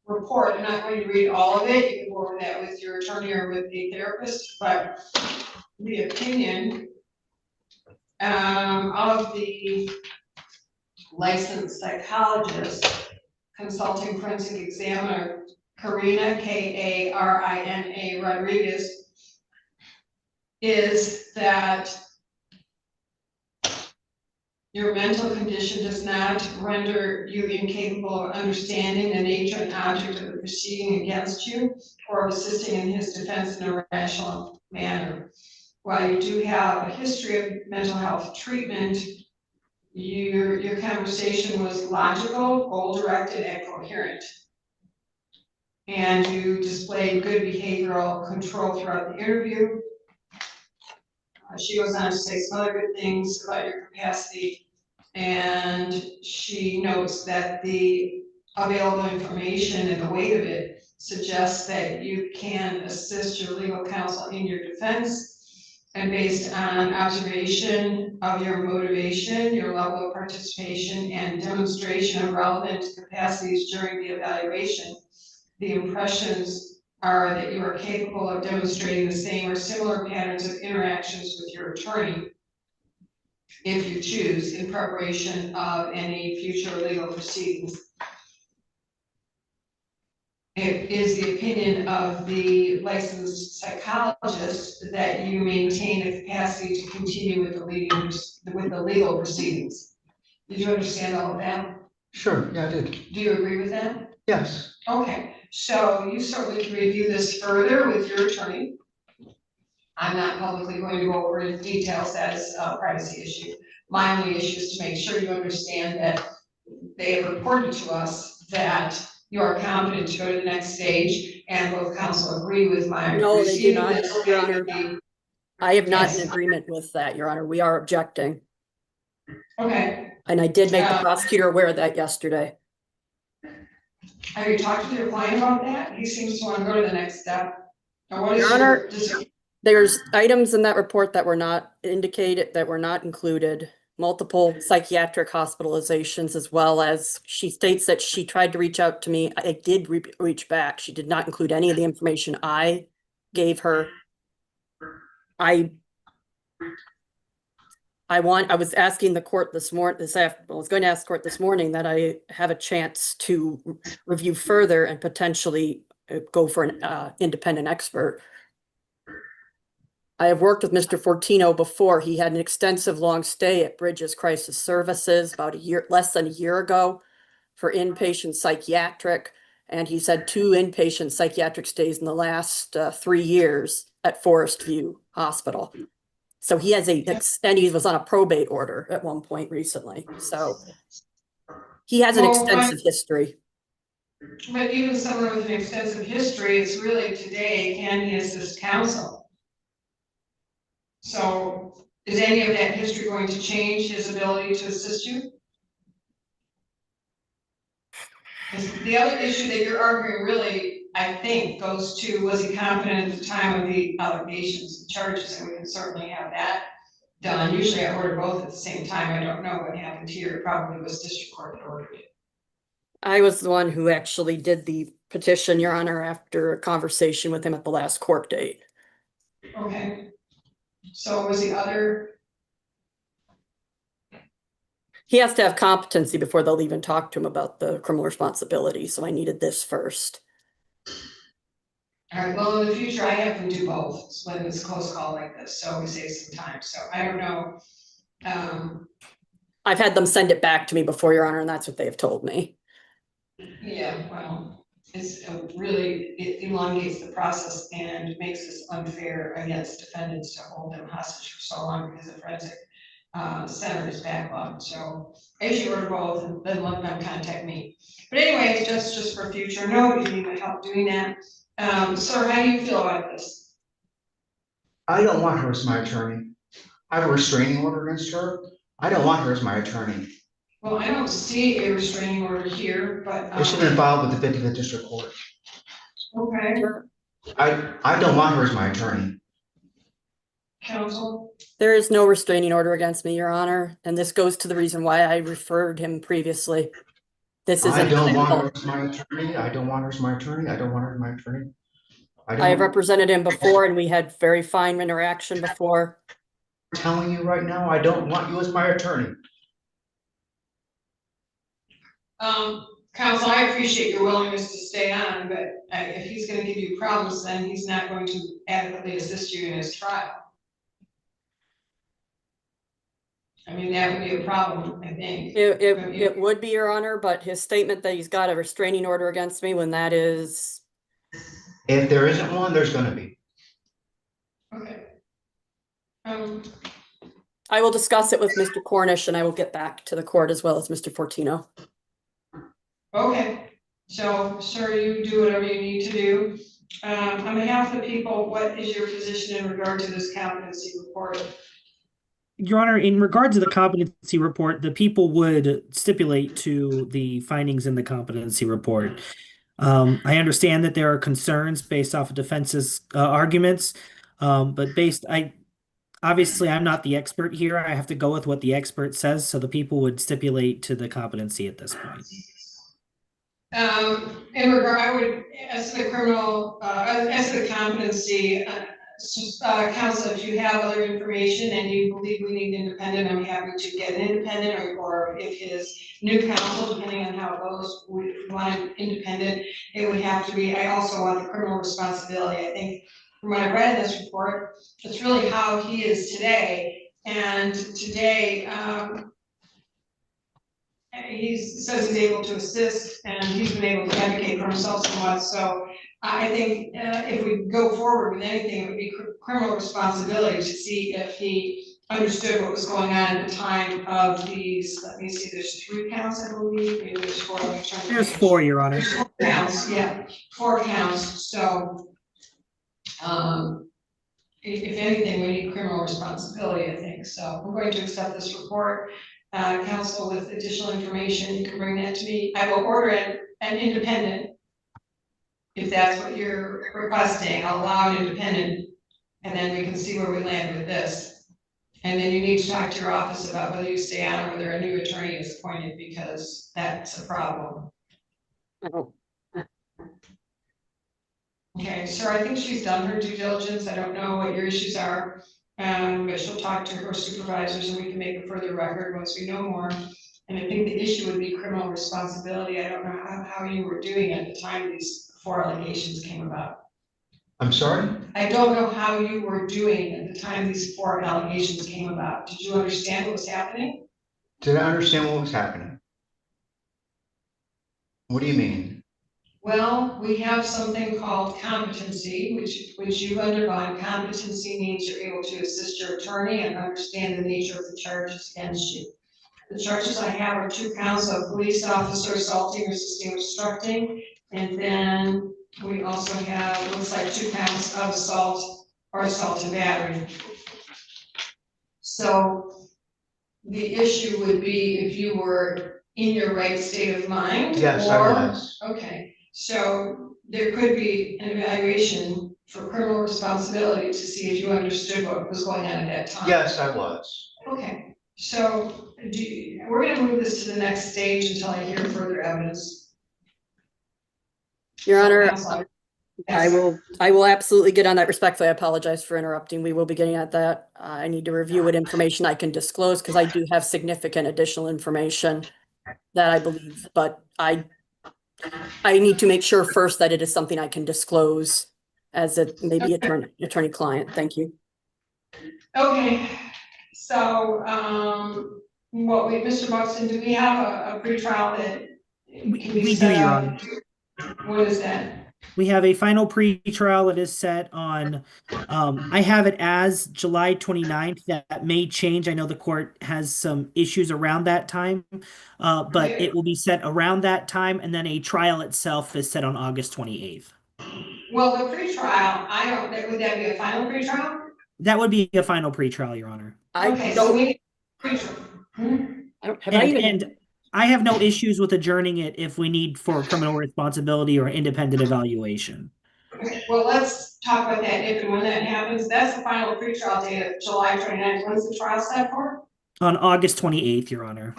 report. I'm not going to read all of it. You can go over that with your attorney or with the therapist, but the opinion of the licensed psychologist, consulting forensic examiner, Karina, Karina Rodriguez, is that your mental condition does not render you incapable of understanding the nature and object of the proceeding against you or of assisting in his defense in a rational manner. While you do have a history of mental health treatment, your conversation was logical, goal-directed, and coherent. And you displayed good behavioral control throughout the interview. She goes on to say some other good things about your capacity. And she notes that the available information and the weight of it suggests that you can assist your legal counsel in your defense. And based on observation of your motivation, your level of participation, and demonstration of relevant capacities during the evaluation, the impressions are that you are capable of demonstrating the same or similar patterns of interactions with your attorney, if you choose, in preparation of any future legal proceedings. It is the opinion of the licensed psychologist that you maintain a capacity to continue with the legal proceedings. Did you understand all of that? Sure, yeah, I did. Do you agree with that? Yes. Okay, so you certainly can review this further with your attorney. I'm not publicly going to go over in details, that is a privacy issue. My only issue is to make sure you understand that they have reported to us that you are competent to go to the next stage, and both counsel agree with my. No, they do receiving not, this Your Honor. and I am not Yes. in agreement with that, Your Honor. We are objecting. Okay, And I did make the prosecutor aware of that yesterday. have you talked to your client about that? He seems to want to go to the next step. Now, what is Your Honor, your there's items in that report that were not indicated, that were not included, multiple psychiatric hospitalizations, as well as she states that she tried to reach out to me. I did reach back. She did not include any of the information I gave her. I was asking the court this morning, I was going to ask the court this morning that I have a chance to review further and potentially go for an independent expert. I have worked with Mr. Fortino before. He had an extensive long stay at Bridges Crisis Services about less than a year ago for inpatient psychiatric. And he's had 2 inpatient psychiatric stays in the last 3 years at Forest View Hospital. So he has and he was on a probate order at one point recently. So he has an extensive history. But even someone with an extensive history, it's really today, can he assist counsel? So is any of that history going to change his ability to assist you? The other issue that you're arguing really, I think, goes to, was he competent at the time of the allegations and charges? And we can certainly have that done. Usually I order both at the same time. I don't know what happened here. It probably was district court that ordered it. I was the one who actually did the petition, Your Honor, after a conversation with him at the last court date. Okay. So was the other? He has to have competency before they'll even talk to him about the criminal responsibility. So I needed this first. All right, well, in the future, I have them do both when it's a close call like this, so we save some time. So I don't know. I've had them send it back to me before, Your Honor, and that's what they have told me. Yeah, well, it elongates the process and makes this unfair against defendants to hold them hostage for so long because the forensic center is backlogged. So if you order both, then let them contact me. But anyway, just for future note, you need my help doing that. Sir, how do you feel about this? I don't want her as my attorney. I have a restraining order against her. I don't want her as my attorney. Well, I don't see a restraining order here, but. It should have been filed with the 55th District Court. Okay. I don't want her as my attorney. Counsel? There is no restraining order against me, Your Honor, and this goes to the reason why I referred him previously. This is I an don't want her example. as my attorney. I don't want her as my attorney. I don't want her as my attorney. I have represented him before and we had very fine interaction before. I'm telling you right now, I don't want you as my attorney. Counsel, I appreciate your willingness to stay on, but if he's gonna give you problems, then he's not going to adequately assist you in his trial. I mean, that would be a problem, I think. It would be, Your Honor, but his statement that he's got a restraining order against me when that is. If there isn't one, there's gonna be. Okay. I will discuss it with Mr. Cornish and I will get back to the court as well as Mr. Fortino. Okay, so, sir, you do whatever you need to do. On behalf of the people, what is your position in regard to this competency report? Your Honor, in regard to the competency report, the people would stipulate to the findings in the competency report. I understand that there are concerns based off of defense's arguments, but obviously I'm not the expert here. I have to go with what the expert says, so the people would stipulate to the competency at this point. In regard, I would, as to the criminal, as to the competency, counsel, if you have other information and you believe we need independent, I'm happy to get an independent, or if his new counsel, depending on how it goes, we want an independent, it would have to be, I also want the criminal responsibility. I think from what I read in this report, it's really how he is today, and today, he says he's able to assist and he's been able to advocate for himself somewhat. So I think if we go forward with anything, it would be criminal responsibility to see if he understood what was going on at the time of these, let me see, there's 3 counts, I believe, maybe there's 4. There's 4, Your Honor. There's 4 counts, yeah, 4 counts. So if anything, we need criminal responsibility, I think. So I'm going to accept this report. Counsel, with additional information, you can bring that to me. I will order an independent. If that's what you're requesting, I'll allow an independent, and then we can see where we land with this. And then you need to talk to your office about whether you stay on or whether a new attorney is appointed, because that's a problem. Okay, sir, I think she's done her due diligence. I don't know what your issues are. But she'll talk to her supervisors and we can make a further record once we know more. And I think the issue would be criminal responsibility. I don't know how you were doing at the time these 4 allegations came about. I'm sorry? I don't know how you were doing at the time these 4 allegations came about. Did you understand what was happening? Did I understand what was happening? What do you mean? Well, we have something called competency, which you've undergone. Competency means you're able to assist your attorney and understand the nature of the charges against you. The charges I have are 2 counts of police officer assaulting, resisting, obstructing, and then we also have, looks like 2 counts of assault or assault and battery. So the issue would be if you were in your right state of mind. Yes, I was. Okay. So there could be an evaluation for criminal responsibility to see if you understood what was going on at that time. Yes, I was. Okay, so we're gonna move this to the next stage until I hear further evidence. Your Honor, Yes. I will absolutely get on that. Respectfully, I apologize for interrupting. We will be getting at that. I need to review what information I can disclose because I do have significant additional information that I believe, but I need to make sure first that it is something I can disclose as a maybe attorney-client. Thank you. Okay, so Mr. Buxton, do we have a pretrial that can be We do, set Your up? Honor. What is that? We have a final pretrial that is set on, I have it as July 29th. That may change. I know the court has some issues around that time, but it will be set around that time, and then a trial itself is set on August 28th. Well, the pretrial, would that be a final pretrial? That would be a final pretrial, Your Honor. Okay, so we. And I have no issues with adjourning it if we need for criminal responsibility or independent evaluation. Okay, well, let's talk about that if and when that happens. That's the final pretrial date of July 29th. When's the trial set for? On August 28th, Your Honor.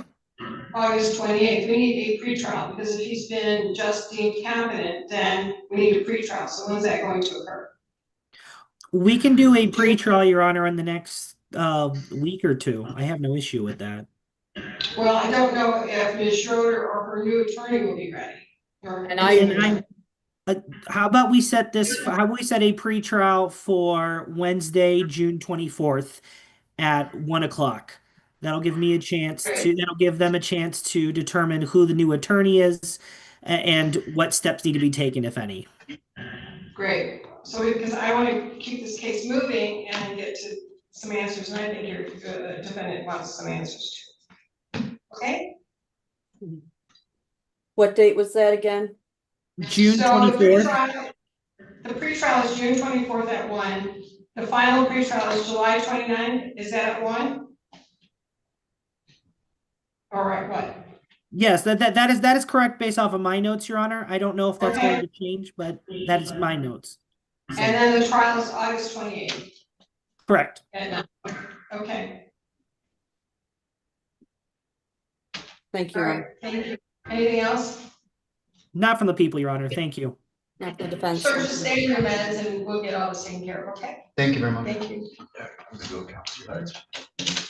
August 28th. We need a pretrial, because if he's been just deemed competent, then we need a pretrial. So when's that going to occur? We can do a pre-trial, Your Honor, in the next week or two. I have no issue with that. Well, I don't know if Ms. Schroeder or her new attorney will be ready. How about we set this, how about we set a pre-trial for Wednesday, June 24th at 1 o'clock? That'll give me a chance to, that'll give them a chance to determine who the new attorney is and what steps need to be taken, if any. Great. So because I want to keep this case moving and get to some answers, and I think your defendant wants some answers too. Okay? What date was that again? June So 24th. the pretrial is June 24th at 1. The final pretrial is July 29th. Is that at 1? All right, what? Yes, that is correct based off of my notes, Your Honor. I don't know if that's going to change, but that is my notes. And then the trial is August 28th. Correct. At 9. Okay. Thank you. All right. Thank you. Anything else? Not from the people, Your Honor. Thank you. Not the defense. So just stay in your meds and we'll get all this taken care of, okay? Thank you very much. Thank you. I'm gonna go count.